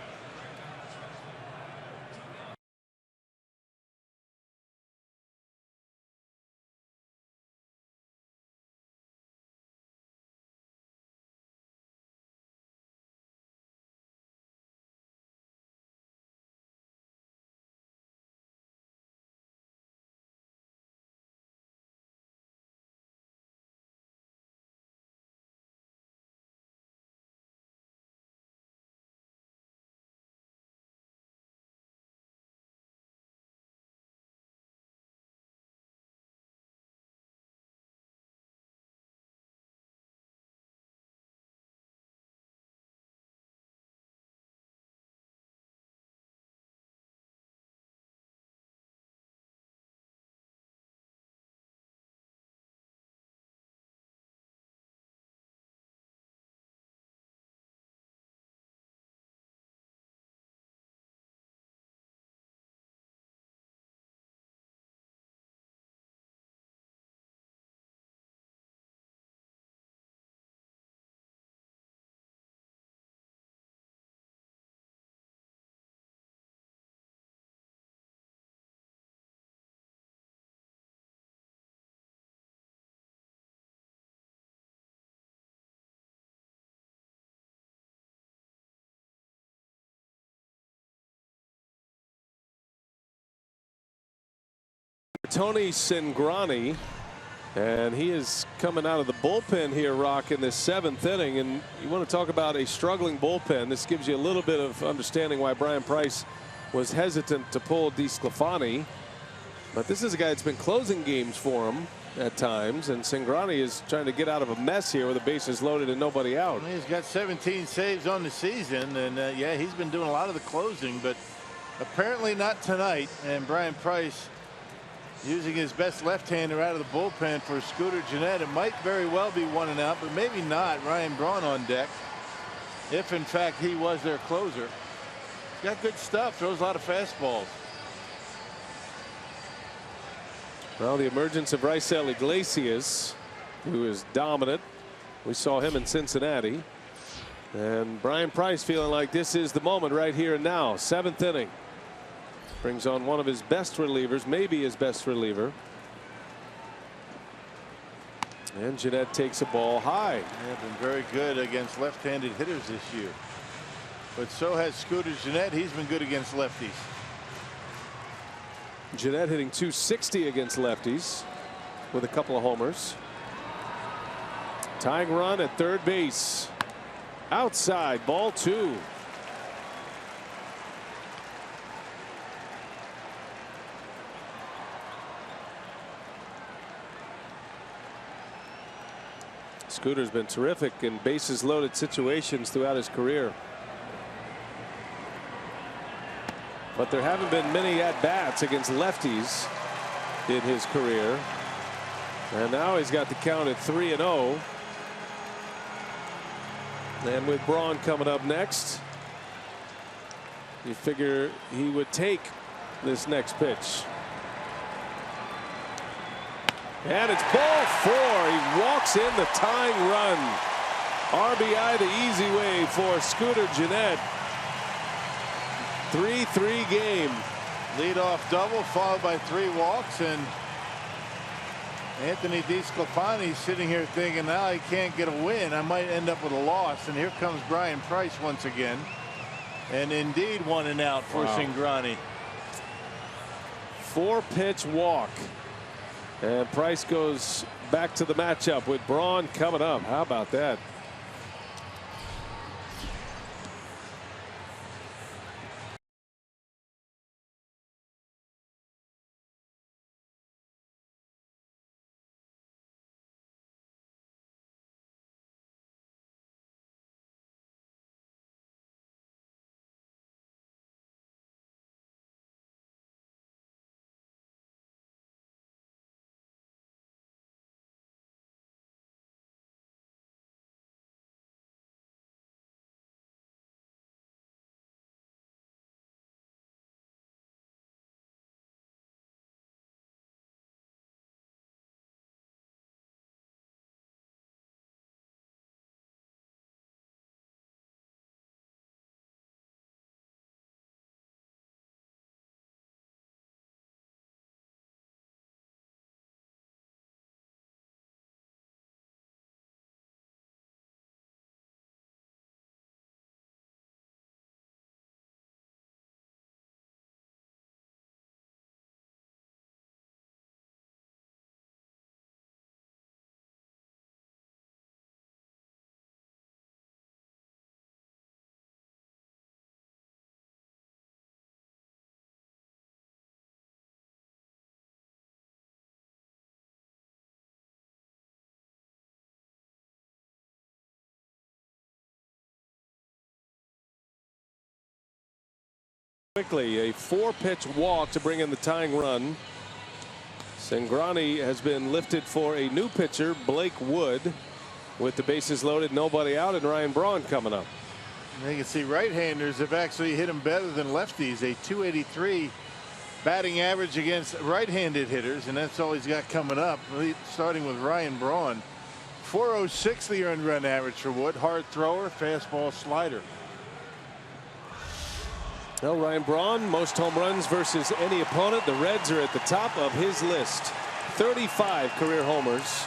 H: Tony Cingrani, and he is coming out of the bullpen here, Rock, in this 7th inning. And you want to talk about a struggling bullpen. This gives you a little bit of understanding why Brian Price was hesitant to pull DeSclafani. But this is a guy that's been closing games for him at times, and Cingrani is trying to get out of a mess here with the bases loaded and nobody out.
D: He's got 17 saves on the season, and yeah, he's been doing a lot of the closing, but apparently not tonight. And Brian Price using his best left-hander out of the bullpen for Scooter Gennett. It might very well be 1-out, but maybe not. Ryan Braun on deck, if in fact he was their closer. He's got good stuff, throws a lot of fastballs.
H: Well, the emergence of Raisel Iglesias, who is dominant. We saw him in Cincinnati. And Brian Price feeling like this is the moment right here and now. 7th inning. Brings on one of his best relievers, maybe his best reliever. And Gennett takes a ball high.
D: Yeah, been very good against left-handed hitters this year. But so has Scooter Gennett. He's been good against lefties.
H: Gennett hitting .260 against lefties with a couple of homers. Tying run at third base. Outside, ball 2. Scooter's been terrific in bases loaded situations throughout his career. But there haven't been many at-bats against lefties in his career. And now he's got the count at 3-0. And with Braun coming up next, you figure he would take this next pitch. And it's ball 4. He walks in the tying run. RBI the easy way for Scooter Gennett. 3-3 game.
D: Leadoff double followed by 3 walks, and Anthony DeSclafani sitting here thinking, now I can't get a win. I might end up with a loss. And here comes Brian Price once again. And indeed 1 and out for Cingrani.
H: 4-pitch walk. And Price goes back to the matchup with Braun coming up. How about that? Quickly, a 4-pitch walk to bring in the tying run. Cingrani has been lifted for a new pitcher, Blake Wood, with the bases loaded, nobody out, and Ryan Braun coming up.
D: And you can see right-handers have actually hit him better than lefties. A .283 batting average against right-handed hitters, and that's all he's got coming up, starting with Ryan Braun. .406 the earned run average for Wood. Hard thrower, fastball, slider.
H: Well, Ryan Braun, most home runs versus any opponent. The Reds are at the top of his list. 35 career homers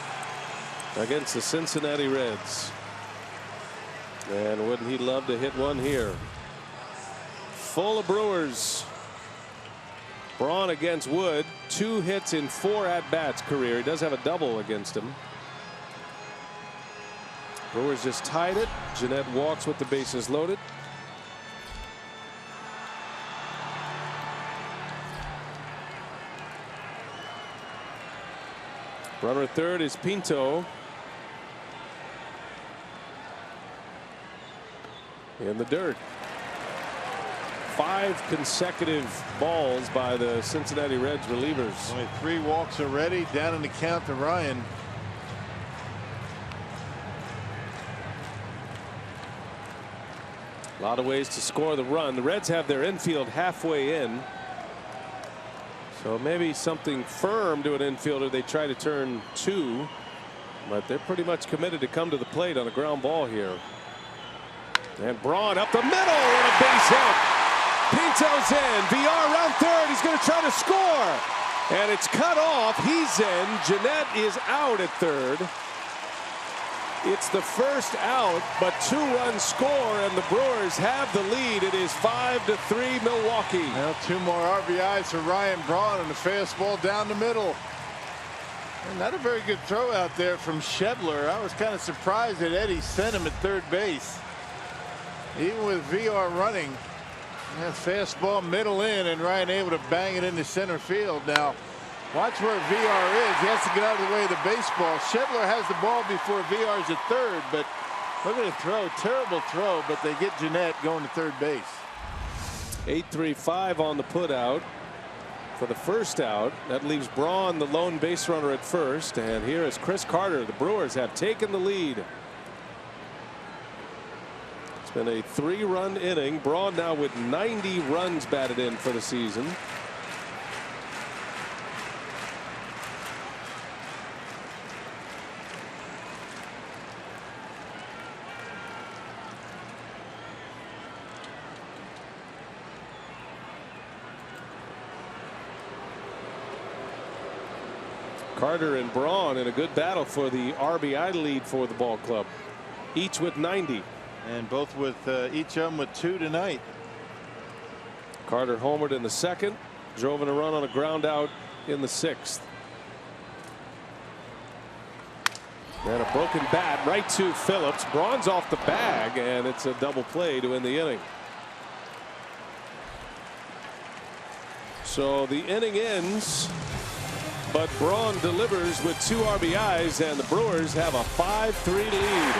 H: against the Cincinnati Reds. And wouldn't he love to hit one here? Full of Brewers. Braun against Wood. 2 hits in 4 at-bats career. He does have a double against him. Brewers just tied it. Gennett walks with the bases loaded. Runner at third is Pinto. In the dirt. 5 consecutive balls by the Cincinnati Reds relievers.
D: Only 3 walks already. Down in the count to Ryan.
H: A lot of ways to score the run. The Reds have their infield halfway in. So maybe something firm to an infielder they try to turn to, but they're pretty much committed to come to the plate on a ground ball here. And Braun up the middle and a base hit. Pinto's in. VR around third. He's going to try to score. And it's cut off. He's in. Gennett is out at third. It's the first out, but 2-run score, and the Brewers have the lead. It is 5-3 Milwaukee.
D: Well, 2 more RBIs for Ryan Braun and a fastball down the middle. And not a very good throw out there from Schebler. I was kind of surprised that Eddie sent him at third base. Even with VR running. That fastball middle in, and Ryan able to bang it into center field. Now, watch where VR is. He has to get out of the way of the baseball. Schebler has the ball before VR's at third, but look at the throw. Terrible throw, but they get Gennett going to third base.
H: 8-3-5 on the put out for the first out. That leaves Braun, the lone base runner, at first. And here is Chris Carter. The Brewers have taken the lead. It's been a 3-run inning. Braun now with 90 runs batted in for the season. Carter and Braun in a good battle for the RBI lead for the ball club, each with 90.
D: And both with each of them with 2 tonight.
H: Carter homered in the 2nd, drove in a run on a ground out in the 6th. And a broken bat right to Phillips. Braun's off the bag, and it's a double play to end the inning. So the inning ends, but Braun delivers with 2 RBIs, and the Brewers have a 5-3 lead.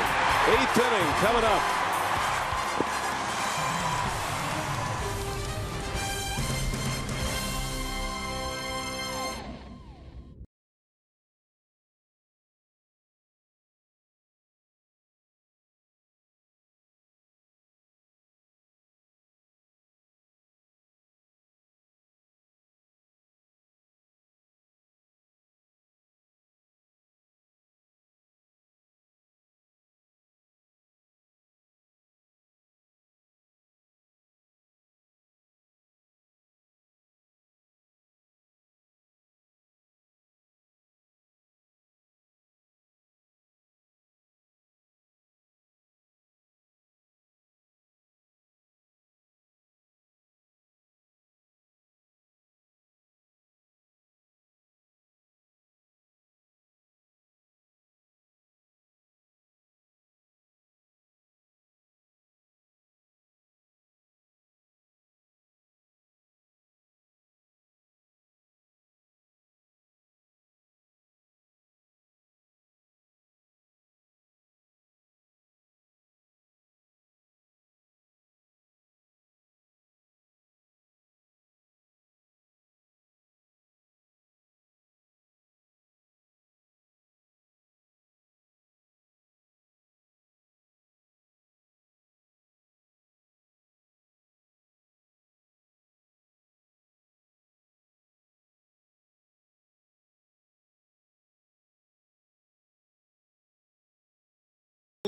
H: 8th inning coming up.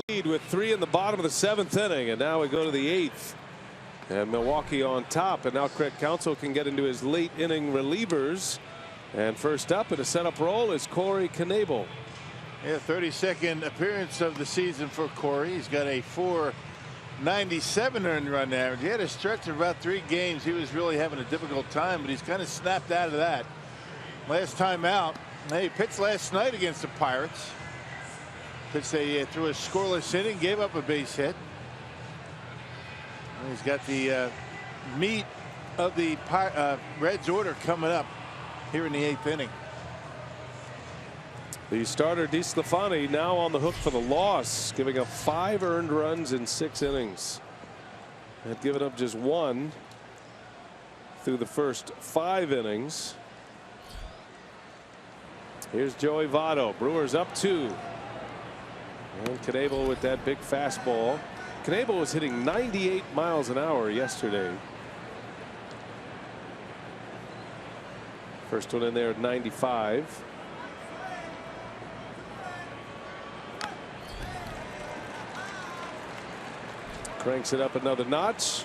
H: Lead with 3 in the bottom of the 7th inning, and now we go to the 8th, and Milwaukee on top, and now Craig Counsell can get into his late inning relievers, and first up in a setup role is Corey Knebel.
D: Yeah, 32nd appearance of the season for Corey. He's got a .497 earned run average. He had a stretch of about 3 games. He was really having a difficult time, but he's kind of snapped out of that. Last time out, he pitched last night against the Pirates. Pitched through a scoreless inning, gave up a base hit. And he's got the meat of the Reds order coming up here in the 8th inning.
H: The starter DeSclafani now on the hook for the loss, giving up 5 earned runs in 6 innings. Had given up just 1 through the first 5 innings. Here's Joey Votto. Brewers up 2. And Knebel with that big fastball. Knebel was hitting 98 miles an hour yesterday. First one in there at 95. Cranks it up another notch.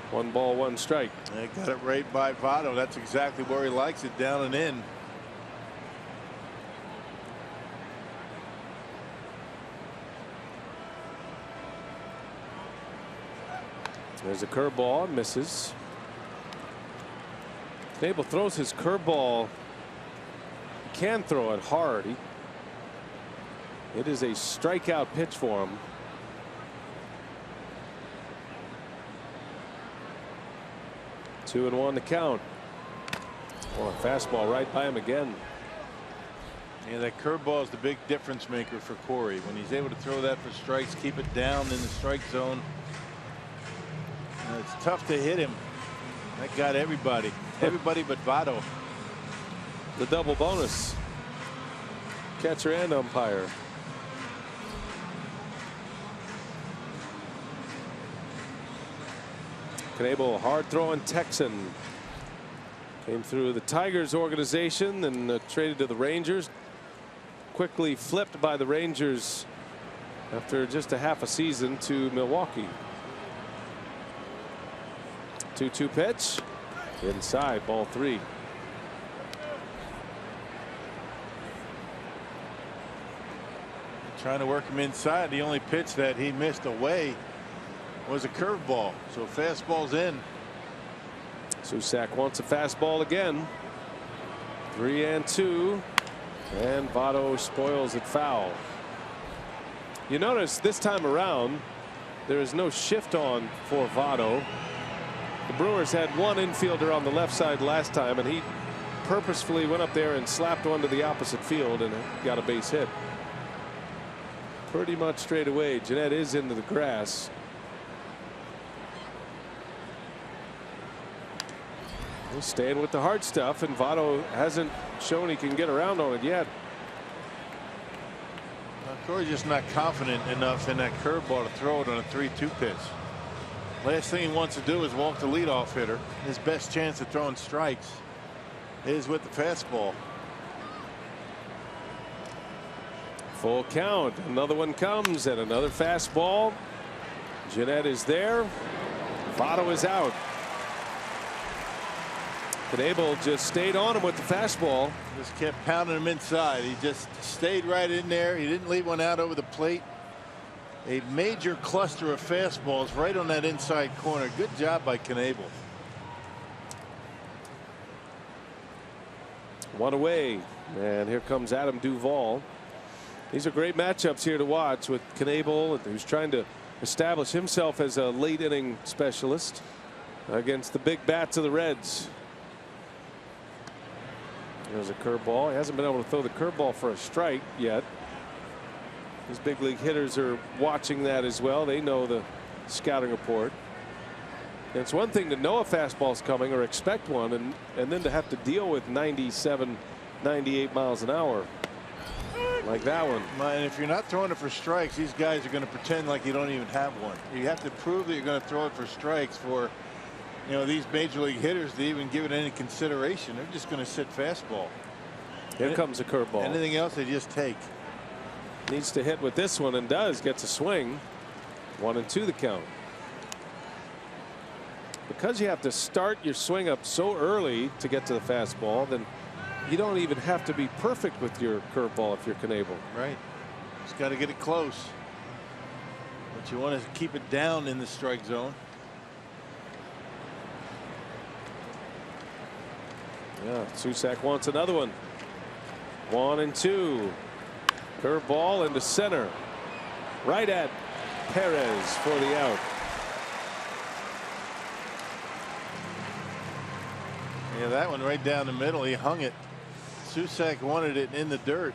H: 1 ball, 1 strike.
D: They got it right by Votto. That's exactly where he likes it, down and in.
H: There's a curveball, misses. Knebel throws his curveball. He can throw it hard. It is a strikeout pitch for him. Two and 1 to count. Well, a fastball right by him again.
D: Yeah, that curveball is the big difference maker for Corey. When he's able to throw that for strikes, keep it down in the strike zone. It's tough to hit him. That got everybody. Everybody but Votto.
H: The double bonus. Catcher and umpire. Knebel, hard-throwing Texan. Came through the Tigers organization and traded to the Rangers. Quickly flipped by the Rangers after just a half a season to Milwaukee. 2-2 pitch. Inside, ball 3.
D: Trying to work him inside. The only pitch that he missed away was a curveball. So fastball's in.
H: Susac wants a fastball again. 3-2. And Votto spoils it foul. You notice this time around there is no shift on for Votto. The Brewers had one infielder on the left side last time, and he purposefully went up there and slapped one to the opposite field and got a base hit. Pretty much straight away. Jeanette is into the grass. He's staying with the hard stuff, and Votto hasn't shown he can get around on it yet.
D: Corey's just not confident enough in that curveball to throw it on a 3-2 pitch. Last thing he wants to do is walk the leadoff hitter. His best chance of throwing strikes is with the fastball.
H: Full count. Another one comes, and another fastball. Jeanette is there. Votto is out. Knebel just stayed on him with the fastball.
D: Just kept pounding him inside. He just stayed right in there. He didn't leave one out over the plate. A major cluster of fastballs right on that inside corner. Good job by Knebel.
H: One away, and here comes Adam Duvall. These are great matchups here to watch with Knebel, who's trying to establish himself as a late inning specialist against the big bats of the Reds. There's a curveball. He hasn't been able to throw the curveball for a strike yet. These big league hitters are watching that as well. They know the scouting report. And it's one thing to know a fastball's coming or expect one, and then to have to deal with 97, 98 miles an hour like that one.
D: And if you're not throwing it for strikes, these guys are going to pretend like you don't even have one. You have to prove that you're going to throw it for strikes for, you know, these major league hitters to even give it any consideration. They're just going to sit fastball.
H: Here comes a curveball.
D: Anything else they just take.
H: Needs to hit with this one, and does. Gets a swing. 1-2 the count. Because you have to start your swing up so early to get to the fastball, then you don't even have to be perfect with your curveball if you're Knebel.
D: Right. Just got to get it close. But you want to keep it down in the strike zone.
H: Yeah, Susac wants another one. 1-2. Curveball into center. Right at Perez for the out.
D: Yeah, that one right down the middle. He hung it. Susac wanted it in the dirt.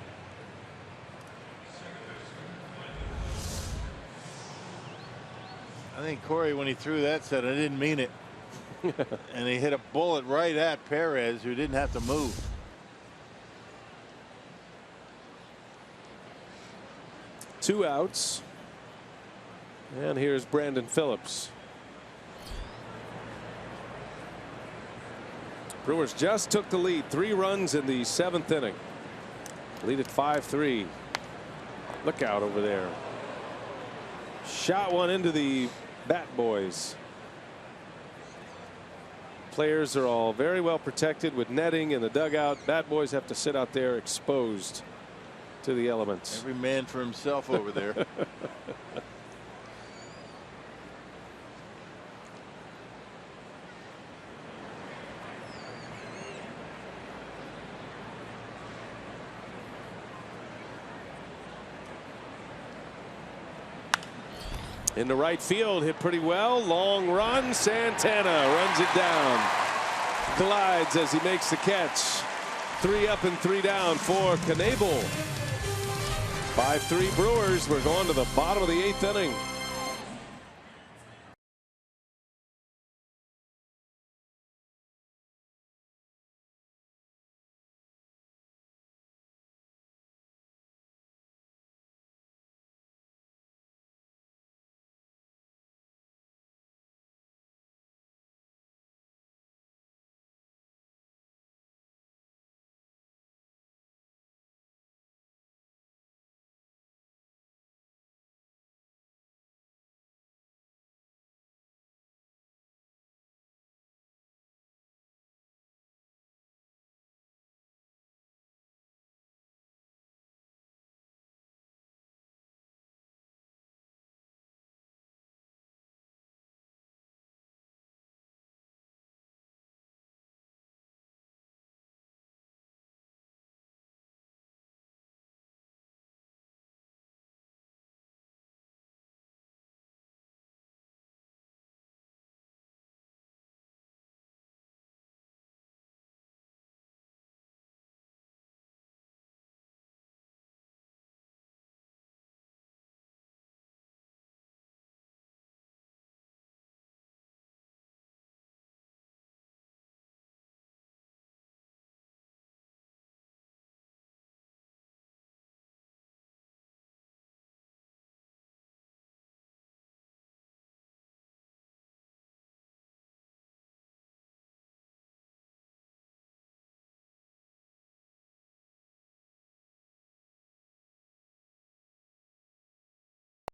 D: I think Corey, when he threw that, said, "I didn't mean it." And he hit a bullet right at Perez, who didn't have to move.
H: Two outs. And here's Brandon Phillips. Brewers just took the lead. 3 runs in the 7th inning. Lead at 5-3. Look out over there. Shot one into the bat boys. Players are all very well protected with netting in the dugout. Bat boys have to sit out there exposed to the elements.
D: Every man for himself over there.
H: In the right field, hit pretty well. Long run. Santana runs it down. Glides as he makes the catch. 3 up and 3 down for Knebel. 5-3 Brewers. We're going to the bottom of the 8th inning.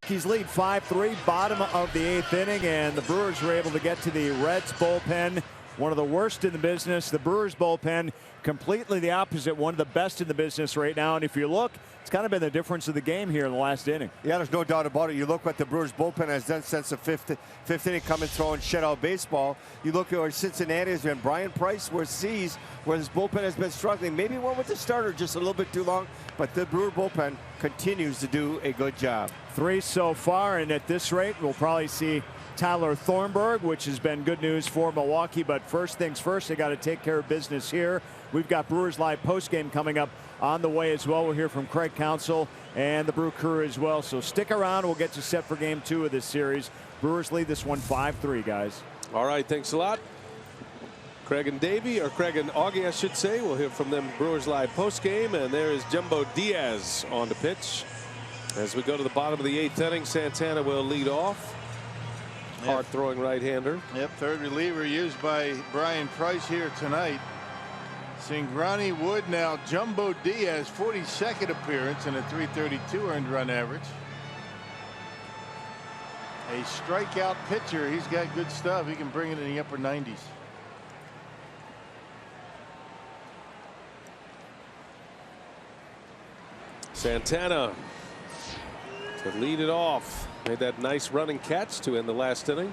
I: Rockies lead 5-3, bottom of the 8th inning, and the Brewers were able to get to the Reds bullpen. One of the worst in the business. The Brewers bullpen completely the opposite, one of the best in the business right now. And if you look, it's kind of been the difference of the game here in the last inning.
J: Yeah, there's no doubt about it. You look what the Brewers bullpen has done since the fifth inning, coming throwing shutout baseball. You look at where Cincinnati has been. Brian Price where sees where his bullpen has been struggling. Maybe went with the starter just a little bit too long, but the Brewer bullpen continues to do a good job. 3 so far, and at this rate, we'll probably see Tyler Thornburg, which has been good news for Milwaukee. But first things first, they got to take care of business here. We've got Brewers Live postgame coming up on the way as well. We'll hear from Craig Counsell and the Brew crew as well. So stick around. We'll get you set for game 2 of this series. Brewers lead this one 5-3, guys.
H: All right, thanks a lot. Craig and Davey, or Craig and Augie, I should say. We'll hear from them Brewers Live postgame. And there is Jumbo Diaz on the pitch. As we go to the bottom of the 8th inning, Santana will lead off. Hard throwing right-hander.
D: Yep, third reliever used by Brian Price here tonight. Singrani Wood now Jumbo Diaz, 42nd appearance and a .332 earned run average. A strikeout pitcher. He's got good stuff. He can bring it in the upper 90s.
H: Santana to lead it off. Made that nice running catch to end the last inning.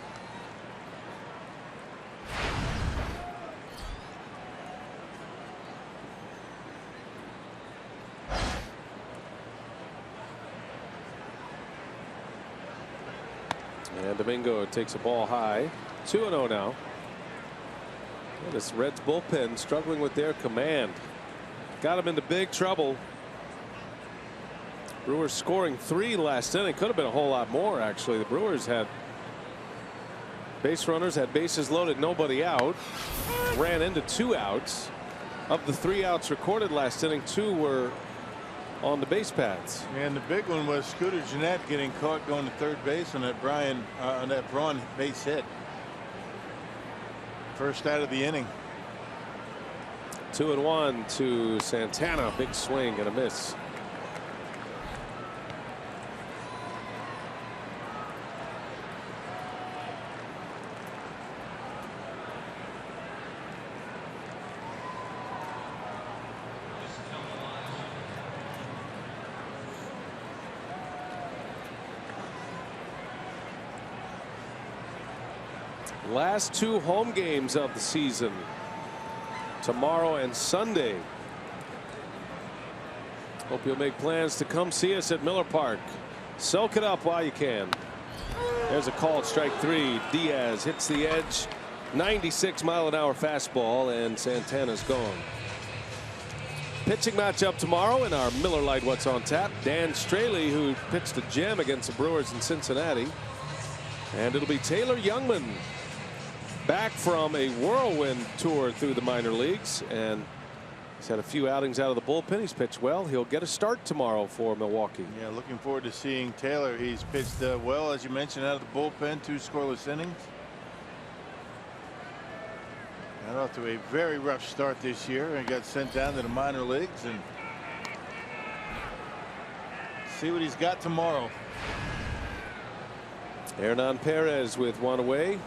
H: And Domingo takes a ball high. 2-0 now. And this Reds bullpen struggling with their command. Got him into big trouble. Brewers scoring 3 last inning. Could have been a whole lot more, actually. The Brewers had base runners, had bases loaded, nobody out. Ran into 2 outs. Of the 3 outs recorded last inning, 2 were on the base paths.
D: And the big one was Scooter Gennett getting caught going to third base on that Braun base hit. First out of the inning.
H: 2-1 to Santana. Big swing and a miss. Last 2 home games of the season, tomorrow and Sunday. Hope you'll make plans to come see us at Miller Park. Soak it up while you can. There's a called strike 3. Diaz hits the edge. 96-mile-an-hour fastball, and Santana's gone. Pitching matchup tomorrow in our Miller Lite What's on Tap. Dan Straley, who pitched a gem against the Brewers in Cincinnati. And it'll be Taylor Youngman, back from a whirlwind tour through the minor leagues, and he's had a few outings out of the bullpen. He's pitched well. He'll get a start tomorrow for Milwaukee.
D: Yeah, looking forward to seeing Taylor. He's pitched well, as you mentioned, out of the bullpen, 2 scoreless innings. Got off to a very rough start this year and got sent down to the minor leagues, and see what he's got tomorrow.
H: Hernan Perez with 1 away.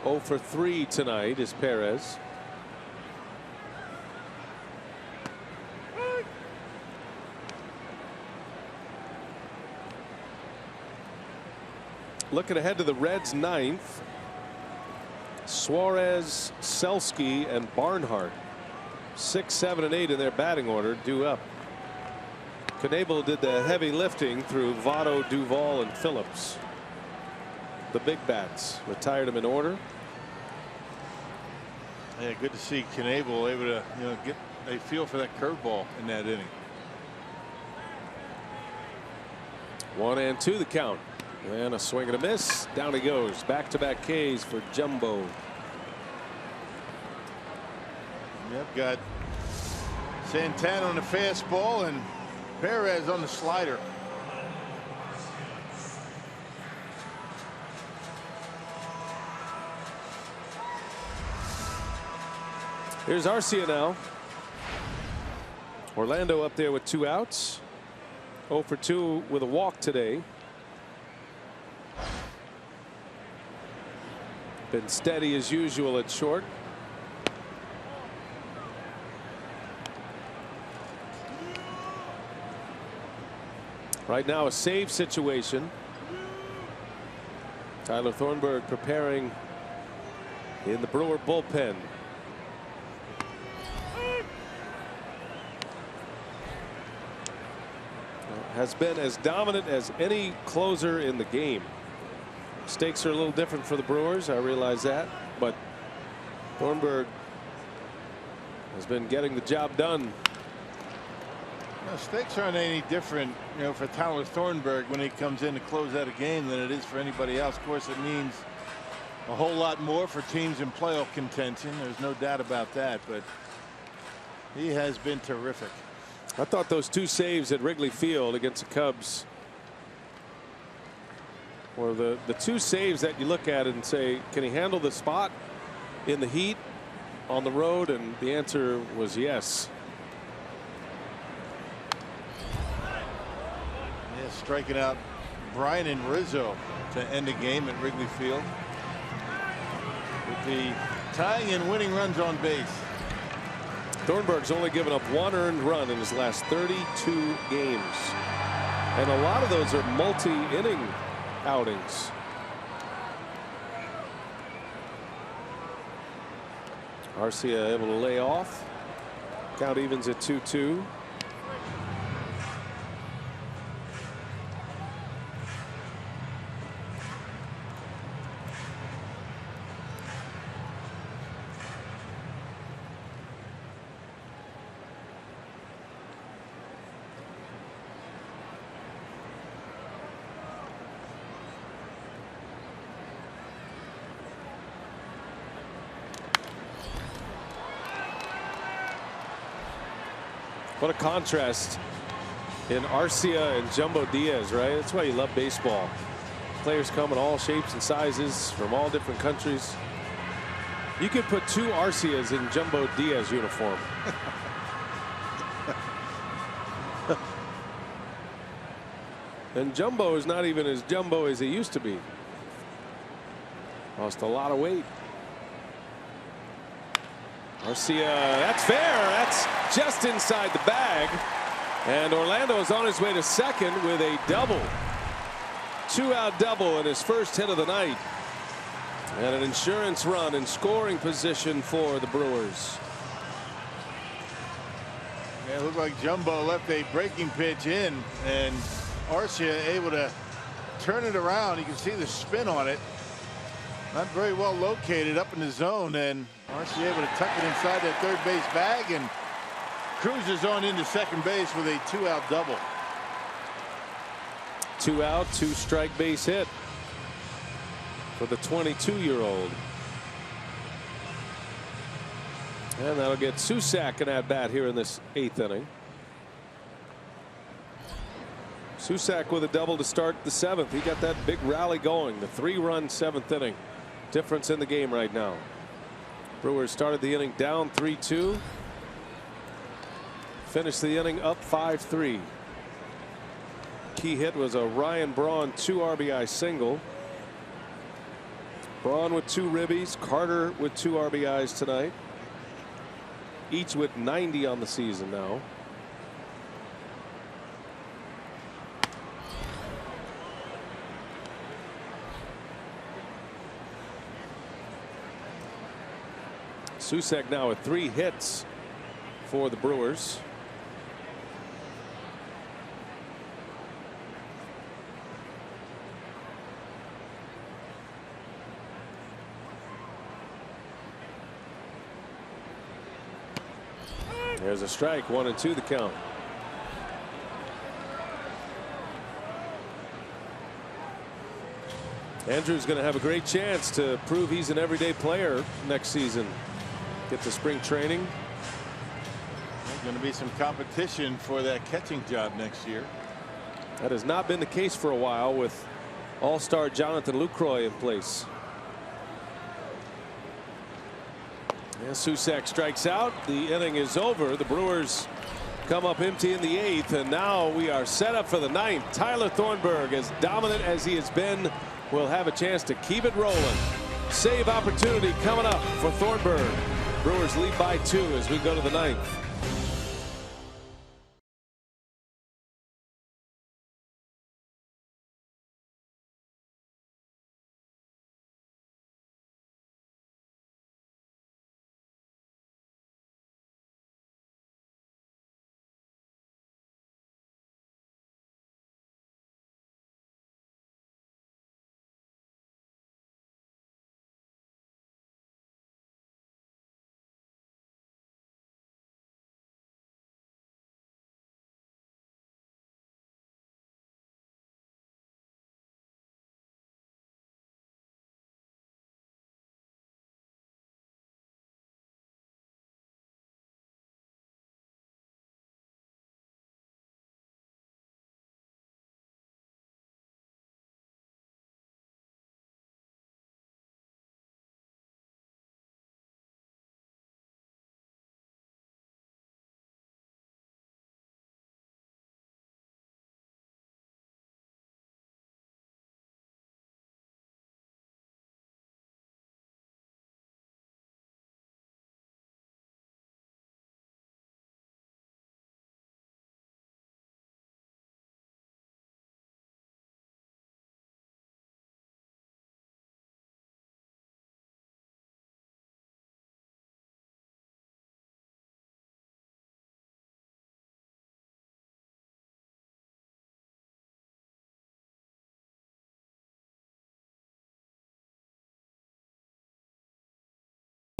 H: 0 for 3 tonight is Perez. Looking ahead to the Reds' 9th. Suarez, Selsky, and Barnhart. 6, 7, and 8 in their batting order due up. Knebel did the heavy lifting through Votto, Duvall, and Phillips. The big bats retired him in order.
D: Yeah, good to see Knebel able to get a feel for that curveball in that inning.
H: 1-2 the count, and a swing and a miss. Down he goes. Back-to-back Ks for Jumbo.
D: Yep, got Santana on the fastball and Perez on the slider.
H: Here's Arcia now. Orlando up there with 2 outs. 0 for 2 with a walk today. Been steady as usual at short. Right now a save situation. Tyler Thornburg preparing in the Brewer bullpen. Has been as dominant as any closer in the game. Stakes are a little different for the Brewers, I realize that, but Thornburg has been getting the job done.
D: The stakes aren't any different, for Tyler Thornburg when he comes in to close out a game than it is for anybody else. Of course, it means a whole lot more for teams in playoff contention. There's no doubt about that, but he has been terrific.
H: I thought those 2 saves at Wrigley Field against the Cubs were the 2 saves that you look at it and say, can he handle the spot in the heat on the road? And the answer was yes.
D: Yeah, striking out Brian and Rizzo to end the game at Wrigley Field with the tying and winning runs on base.
H: Thornburg's only given up 1 earned run in his last 32 games. And a lot of those are multi-inning outings. Arcia able to lay off. Count evens at 2-2. What a contrast in Arcia and Jumbo Diaz, right? That's why you love baseball. Players come in all shapes and sizes from all different countries. You could put 2 Arcias in Jumbo Diaz uniform. And Jumbo is not even as jumbo as he used to be. Lost a lot of weight. Arcia, that's fair. That's just inside the bag. And Orlando is on his way to second with a double. 2-out double in his first hit of the night. And an insurance run in scoring position for the Brewers.
D: Yeah, it looked like Jumbo left a breaking pitch in, and Arcia able to turn it around. You can see the spin on it. Not very well located up in the zone, and Arcia able to tuck it inside that third base bag and cruises on into second base with a 2-out double.
H: 2 out, 2 strike base hit for the 22-year-old. And that'll get Susac an at bat here in this 8th inning. Susac with a double to start the 7th. He got that big rally going. The 3-run 7th inning. Difference in the game right now. Brewers started the inning down 3-2. Finished the inning up 5-3. Key hit was a Ryan Braun 2 RBI single. Braun with 2 ribbies. Carter with 2 RBIs tonight. Each with 90 on the season now. Susac now with 3 hits for the Brewers. There's a strike, 1-2 the count. Andrew's going to have a great chance to prove he's an everyday player next season. Get to spring training.
D: There's going to be some competition for that catching job next year.
H: That has not been the case for a while with all-star Jonathan Lucroy in place. Yeah, Susac strikes out. The inning is over. The Brewers come up empty in the 8th, and now we are set up for the 9th. Tyler Thornburg, as dominant as he has been, will have a chance to keep it rolling. Save opportunity coming up for Thornburg. Brewers lead by 2 as we go to the 9th.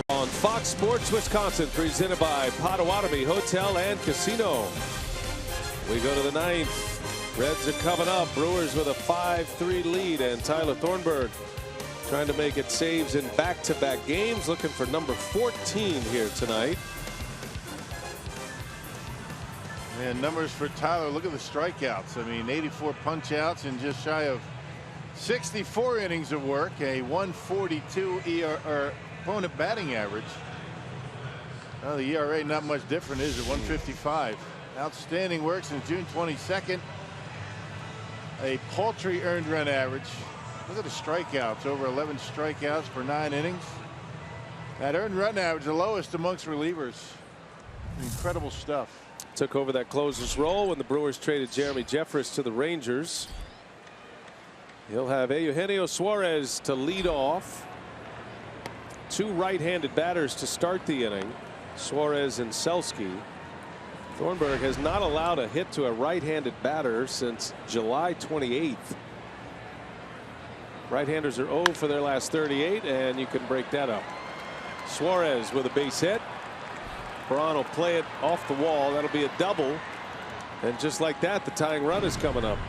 H: On Fox Sports Wisconsin, presented by Potawatomi Hotel and Casino. We go to the 9th. Reds are coming up. Brewers with a 5-3 lead, and Tyler Thornburg trying to make it saves in back-to-back games, looking for number 14 here tonight.
D: And numbers for Tyler. Look at the strikeouts. I mean, 84 punch outs and just shy of 64 innings of work, a 142 ERA. Opponent batting average. Well, the ERA not much different, is it? 155. Outstanding work since June 22nd. A paltry earned run average. Look at the strikeouts, over 11 strikeouts per 9 innings. That earned run average, the lowest amongst relievers. Incredible stuff.
H: Took over that closer's role when the Brewers traded Jeremy Jeffress to the Rangers. He'll have Eugenio Suarez to lead off. 2 right-handed batters to start the inning, Suarez and Selski. Thornburg has not allowed a hit to a right-handed batter since July 28th. Right-handers are 0 for their last 38, and you can break that up. Suarez with a base hit. Braun will play it off the wall. That'll be a double. And just like that, the tying run is coming up.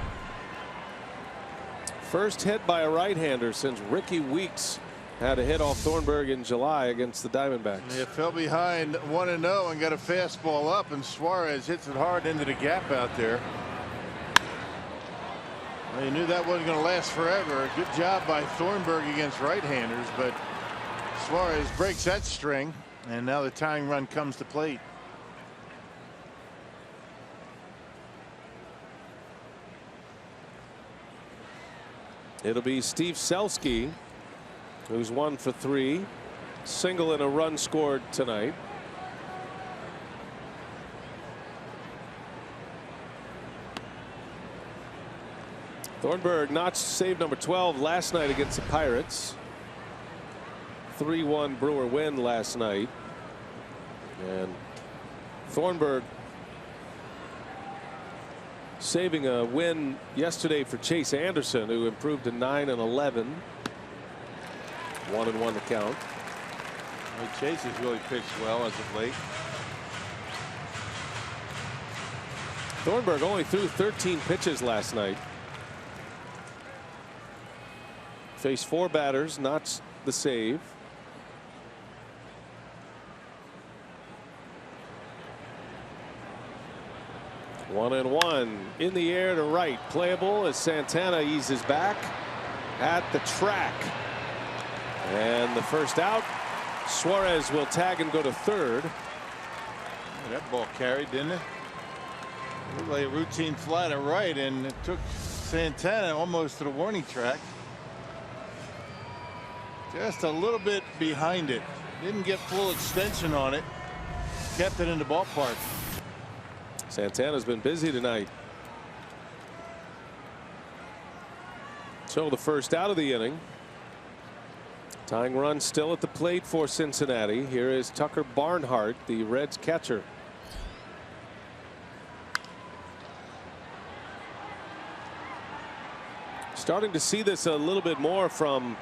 H: First hit by a right-hander since Ricky Weeks had a hit off Thornburg in July against the Diamondbacks.
D: It fell behind 1-0 and got a fastball up, and Suarez hits it hard into the gap out there. Well, you knew that wasn't going to last forever. Good job by Thornburg against right-handers, but Suarez breaks that string, and now the tying run comes to plate.
H: It'll be Steve Selski, who's 1 for 3, single and a run scored tonight. Thornburg notched save number 12 last night against the Pirates. 3-1 Brewer win last night. And Thornburg saving a win yesterday for Chase Anderson, who improved to 9-11. 1-1 to count.
D: Well, Chase has really pitched well as of late.
H: Thornburg only threw 13 pitches last night. Faced 4 batters, not the save. One and one in the air to right, playable as Santana eases back at the track. And the first out. Suarez will tag and go to third.
D: That ball carried, didn't it? Looked like a routine fly to right, and it took Santana almost to the warning track. Just a little bit behind it. Didn't get full extension on it. Kept it in the ballpark.
H: Santana's been busy tonight. So the first out of the inning. Tying run still at the plate for Cincinnati. Here is Tucker Barnhart, the Reds catcher. Starting to see this a little bit more from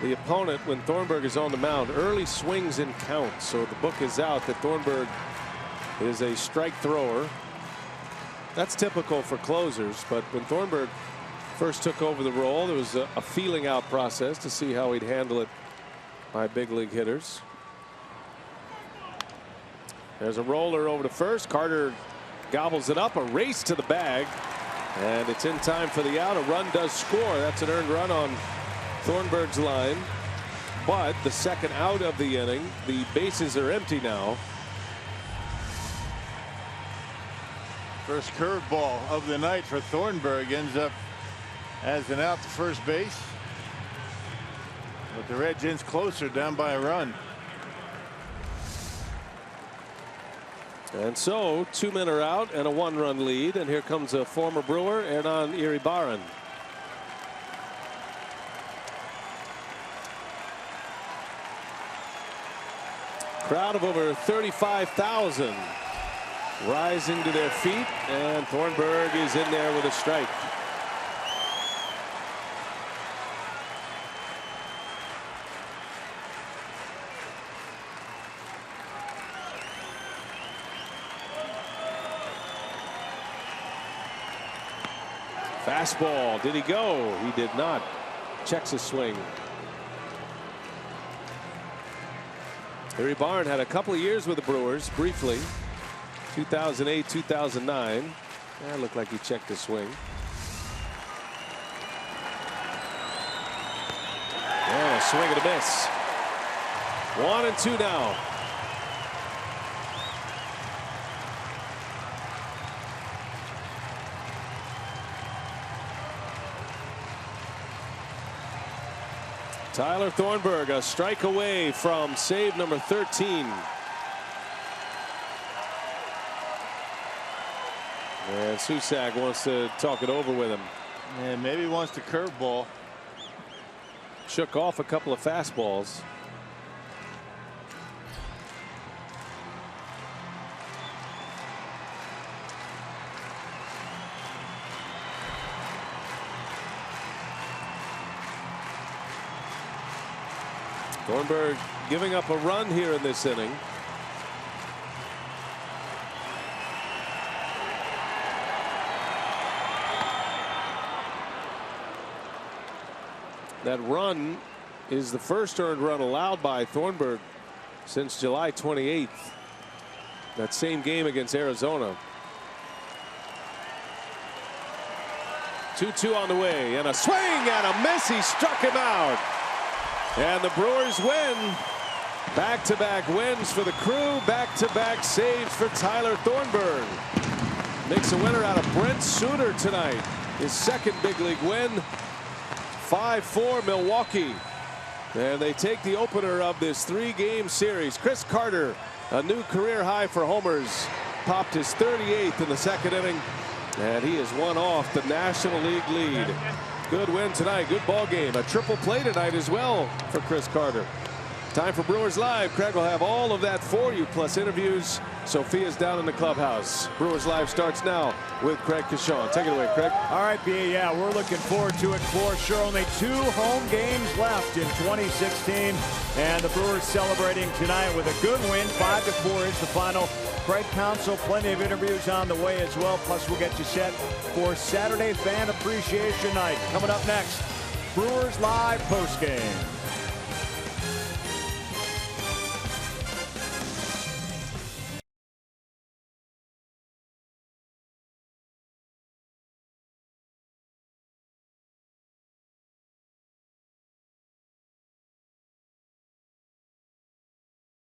H: the opponent when Thornburg is on the mound. Early swings and counts. So the book is out that Thornburg is a strike thrower. That's typical for closers, but when Thornburg first took over the role, there was a feeling out process to see how he'd handle it by big league hitters. There's a roller over to first. Carter gobbles it up. A race to the bag, and it's in time for the out. A run does score. That's an earned run on Thornburg's line, but the second out of the inning. The bases are empty now.
D: First curveball of the night for Thornburg ends up as an out to first base. But the Reds inch closer, down by a run.
H: And so 2 men are out and a 1-run lead, and here comes a former Brewer, Hernan Iribarren. Crowd of over 35,000 rising to their feet, and Thornburg is in there with a strike. Fastball. Did he go? He did not. Checks his swing. Iribarren had a couple of years with the Brewers briefly. 2008, 2009. That looked like he checked his swing. And a swing and a miss. 1-2 now. Tyler Thornburg a strike away from save number 13. And Susac wants to talk it over with him.
D: And maybe he wants the curveball.
H: Shook off a couple of fastballs. Thornburg giving up a run here in this inning. That run is the first earned run allowed by Thornburg since July 28th. That same game against Arizona. 2-2 on the way, and a swing and a miss. He struck him out. And the Brewers win. Back-to-back wins for the Crew. Back-to-back saves for Tyler Thornburg. Makes a winner out of Brent Suter tonight. His second big league win. 5-4 Milwaukee. And they take the opener of this 3-game series. Chris Carter, a new career high for homers, popped his 38th in the second inning. And he has won off the National League lead. Good win tonight. Good ball game. A triple play tonight as well for Chris Carter. Time for Brewers Live. Craig will have all of that for you, plus interviews. Sophia's down in the clubhouse. Brewers Live starts now with Craig Kishon. Take it away, Craig.
I: All right, B. Yeah, we're looking forward to it for sure. Only 2 home games left in 2016, and the Brewers celebrating tonight with a good win. 5-4 is the final. Craig Counsell, plenty of interviews on the way as well. Plus, we'll get you set for Saturday Fan Appreciation Night. Coming up next, Brewers Live postgame.